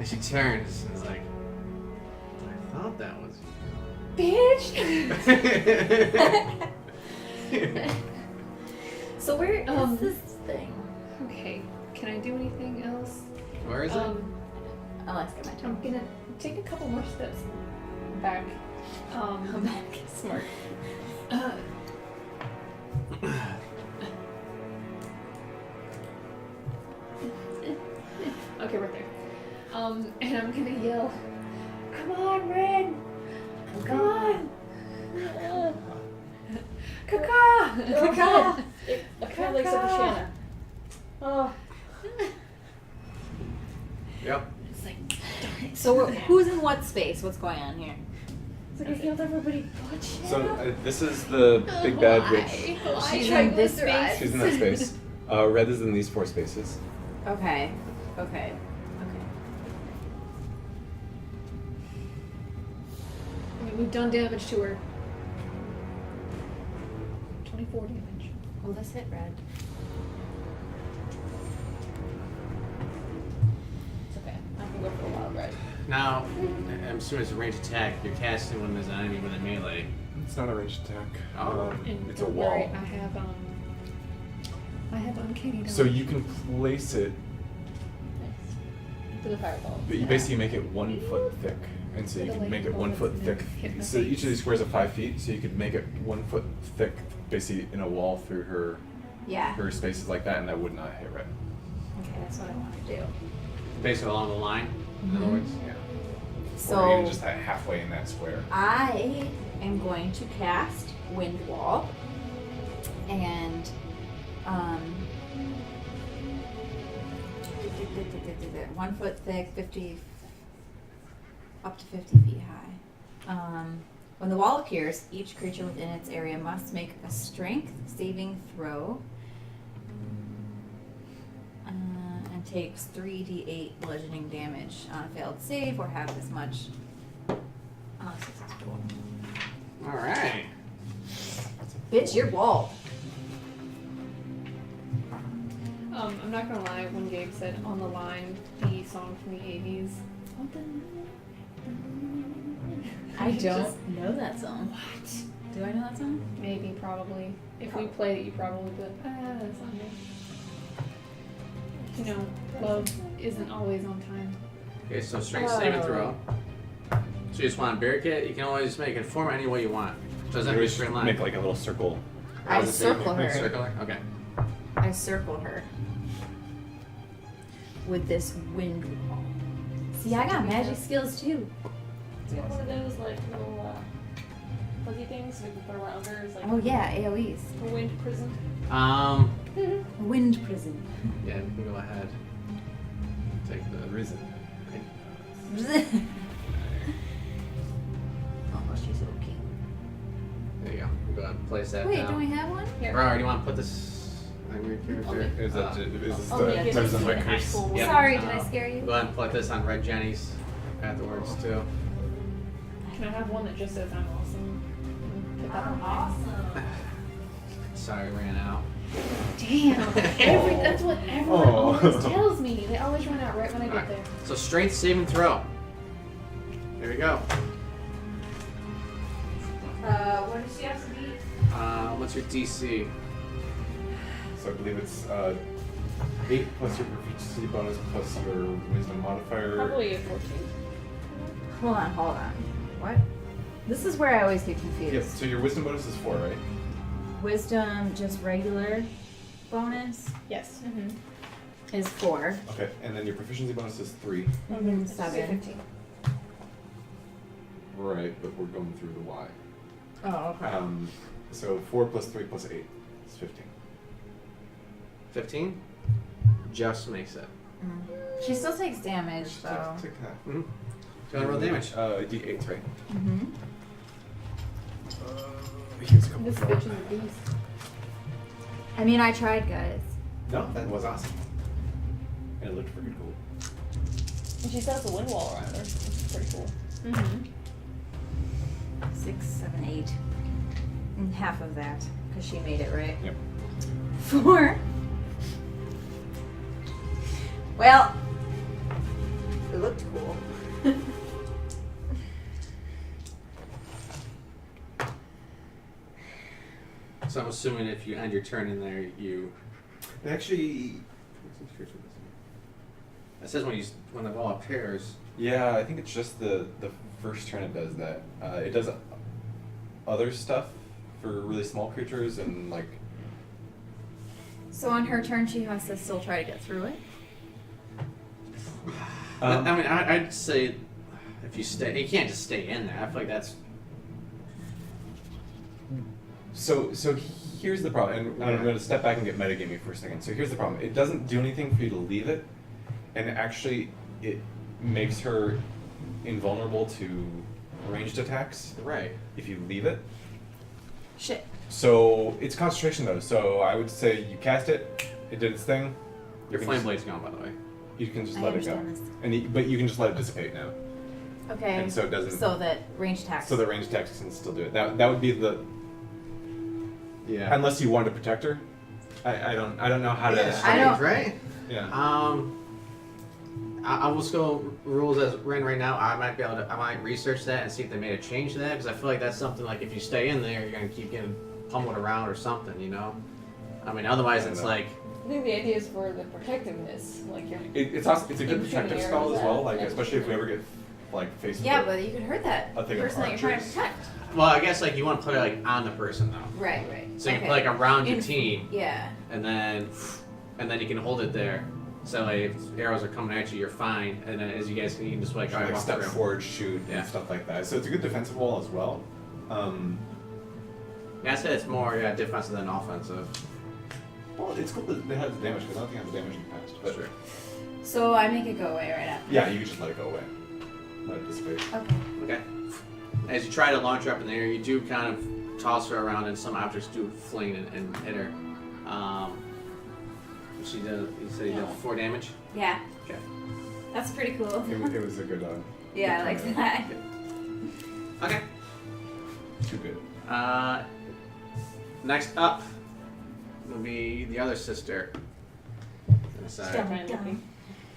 she turns and is like, I thought that was Bitch! you. So where is Um, this thing? Okay, can I do anything else? Where is it? I'll ask it my I'm turn. gonna take a couple more steps back. Come back. Smart. Okay, right there. And I'm gonna yell, "Come on, Red! Come on! Caca! Caca! Apparently except for Shanna. Oh. Yep. It's like, so who's in what space? What's going on here? It's like I feel everybody but Shanna. So this is the big bad witch. She's in this space. She's in that space. Red is in these 4 spaces. Okay. Okay. Okay. Okay, we've done damage to her. 24 damage. Well, this hit red. It's okay. I can go for a wild ride. Now, I'm assuming it's a ranged attack. You're casting when there's an enemy with a melee. It's not a ranged attack. Oh. And It's a don't wall. worry, I have uncanny dodge. So you can place it, To the fireball. but you basically make it 1 foot thick. And so you can make it 1 foot thick. So each of these squares are 5 feet, so you could make it 1 foot thick, basically in a wall through her Yeah. spaces like that, and that would not hit right. Okay, that's what I want to do. Basically along the line, in other words. Yeah. So Or even just that halfway in that square. I am going to cast Wind Wall, and 1 foot thick, 50 up to 50 feet high. When the wall appears, each creature within its area must make a strength saving throw, and takes 3d8 bludgeoning damage on a failed save, or half as much on a successful. All right. Bitch, you're walled. I'm not gonna lie, when Gabe said on the line the song from the 80s. I don't know that song. What? Do I know that song? Maybe, probably. If we played it, you probably would. That's not me. You know, love isn't always on time. Okay, so strength saving throw. So you just want to barricade. You can always make it form any way you want. So does that You be a just straight line? Make like a little circle. I Does it say circle her. Circular? Okay. I circle her with this wind wall. See, I got magic skills too. Do you have one of those like little fuzzy things we can put around her? It's like Oh yeah, AoEs. a wind prison. Wind prison. Yeah, we can go ahead. Take the Risen. Oh, she's okay. There you go. We go ahead and place that Wait, down. don't we have one? Bro, do you want to put this on your character? Is that is this I'll the make it there's into a an curse? actual Yeah. Sorry, did I scare you? Go ahead and put this on Red Jenny's afterwards too. Can I have one that just says I'm awesome? And put that on mine? Awesome. Sorry, ran out. Damn. That's what everyone Oh. always tells me. They always run out right when I get Alright. there. So strength saving throw. There we go. What does she have to beat? What's your DC? So I believe it's 8 plus your proficiency bonus plus your wisdom modifier. Probably a 14. Hold on. What? This is where I always get confused. Yep. So your wisdom bonus is 4, right? Wisdom, just regular bonus, Yes. is 4. Okay. And then your proficiency bonus is 3. Mm-hmm. Say 7. 15. Right, but we're going through the Y. Oh, okay. So 4 plus 3 plus 8 is 15. 15? Just makes it. She still takes damage, Just though. take that. Mm-hmm. Do you want to roll damage? D8, right? Mm-hmm. Here's a couple. This bitch is a beast. I mean, I tried, guys. No, that was awesome. And it looked pretty cool. And she sets a wind wall around her, which is pretty cool. Mm-hmm. 6, 7, 8. And half of that, because she made it, right? Yep. 4. Well, it looked cool. So I'm assuming if you end your turn in there, you. Actually, It says when the wall appears. yeah, I think it's just the first turn it does that. It does other stuff for really small creatures and like. So on her turn, she has to still try to get through it? I mean, I'd say if you stay, you can't just stay in there. I feel like that's. So here's the problem, and I'm going to step back and get metagaming for a second. So here's the problem: it doesn't do anything for you to leave it, and actually it makes her invulnerable to ranged attacks Right. if you leave it. Shit. So it's concentration though. So I would say you cast it, it did its thing. Your You can flame just- blade's gone, by the way. You can just I let it go, understand this. but you can just let it dissipate now. Okay. And so it doesn't. So that range attacks. So the ranged attacks can still do it. That would be the. Yeah. Unless you want to protect her, I don't know how to. I don't- Right. Yeah. I will still rules as written right now. I might research that and see if they made a change to that because I feel like that's something like if you stay in there, you're gonna keep getting pummeled around or something, you know. I mean, otherwise it's like. I think the idea is for the protectiveness, like you're. It's also it's a good In protective areas spell as well. Like that- especially if we ever get like faced Yeah, with but you could hurt that a thing of person that you're trying to archers. protect. Well, I guess like you want to put it like on the person though. Right, right. So you Okay. can put like around your In- team, Yeah. and then you can hold it there. So like if arrows are coming at you, you're fine. And then as you guys can just like, Like, alright, walk step through. forward, shoot, Yeah. and stuff like that. So it's a good defensive wall as well. Yeah, I said it's more defensive than offensive. Well, it's cool that they have the damage because I don't think I have the damage in the past. But Sure. So I make it go away right after. yeah, you can just let it go away. Let it dissipate. Okay. Okay. As you try to launch her up in the air, you do kind of toss her around, and some objects do fling and hit her. She does. You said you did 4 damage. Yeah. Okay. That's pretty cool. It was a good. Yeah, I good like turnout. that. Okay. Too good. Next up will be the other sister. She's not fine looking.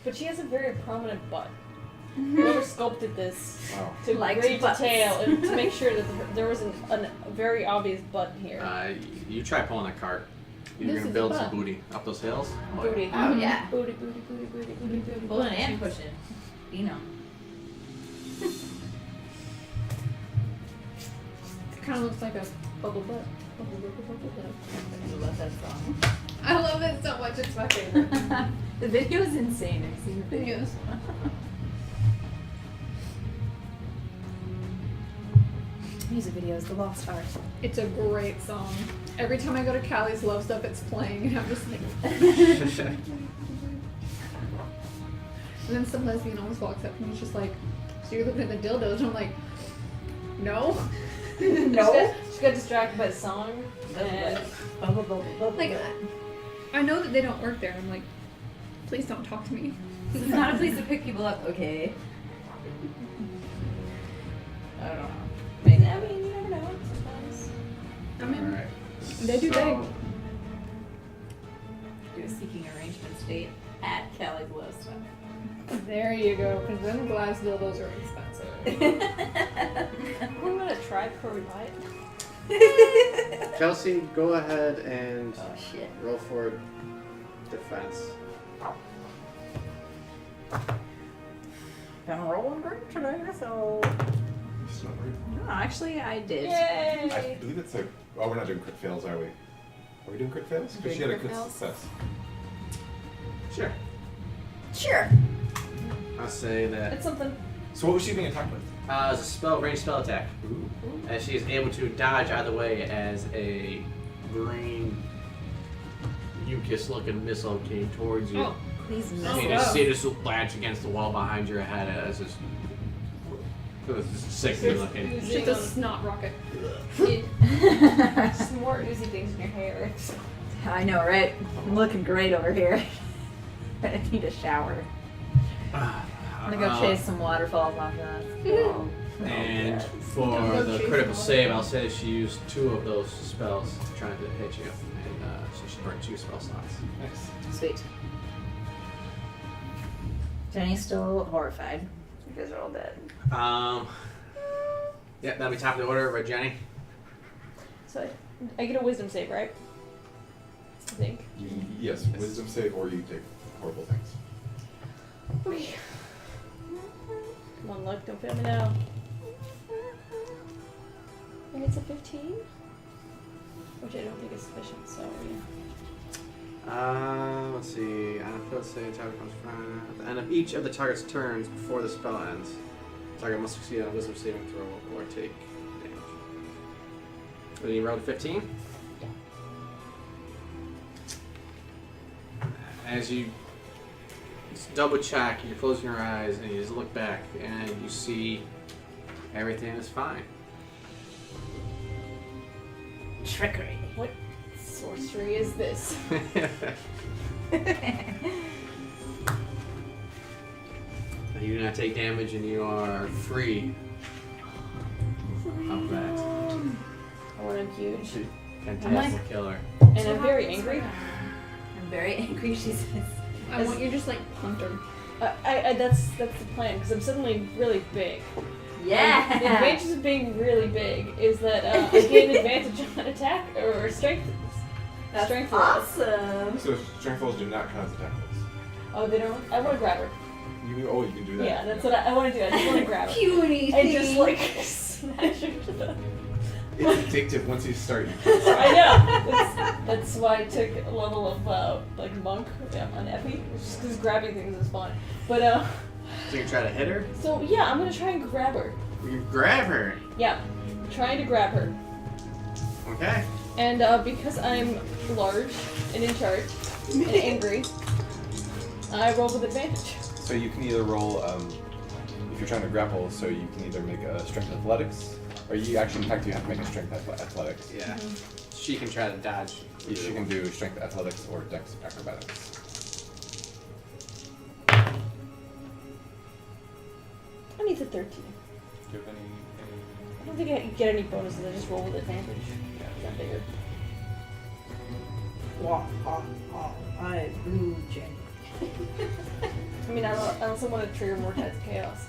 But she has a very prominent butt. Whoever sculpted this Wow. to Likes great butts. detail and to make sure that there was a very obvious butt here. You try pulling a cart. You're This gonna is build a some butt. booty up those hills. Booty. Oh, yeah. Booty, booty, booty, booty, booty, booty. Pulling and pushing. You know. It kind of looks like a bubble butt. Bubble, bubble, bubble butt. I love that song. I love it so much. It's my favorite. The video is insane. I've seen the videos. Music videos, the lost art. It's a great song. Every time I go to Callie's Love Stuff, it's playing, and I'm just like. And then some lesbian always walks up and he's just like, "So you're looking at the dildos?" And I'm like, "No." She got distracted by the song. And Like, I know that they don't work there. I'm like, please don't talk to me. This is not a place to pick people up, okay? I don't know. I mean, you never know. Sometimes. I mean, Alright. They do beg. Do a seeking arrangements date at Callie's Love Stuff. there you go. Because then glass dildos are expensive. We're gonna try before we buy it. Chelsea, go ahead and Oh shit. roll for defense. Been rolling great today, so. It's not right. No, actually, I did. I Yay! believe it's a. Oh, we're not doing crit fails, are we? Are we doing crit fails? Because Doing she had a crit crit fails? success. Sure. Sure. I'll say that It's something. So what was she being attacked with? it's a spell, ranged spell attack. Ooh. As she is able to dodge either way as a green mucus-looking missile came towards you. Oh, Please You no. just see this latch against the wall behind your head as this. It was just sickly looking. it's just a snot rocket. Some more oozy things in your hair. I know, right? I'm looking great over here. I need a shower. I'm gonna go chase some waterfalls after that. And for Go the chase critical them. save, I'll say she used 2 of those spells trying to hit you, and so she burned 2 spell slots. Nice. Sweet. Jenny's still horrified. You guys are all dead. Yeah, that'll be top of the order. But Jenny, So I get a wisdom save, right? I think. Yes, wisdom save or you take horrible things. Okay. Come on, luck, don't fail me now. And it's a 15, which I don't think is sufficient. So yeah. let's see. On a failed save, target comes from at the end of each of the target's turns before the spell ends. Target must succeed on a wisdom saving throw or take damage. Then you rolled a 15. As you just double check, you're closing your eyes and you just look back and you see everything is fine. Trickery. What sorcery is this? You do not take damage and you are free of that. Oh, I'm huge. Fantastic killer. And I'm very angry. I'm very angry, she says. I want you to just like punt her. That's the plan because I'm suddenly really big. Yeah. And the advantage of being really big is that I gain advantage on attack or strength. That's strength rolls. awesome. So strength rolls do not count as attack rolls. Oh, they don't. I want to grab her. You can do that. Yeah, that's what I want to do. I just want to grab her Puny and thing. just like smash her to the. It's addictive once you start. I know. That's why I took a level of like monk on Epi, just because grabbing things is fun. But So you try to hit her? so yeah, I'm gonna try and grab her. You grab her. Yeah, trying to grab her. Okay. And because I'm large and in charge and angry, I roll with advantage. So you can either roll, if you're trying to grapple, so you can either make a strength athletics, or you actually, in fact, you have to make a strength athletics. Yeah. She can try to dodge. She can do strength athletics or dex acrobatics. I need a 13. Do you have any I don't think I can get any bonuses. I just roll with advantage. Yeah, that bigger. I blue jay. I mean, I also want to trigger more tides of chaos.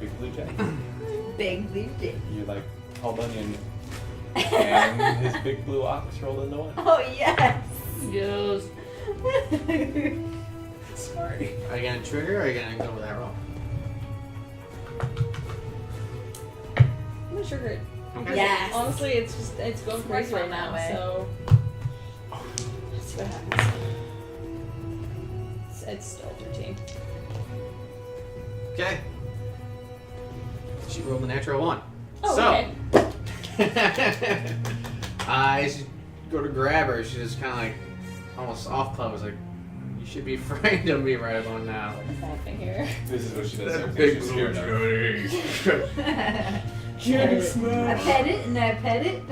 big blue jay? Big blue jay. You like Paul Bunyan and his big blue ox rolled into one? Oh yes. Yes. Sorry. Are you gonna trigger or are you gonna go with that roll? I'm gonna trigger it. Okay. Yes. Honestly, it's going crazy right now. that way. So let's see what happens. It's still 13. Okay. She rolled a natural 1. Oh, so, okay. as you go to grab her, she just kind of like almost off club was like, "You should be afraid of me right about now." What's happening here? This is what she does. That every big time she's blue scared of. I pet it and I pet it.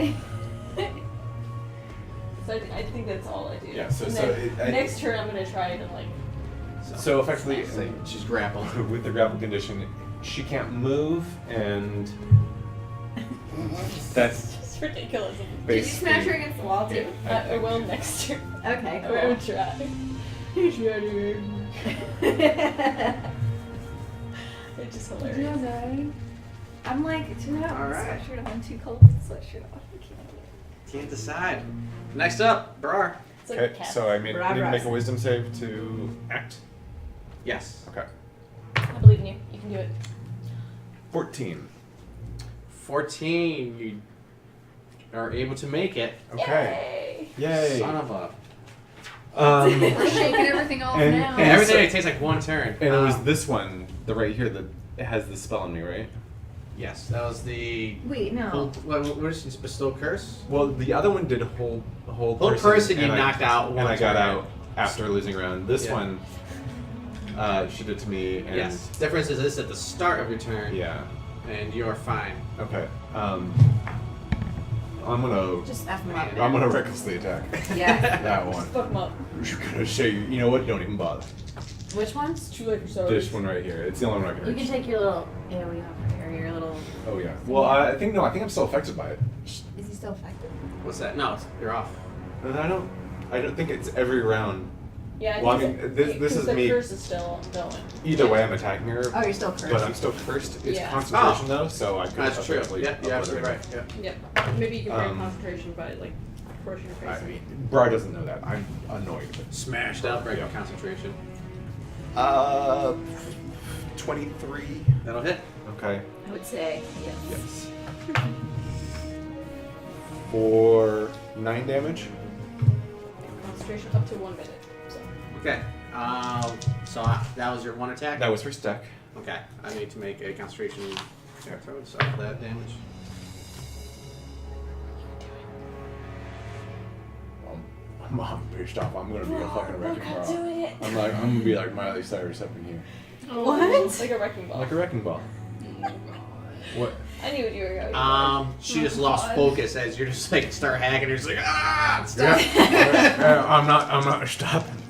So I think that's all I do. Yeah, so- And so then it- next turn I'm gonna try it and like. So effectively, She's grappled. with the grapple condition, she can't move, and that's It's ridiculous. Did you basically. smash her against the wall too? Yeah, I will next turn. Okay, I will cool. try. It's just hilarious. I'm like, do not All right. sweatshirt on, too cold with the sweatshirt on. I can't do it. Can't decide. Next up, Brar. It's like Okay, a cat. so I need to make a Bra-bras. wisdom save to act. Yes. Okay. I believe in you. You can do it. 14. 14. You are able to make it. Okay. Yay. Son of a. We're shaking everything off And- now. Hey, everything it takes like one turn. And it was this one, the right here, that it has the spell on me, right? Yes, that was the. Wait, no. What is this? Bestow curse? Well, the other one did whole Whole person you and knocked out and one I got turn. out after losing a round. This Yeah. one, she did to me, and Yes. Difference is this at the start of your turn. yeah. And you're fine. Okay. I'm gonna Just F them up. I'm gonna recklessly attack Yeah. that one. Fuck them up. I'm gonna show you. You know what? Don't even bother. Which ones? It's true like your sword. This one right here. It's the only one I can You reach. can take your little AoE off or your little. Oh yeah. Well, I think I'm still affected by it. Is he still effective? What's that? No, you're off. And I don't think it's every round. Yeah. Well, I think mean, so- this because is the me. curse is still going. Either way, I'm attacking her. Oh, you're still cursed. But I'm still cursed. It's Yeah. concentration though, so I could. That's true. effectively Yeah, you're avoid absolutely it. right. Yeah. Yep. Maybe you can break Um, concentration by like crushing your I face. mean, Brar doesn't know that. I'm annoyed. Smashed up, break Yeah. concentration. 23. That'll hit. Okay. I would say yes. Yes. For 9 damage. Concentration up to 1 minute. So. Okay. That was your one attack? That was her stack. Okay. I need to make a concentration check throw to that damage. I'm pissed off. I'm gonna be a fucking wrecking Look, I'm ball. doing it. I'm gonna be like Miley Cyrus up in here. What? Like a wrecking ball. Like a wrecking ball. What? I knew what you were going. She just lost focus as you're just like start hacking. You're just like stop. I'm not stopping.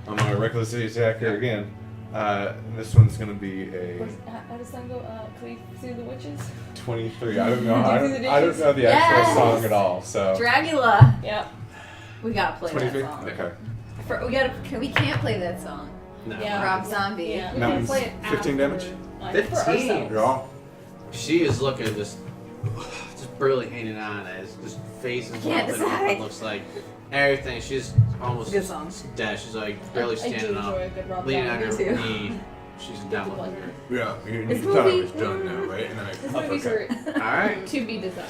I'm gonna recklessly attack her again. This one's gonna be a How does that go? Can we see the witches? 23. I don't know. Do I you see the don't know dishes? the actual Yes! song at all. So Dragula. Yep. We gotta play 23. that song. Okay. We can't play that song. No. Yeah. Rob Zombie. Yeah. We That can one's play it 15 damage? after. For 15. ourselves. Yeah. She is looking just barely hanging on as just face is Can't bumping. decide. It looks like everything. She's almost Good song. dead. She's like barely I do standing enjoy up, a good Rob leaning on Zombie. her too. knee. She's down with her. Yeah, you This thought movie- it was done now, right? And then I These movies uppercut. are All right. to be desired.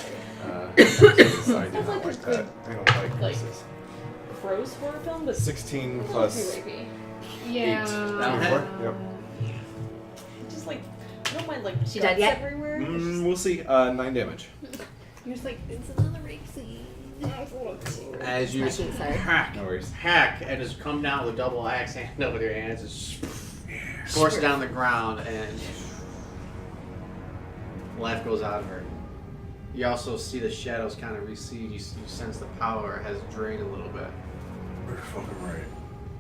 So I do Sounds not like like a that. good, I don't like like, this. Gross horror film, but 16 a little plus too rapey. Yeah. That'll 24. Yep. Just like, I don't mind like She guts dead yet? everywhere. It's just- We'll see. 9 damage. You're just like, it's another rape scene. As you just Sorry. hack, No worries. hack, and just come down with a double axe hand over your hands, just force down the ground, and life goes out of her. You also see the shadows kind of recede. You sense the power has drained a little bit. You're fucking right.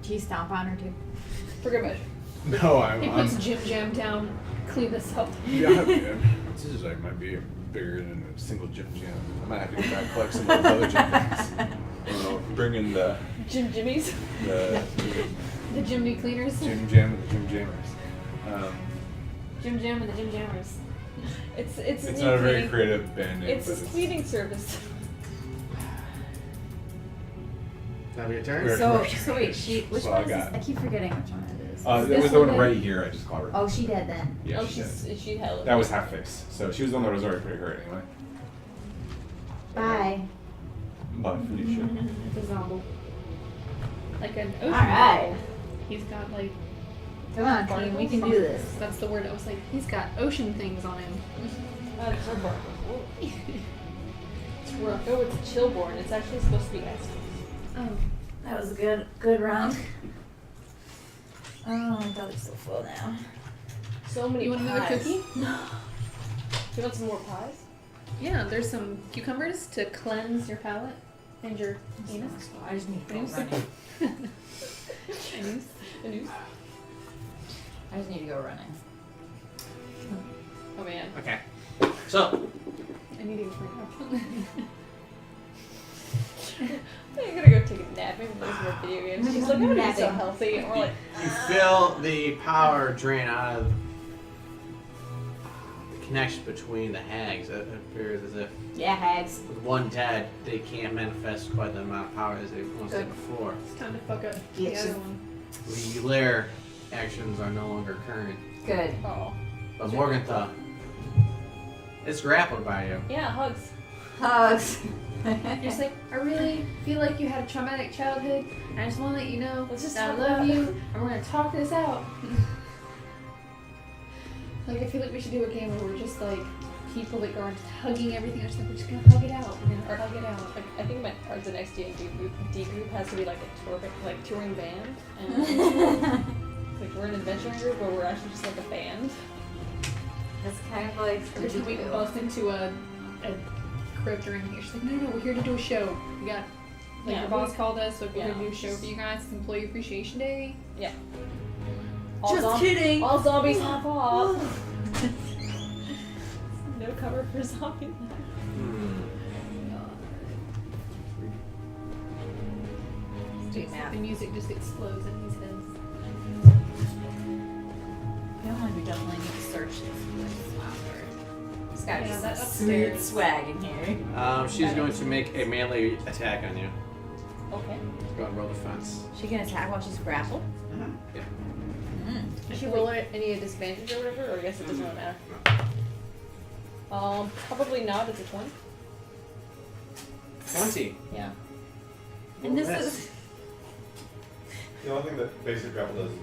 Do you stomp on her too? For good measure. No, He puts Jim Jam down, clean this up. Yeah, man. This is like might be bigger than a single gym jam. I might have to go back and collect some of those other gym things. Bring in the Jimmy's. the The Jimmy Cleaners. gym jam and the gym jammers. Jim Jam and the Jim Jammers. It's It's new not a very cleaning- creative band name, It's but a cleaning service. That'll be your turn. We're- So wait, which So one I is this? got- I keep forgetting which one it is. that Is this was the one that- right here. I just called her. Oh, she dead then. Yeah, Oh, she did. she held it. That was half face. So she was the one that was already pretty hurt anyway. Bye. But Felicia. It's a zombie. Like an ocean. Alright. zombie. He's got like, Come on, team. We can do this. that's the word I was like, he's got ocean things on him. It's so bark. It's rough. Oh, it's chillborn. It's actually supposed to be ice. Oh. That was a good round. Oh, my belly's so full now. So many You want another pies. cookie? Do you want some more pies? Yeah, there's some cucumbers to cleanse your palate and your anus. I just need to go Anus? running. Anus. Anus? I just need to go running. Oh man. Okay. So, I need to go drink up. I'm gonna go take a nap. Maybe play some more video games. She's like, I'm gonna be so Napping. healthy. And we're like, you feel the power drain out of the connection between the hags. It appears as if Yeah, hags. with one dead, they can't manifest quite the amount of power as they once did Good. before. It's time to fuck up the Yes. other one. The lair actions are no longer current. Good. oh. But Morgantha is grappled by you. Yeah, hugs. Hugs. You're just like, I really feel like you had a traumatic childhood. I just want to let you know Let's just that I talk love about you, it. and we're gonna talk this out. Like, I feel like we should do a game where we're just like people that aren't hugging everything. I'm just like, we're just gonna hug it out. We're gonna hug it out. Like, I think the next D&D group has to be like a touring band. And like we're an adventuring group, but we're actually just like a band. That's kind of like Every time we bust into a crypt or anything, she's like, no, we're here to do a show. We got, like, Yeah, your boss called us, so we're yeah. gonna do a show for you guys. It's Employee Appreciation Day. Just kidding. All zombies hop off. No cover for zombies. Sweet map. The music just explodes in his head. I feel like we definitely need to search this place louder. There's gotta Yeah, be that some smooth upstairs. swag in here. She's going to make a melee attack on you. Okay. Go and roll defense. She can attack while she's grappled? Yeah. Does she roll at any disadvantage or whatever? Or I guess it doesn't really matter. Probably not. It's a 20. 20. Yeah. And this Yes. is The only thing that basic grapple does is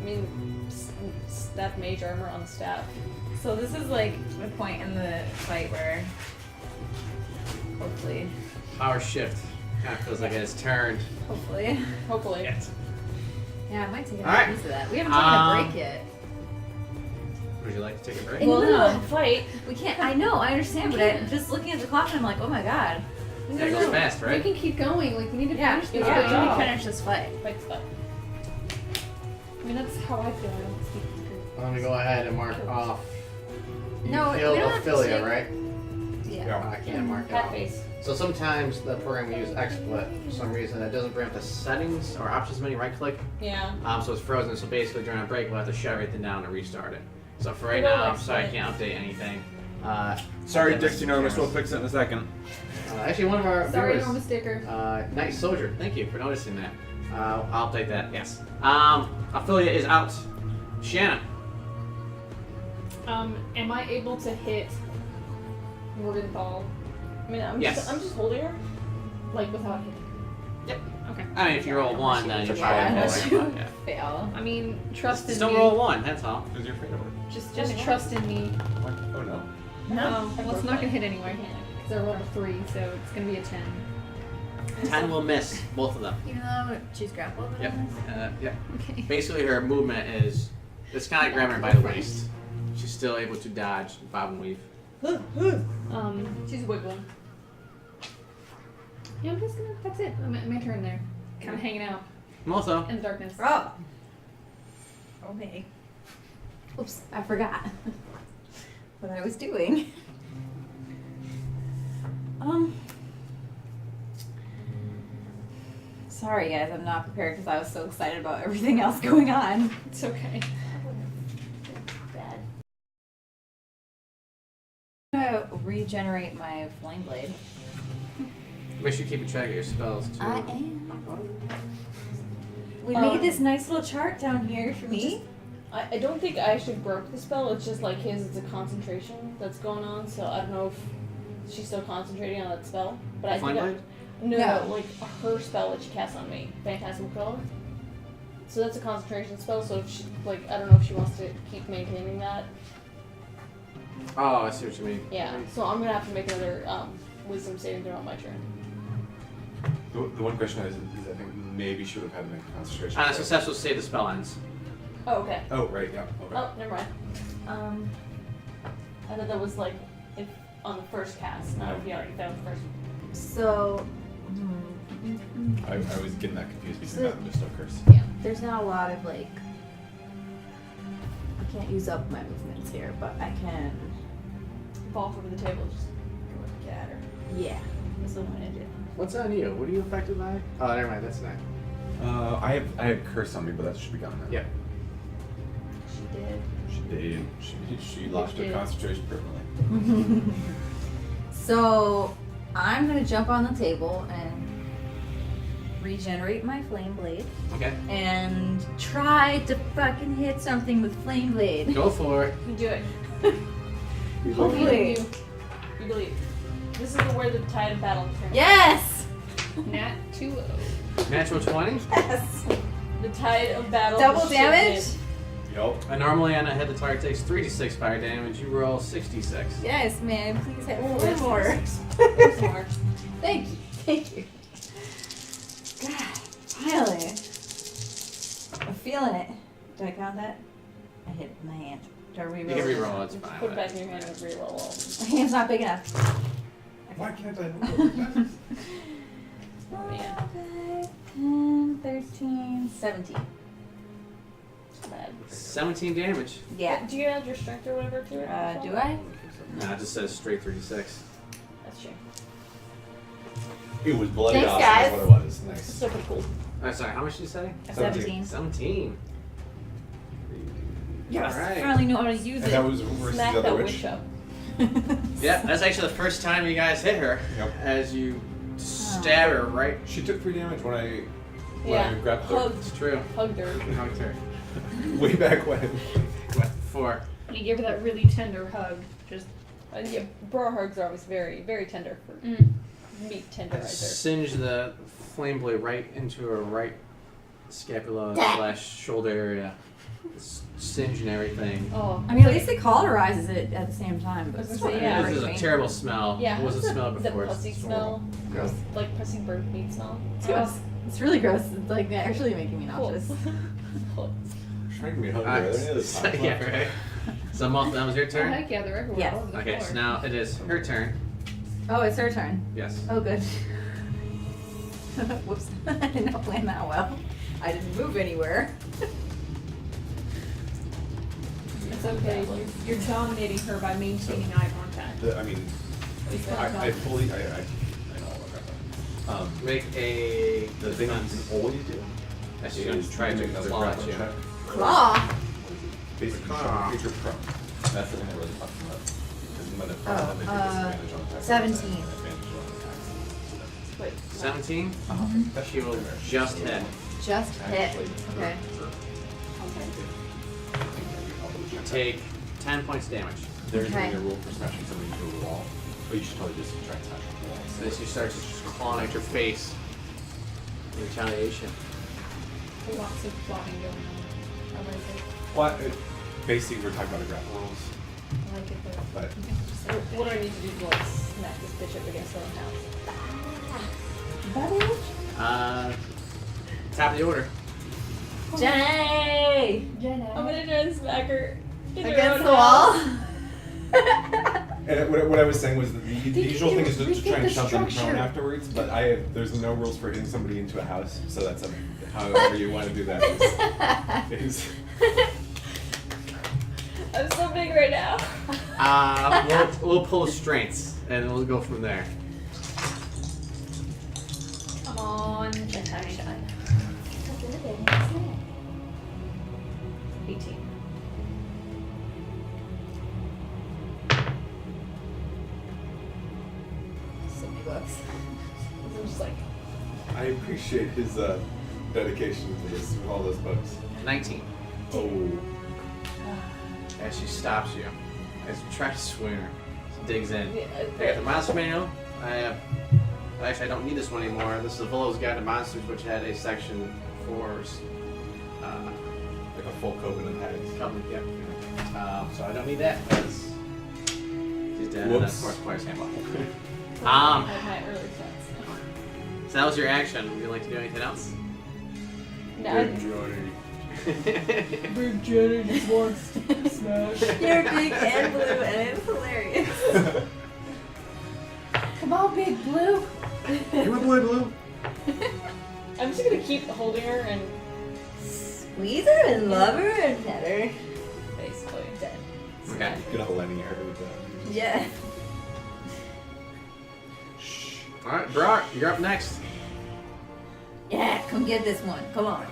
I mean, staff mage armor on the staff. so this is like the point in the fight where hopefully Power shift. Kind of feels like it's turned. hopefully. Hopefully. Yes. Yeah, I might take Alright. a piece of that. We haven't taken a break yet. Would you like to take a break? In Well, the middle no. of a fight. We can't I know, I understand, but I'm just looking at the clock and I'm like, oh my god. Yeah, it goes fast, We right? can keep going. Like, we need to Yeah, finish we this. Yeah. Good can job. finish this fight. Fight stuff. I mean, that's how I feel. I don't speak to group. I'm going to go ahead and mark off. You No, we killed don't have to Ophelia, take- right? Yeah. Oh, I can't mark it Cat off. face. So sometimes the program we use XSplit for some reason that doesn't bring up the settings or options menu. Right click. Yeah. So it's frozen. So basically during a break we'll have to shut everything down and restart it. So for right We don't now, like sorry I split. can't update anything. Sorry, I'll get Dixie Normus. We'll fix it in a second. Actually, one of our Sorry, viewers, Norma sticker. Night Soldier, thank you for noticing that. I'll update that, yes. Affiliate is out. Shanna. Am I able to hit Morgenthal, I mean, I'm Yes. just holding her. like, without hitting? Yep. Okay. I mean, if you roll 1, then you're Yeah, probably unless rolling. you Yeah. fail. I mean, trust in Just me. don't roll 1, that's all. Because you're afraid of her. Just trust in me. What? Oh no. Well, it's not gonna hit anyway. Because I rolled a 3, so it's gonna be a 10. 10 will miss, both of them. Even though she's grappled. Yep. Yep. Okay. Basically, her movement is, it's kind of grabbing her by the waist. She's still able to dodge, bob and weave. She's wiggling. Yeah, I'm just gonna. That's it. My turn there. Kind of hanging out Melissa. in the darkness. Oh. Okay. Oops, I forgot what I was doing. Sorry guys, I'm not prepared because I was so excited about everything else going on. It's okay. Bad. I'm gonna regenerate my flame blade. Make sure you keep a track of your spells, too. I am. We made this nice little chart down here for me. I don't think I actually broke the spell. It's just like his. It's a concentration that's going on. So I don't know if she's still concentrating on that spell. But I Flame think blade? no, No. like her spell that she casts on me, Phantasmal Color. So that's a concentration spell. So if she like, I don't know if she wants to keep maintaining that. Oh, I see what you mean. Yeah. So I'm gonna have to make another wisdom saving throw on my turn. The one question is I think maybe she would have had to make a concentration. On a check. successful save, the spell ends. Oh, okay. Oh, right, yeah. Okay. Oh, never mind. I thought that was like if on the first cast, not if you already found the first. So, I was getting that confused between that and just no curse. there's not a lot of like. I can't use up my movements here, but I can. Fall over the table, just get at her. Yeah, that's what I'm gonna do. What's on you? What are you affected by? Oh, never mind. That's not. I have curse on me, but that should be gone now. Yeah. She did. She did. She lost her did. concentration permanently. So, I'm gonna jump on the table and regenerate my flame blade Okay. and try to fucking hit something with flame blade. Go for it. You do it. Hopefully. You believe. This is where the tide of battle turns. Yes! Nat 2-0. Natural 20. Yes! The tide of battle. Double has damage? shifted. Yup. And normally on a hit, the target takes 3d6 fire damage. You roll 66. Yes, man. Please hit Oh, four yes, more. There's more. Thank you. Thank you. God, finally. I'm feeling it. Do I count that? I hit it with my hand. Do I reroll? You can reroll. It's Just fine. put it back in your hand and reroll. My hand's not big enough. Why can't I? Oh, yeah. 10, 13, 17. Bad. 17 damage. Yeah. Do you add your strength or whatever to it? Do I? Nah, it just says straight 36. That's true. It was bloody Thanks, awesome. guys. Is what it was. It's Nice. still pretty cool. Oh, sorry, how much did you say? 17. 17. Yes. Alright. I finally know how to use And that was versus Smack the other that witch. witch up. it. Yeah, that's actually the first time you guys hit her. Yep. As you stab her right. She took 3 damage when I Yeah. grabbed her. Hugged. It's true. Hugged her. Hugged her. Way back when. What? 4. You gave her that really tender hug. Just Yeah, bro hugs are always very, very tender for meat tenderizer. Singe the flame blade right into her right scapula / shoulder area. Singe and everything. Oh. I mean, at least it cauterizes it at the same time. But I was it's gonna say, fucking yeah. This is a painful. terrible smell. Yeah. What was the smell The before? pussy It's smell. horrible. Like pussy bird meat smell. It's gross. It's really gross. It's like actually making me Cool. nauseous. Cool. Trying to be hungry. Are there any other times yeah, left? right. So, Malta, that was your oh turn? heck yeah, they're everywhere. Yes. all over the Okay, floor. so now it is her turn. Oh, it's her turn. Yes. Oh, good. Whoops. I did not plan that well. I didn't move anywhere. It's okay. You're dominating her by maintaining eye contact. I mean, It's not I bad. fully, I Make a The thing you defense. can always do That's she's going to try to make another claw at grapple you. check. Claw? Basically, Claw. show creature prone. That's the thing that really fucks them up. Because when they're prone, then they take disadvantage on attacks. 17. Advantage on attacks. Wait. 17. That She will just hit. Just hit. Actually, Okay. You take 10 points damage. There's Okay. a rule for smashing somebody into a wall, but you should totally just try and smash the wall. So she starts just clawing at your face. In retaliation. Lots of plotting going on. I like it. Well, basically, we're talking about the grapple rules, I like it though. but So what do I need to do to like smack this bitch up against her house? Top of the order. Jenny! I'm gonna try and smack her in her Against own the wall? house. and what I was saying was that the usual thing is to rethink try and the shove them structure. prone afterwards, but there's no rules for hitting somebody into a house, so that's however you want to do that is I'm so big right now. We'll pull strengths and we'll go from there. Come on, attack shot. 18. $70. I'm just like, I appreciate his dedication to this with all those books. 19. Oh. As she stops you. As you try to swoon her. She digs in. yeah, I got the monster manual. Actually, I don't need this one anymore. This is the Volo's Guide to Monsters, which had a section for Like a full coven of hags. coven. Yep. So I don't need that because she's dead. And Whoops. of course, player's handbook. I have my early sense. So that was your action. Would you like to do anything else? No, Big Jenny just wants to smash. You're big and blue and it's hilarious. Come on, big blue. You were blue. I'm just gonna keep holding her and Squeeze her and love her and pet her. basically dead. Okay. Get a linear with that. Yeah. All right, Brock, you're up next. Yeah, come get this one. Come on.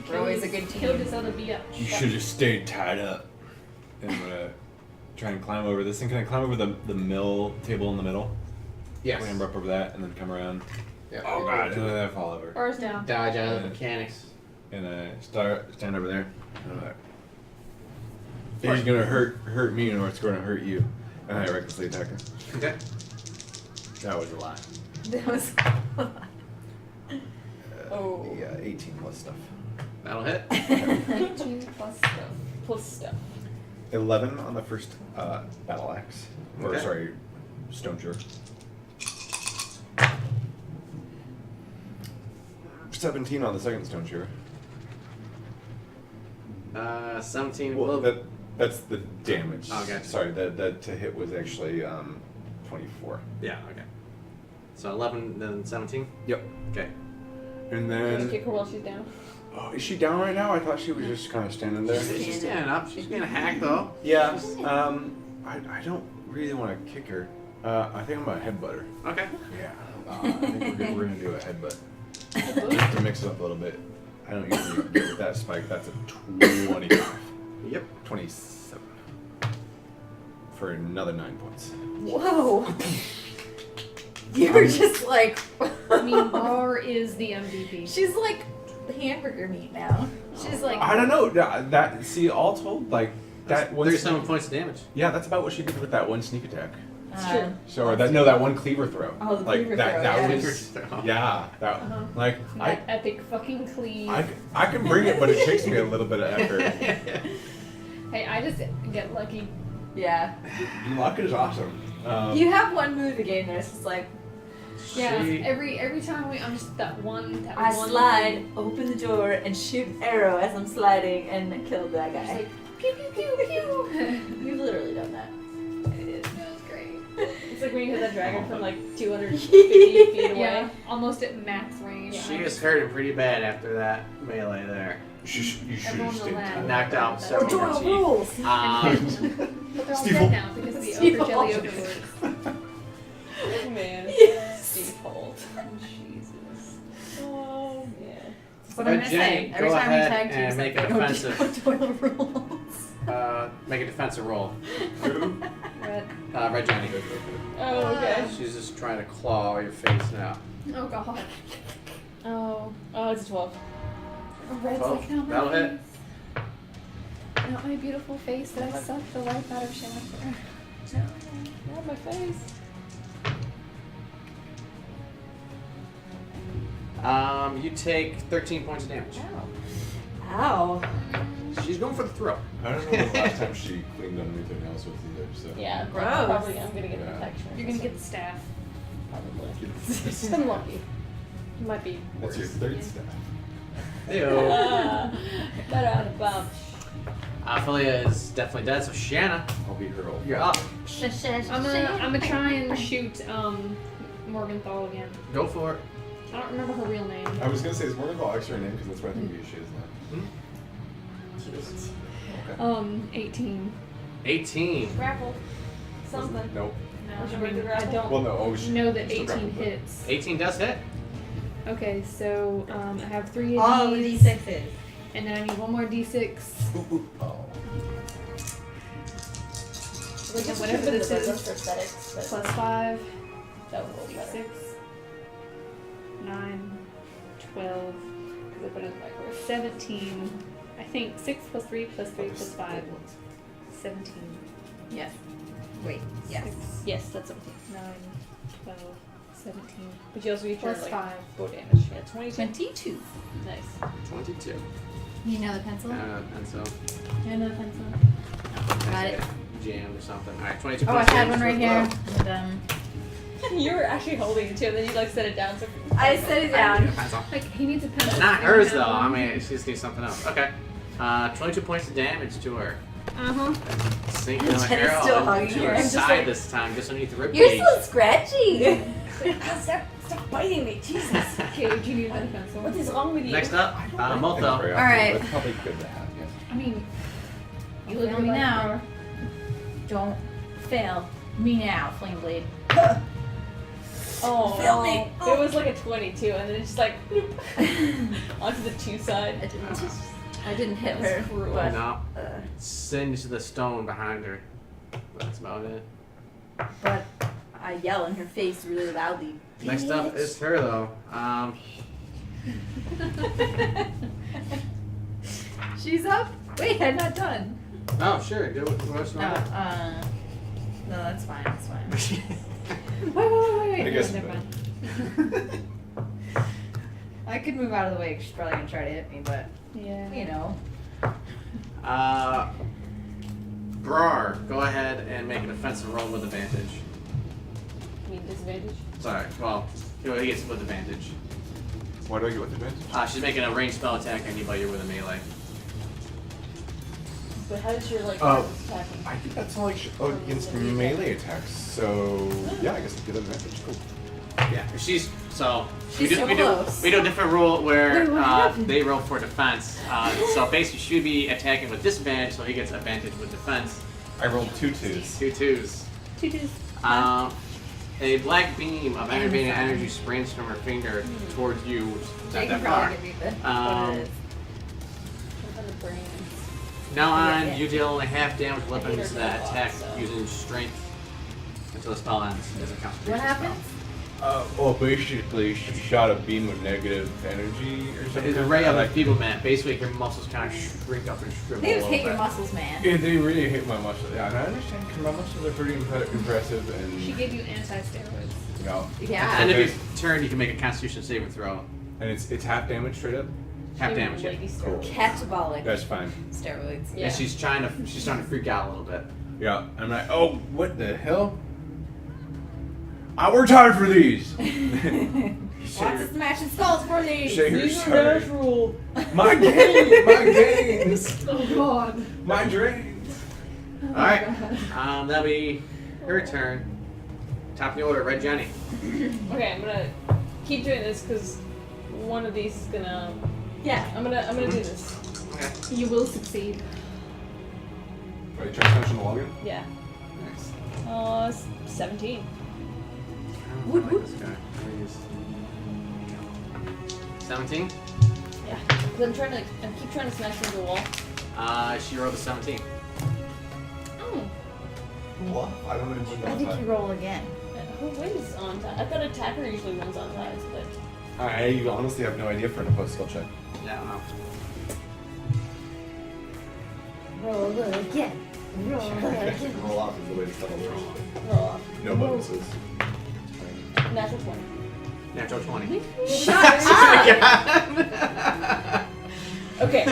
We're always a good Kill team. this other bitch. You should have stayed tied up. And I'm gonna try and climb over this thing. Can I climb over the mill table in the middle? Yes. Clamber up over that and then come around. Yeah. Oh god, and then I fall over. Ours down. Dodge out of the mechanics. And I stand over there. And I'm like, he's gonna hurt me or it's gonna hurt you. And I recklessly attack him. Okay. That was a lot. That was. Oh. Yeah, 18 plus stuff. That'll hit. 18 plus stuff. Plus stuff. 11 on the first battle axe. Or Okay. sorry, stone sure. 17 on the second stone sure. 17. Well, Will that's the damage. Oh, gotcha. Sorry, that to hit was actually 24. Yeah. Okay. So 11, then 17. Yep. Okay. And Just then, kick her while she's down. oh, is she down right now? I thought she was just kind of standing there. She's standing up. She's being a hack though. Yeah. I don't really want to kick her. I think I'm gonna headbutt her. Okay. Yeah. I think we're gonna do a headbutt. Just to mix it up a little bit. I don't usually get with that spike. That's a 25. Yep. 27. For another 9 points. Whoa. You were just like. I mean, Bar is the MVP. She's like hamburger meat now. She's like. I don't know. That see, all told, like that was 37 points of damage. Yeah, that's about what she did with that one sneak attack. It's true. So or that one cleaver throw. Oh, the like cleaver that. throw, That yeah. was yeah. That like That epic fucking cleave. I can bring it, but it takes me a little bit of effort. Hey, I just get lucky. Yeah. Luck is awesome. You have one move again. There's just like. Yeah, She- every time I'm just that one. I slide, open the door, and shoot an arrow as I'm sliding, and kill that Just guy. like pew pew pew pew. We've literally done that. It was great. It's like when you hit that dragon from like 250 feet away. Yeah, almost at max range. She is hurting pretty bad after that melee there. You should Everyone have stayed allowed. tied. Knocked out several Doyle of her teeth. rules. But they're all Steve- dead now because of the Steve- Ochre Jelly overlords. Man. Yes. That's what I'm Red gonna say. Jenny, Every go time we ahead tag team and make a something, defensive. toilet rolls. Make a defensive roll. Red. Red Jenny. Oh, okay. She's just trying to claw your face now. Oh god. Oh, it's a 12. Red's 12. like, not my That'll hit. face. Not my beautiful face that I sucked the life out of Jennifer. Not my face. You take 13 points of damage. Ow. She's going for the throat. I don't know the last time she cleaned underneath her nails with either, so. Yeah, Gross. probably I'm gonna get Yeah. protection. You're gonna get the staff. Probably. I'm lucky. Might be That's your worse. third staff. Ew. Better out of bounds. Ophelia is definitely dead, so Shanna, I'll be her old. you're up. I'm gonna try and shoot Morgenthau again. Go for it. I don't remember her real name. I was gonna say, is Morgenthau actually her name? Because that's what I think she is now. Okay. 18. 18. Grapple. Something. Nope. No, Was I she mean, ready to I grapple? don't Well, no. Oh, she know that still 18 grappled, but- hits. 18 does hit. Okay, so I have 3 of All the these, D6s. and then I need one more D6. Oh. Like, just Whatever whatever this this is. for aesthetics, but Plus 5, that would be better. 6, 9, 12, Because I put it in the microwave. 17. I think 6 plus 3 plus 3 plus 5. 17. Yes. Wait. Yes. 6, Yes, that's something. 9, 12, 17. But you also get your Plus like 5. bow damage. Yeah, 22. 22. Nice. 22. You know the pencil? Pencil. You know the pencil? Got it. Jammed or something. Alright, 22 Oh, I points of had one damage right to here. the And, You were actually holding it too, and then you like set it down. So I set it blow. I need a down. pencil. Like, he needs a pencil. Not hers though. I mean, she just needs something else. Okay. 22 points of damage to her. Uh-huh. Sinking an Jenny's arrow still hugging into her. her I'm just side like, this time, just underneath the rib You're cage. so scratchy. Stop biting me, Jesus! Okay, do you need another pencil? What is wrong with you? Next up, Molto. All Alright. That's probably good to have, yes. I mean, You look at me now. Don't fail me now, Flame Blade. Oh, Feel me. It was like a 22, and then it's just like bloop, onto the 2 side. I didn't hit That's her. cruel. But, No. Singed the stone behind her. That's about it. but I yell in her face really loudly. Next up is her though. She's up. Wait, I'm not done. Oh sure, do what what's No, wrong? no, that's fine. That's fine. wait. I guess Never it's mind. I could move out of the way 'cause she's probably gonna try to hit me, but Yeah. you know. Brar, go ahead and make an offensive roll with advantage. You mean disadvantage? Sorry, well, he gets with advantage. Why do I get with advantage? She's making a ranged spell attack on anybody you're with a melee. But how does your like Oh. attacking? I think that's only against melee attacks, so yeah, I guess I get advantage. Cool. Yeah, she's so. She's so close. We do a different rule where Wait, what happened? they roll for defense. So basically, she would be attacking with disadvantage, so he gets advantage with defense. I rolled 2 2s. 2 2s. 2 2s. A black beam of enervating energy springs from her finger towards you, which is They not can that far. probably give me the. Um, what it is. On the brain. Now on, Yeah. you deal only half damage I hate weapons her that a lot, attack so. using strength until the spell ends. It doesn't count. What happens? Well, basically, she shot a beam of negative energy or something. It's a ray of enfeeblement. Basically, your muscles kind of shrink up and shrivel They a just little hate your bit. muscles, man. Yeah, they really hit my muscles. Yeah, and I understand because my muscles are pretty impressive and. She gave you anti-steroids. You know, Yeah. And if you turn, you can make a Constitution saving throw. and it's half damage straight up. Half damage. Yeah. Lady Cool. steroids. Catabolic That's fine. steroids. Yeah. And she's starting to freak out a little bit. Yeah, I'm like, oh, what the hell? I worked hard for these. Lots of smashing skulls for these. Shaker's These are sorry. dash rule. My gains, my gains, Oh god. my drains. All right. That'll be her turn. Top of the order, Red Jenny. Okay, I'm gonna keep doing this because one of these is gonna. Yeah. I'm gonna do this. Okay. You will succeed. Are you trying to punch on the wall again? Yeah. Nice. 17. I don't like this guy. 17? Yeah. Because I'm trying to, I keep trying to smash through the wall. She rolled a 17. Oh. What? I don't know what I think you roll again. Who wins on time? I thought attacker usually wins on ties, but. I honestly have no idea for an opposed skill check. Yeah, I don't know. Roll again. Roll again. Roll off is the way to settle this. Roll off. No bonuses. Natural 20. Natural 20. Okay.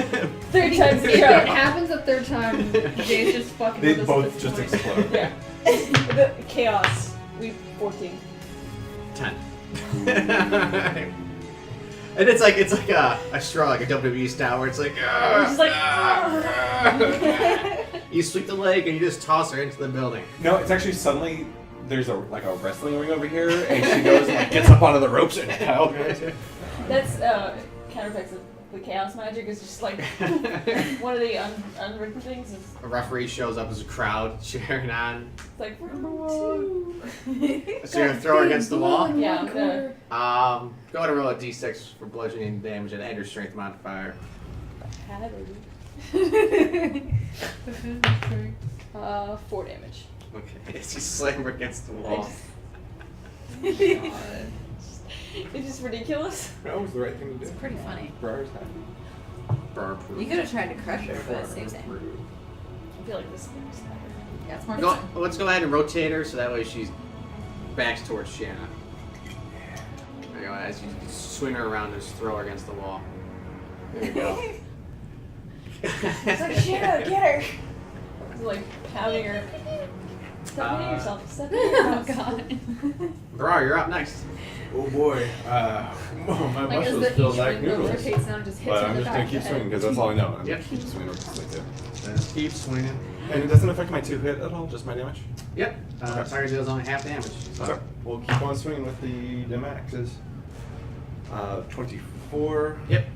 Third time's the If it charm. happens a third time, Jay's just fucking They with us both at this just point. explode. Yeah. The chaos. We 14. 10. And it's like a straw, like a WWE style, where it's like, It's just like, you sweep the leg and you just toss her into the building. No, it's actually suddenly there's a wrestling ring over here, and she goes and gets up onto the ropes and Kyle goes. That's countereffects of the chaos magic is just like one of the unwritten things is A referee shows up as a crowd cheering on. it's like round 2. So you're gonna throw her against the wall. Yeah, I'm gonna Go ahead and roll a d6 for bludgeoning damage and add your strength modifier. have it. 4 damage. Okay, as you slam her against the wall. It's just ridiculous. That was the right thing to do. It's pretty funny. Briar's hat. Burn proof. You could have tried to crush her, but it saves it. I feel like this is better. Yeah, it's more Go, fun. let's go ahead and rotate her so that way she's back towards Shanna. There you go. As you swing her around and just throw her against the wall. There you go. It's like, Shanna, get her! It's like pounding her. Stop hitting yourself. Stop hitting Oh yourself. god. Brar, you're up next. Oh boy, my Like, as muscles the feel each like window noodles. rotates down and just hits But her I'm in the just back gonna of keep the swinging head. because that's all I know. I'm Yep. just keep swinging over this way too. Just keep swinging. And it doesn't affect my 2 hit at all, just my damage. Yep. Okay. Target deals only half damage. So we'll keep on swinging with the Demaxes. 24. Yep.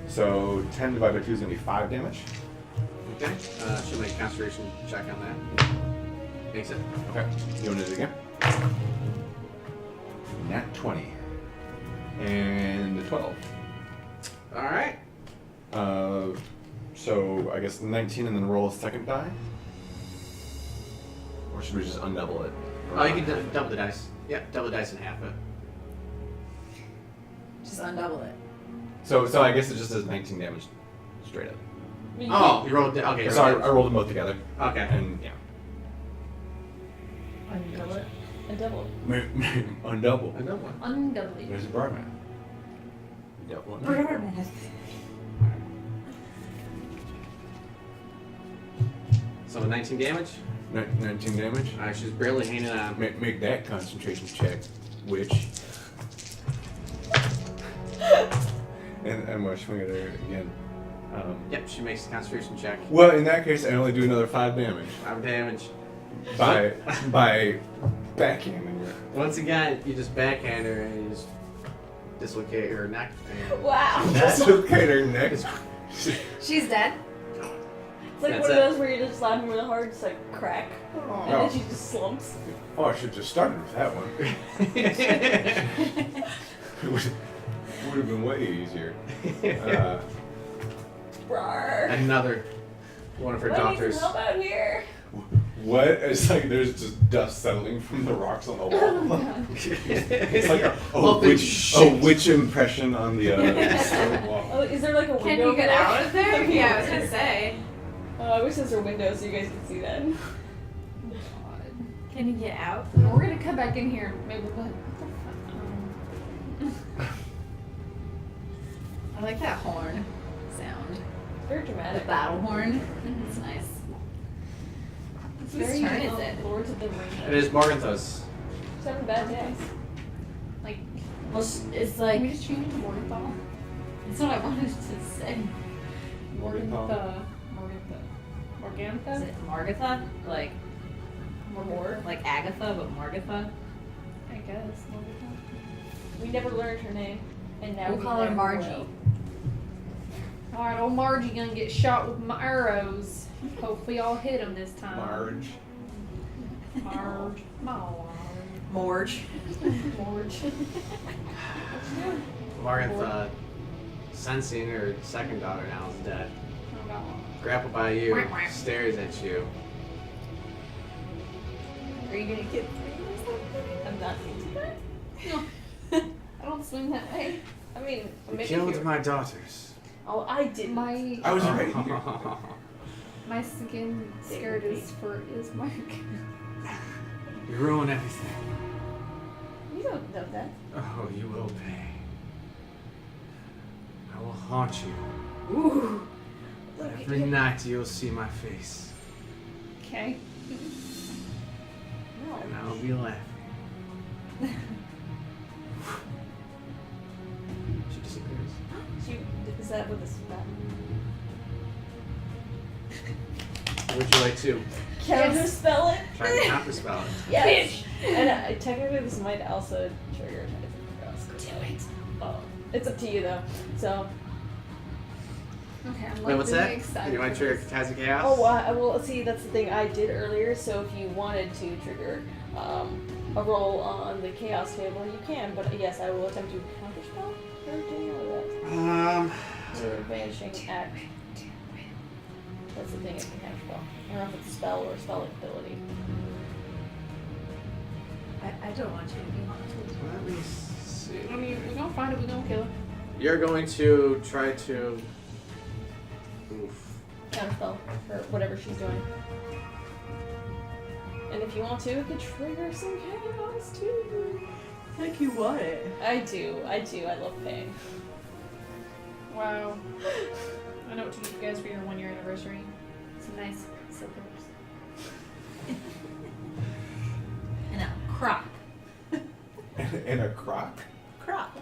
So 10 divided by 2 is gonna be 5 damage. Okay. She'll make a concentration check on that. Makes it. Okay. You want to do it again? Nat 20. And 12. All right. So I guess 19 and then roll a second die? Or should we just undouble it? Oh, you can double the dice. Yep, double the dice and half it. Just undouble it. So I guess it just does 19 damage straight up. Oh, you rolled. Okay. you So I rolled rolled them both together. Okay. And yeah. Undouble it. Undouble it. Undouble. Another one. Undouble. There's a bar man. Double it. So 19 damage. 19 damage. She's barely hanging on. Make that concentration check, which. and I'm gonna swing at her again. Yep, she makes a concentration check. Well, in that case, I only do another 5 damage 5 damage. by backhanding her. Once again, you just backhand her and you just dislocate her neck. And Wow. Dislocate her neck. She's dead. It's like That's one of it. those where you're just laughing really hard, it's like crack. And then she just slumps. Oh, I should just started with that one. It would have been way easier. Rawr. Another one of her I need daughters. some help out here. What? It's like there's just dust settling from the rocks on the wall. It's like a witch impression on the stone wall. Oh, is there like a window? Can you get there? out of there? Yeah, I was gonna say. I wish there's a window so you guys can see that. Can you get out? Well, we're gonna come back in here. Maybe we'll go ahead. I like that horn sound. Very The dramatic. battle horn. It's nice. It's Whose very turn is it? Lords of the Ring. It is Morganthos. Just having bad days. Like, Well, it's can we like just change it to Morgenthau? that's what I wanted to say. Morgantha. Is Morgantha? it Margatha? Like More. like Agatha, but Margatha? I guess. Morgantha. We never learned her name, and now We'll we call her never Margie. will. Alright, old Margie gonna get shot with my arrows. Hopefully I'll hit him this time. Marge. Marge. Marge. Morge. Martha, sensing her second daughter now is dead, Oh, God. grappled by you, stares at you. Are you gonna get 3 or something? I'm not into that. I don't swing that way. I mean, You maybe killed if you're- my daughters. Oh, I didn't. I was right here. My skin skirt is mark. You ruin everything. You don't know that. Oh, you will pay. I will haunt you. Ooh. Every night you'll see my face, Okay. No. and I'll be laughing. She disappears. Is that with a spell? Would you like to Counterspell it? try to counterspell it? Yes. And technically, this might also trigger. Do it. Oh, it's up to you though. So. Okay, I'm like Wait, what's really that? excited. You want to for trigger this. Tides of Chaos? Oh, well, see, that's the thing I did earlier. So if you wanted to trigger a roll on the chaos table, you can. But yes, I will attempt to counterspell. Or do you know that? Or vanishing act. That's the thing it can counterspell. I don't know if it's a spell or a spell ability. I don't want you to be haunted. Let me see. I mean, we're gonna find it, we're gonna kill it. You're going to try to. Oof. Counterspell or whatever she's doing. And if you want to, you can trigger some chaos too. Like you want it. I do. I love pain. Wow. I know what to give you guys for your 1 year anniversary. Some nice slippers. And a crop. And a crock? Crop.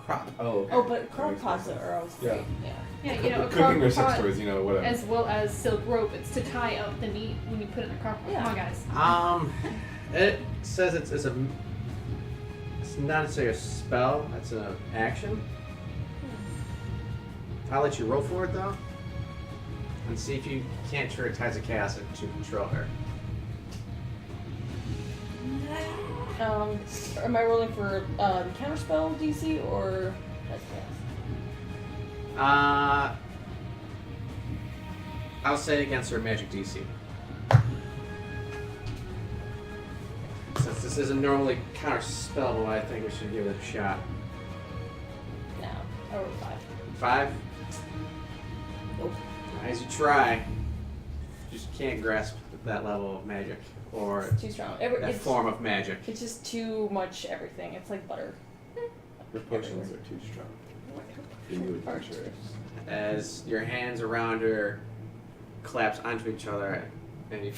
Crock. Oh, okay. Oh, but crock pots are always great. Yeah. Yeah, you know, a Cooking or crock sex pot, toys, you know, whatever. as well as silk rope. It's to tie up the meat when you put it in a crock pot. Yeah. Come on, guys. It says it's a. It's not necessarily a spell. It's an action. I'll let you roll for it though, and see if you can't trigger Tides of Chaos to control her. Am I rolling for counterspell DC or that's chaos? I'll say against her magic DC. Since this isn't normally counter spellable, I think we should give it a shot. No. I rolled 5. 5? Nope. As you try, you just can't grasp that level of magic or It's too strong. that form of magic. It's just too much everything. It's like butter. Your potions are too strong. You would for sure. As your hands around her collapse onto each other, and you,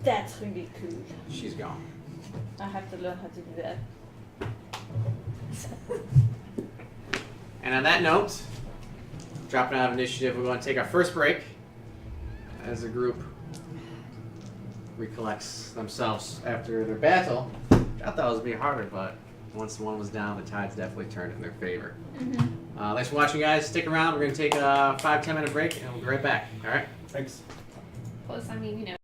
That's really cool. she's gone. I have to learn how to do that. And on that note, dropping out of initiative, we're going to take our first break as the group recollects themselves after their battle. I thought it was going to be harder, but once one was down, the tides definitely turned in their favor. Thanks for watching, guys. Stick around. We're going to take a 5-10 minute break, and we'll be right back. All right? Thanks. Plus, I mean, you know.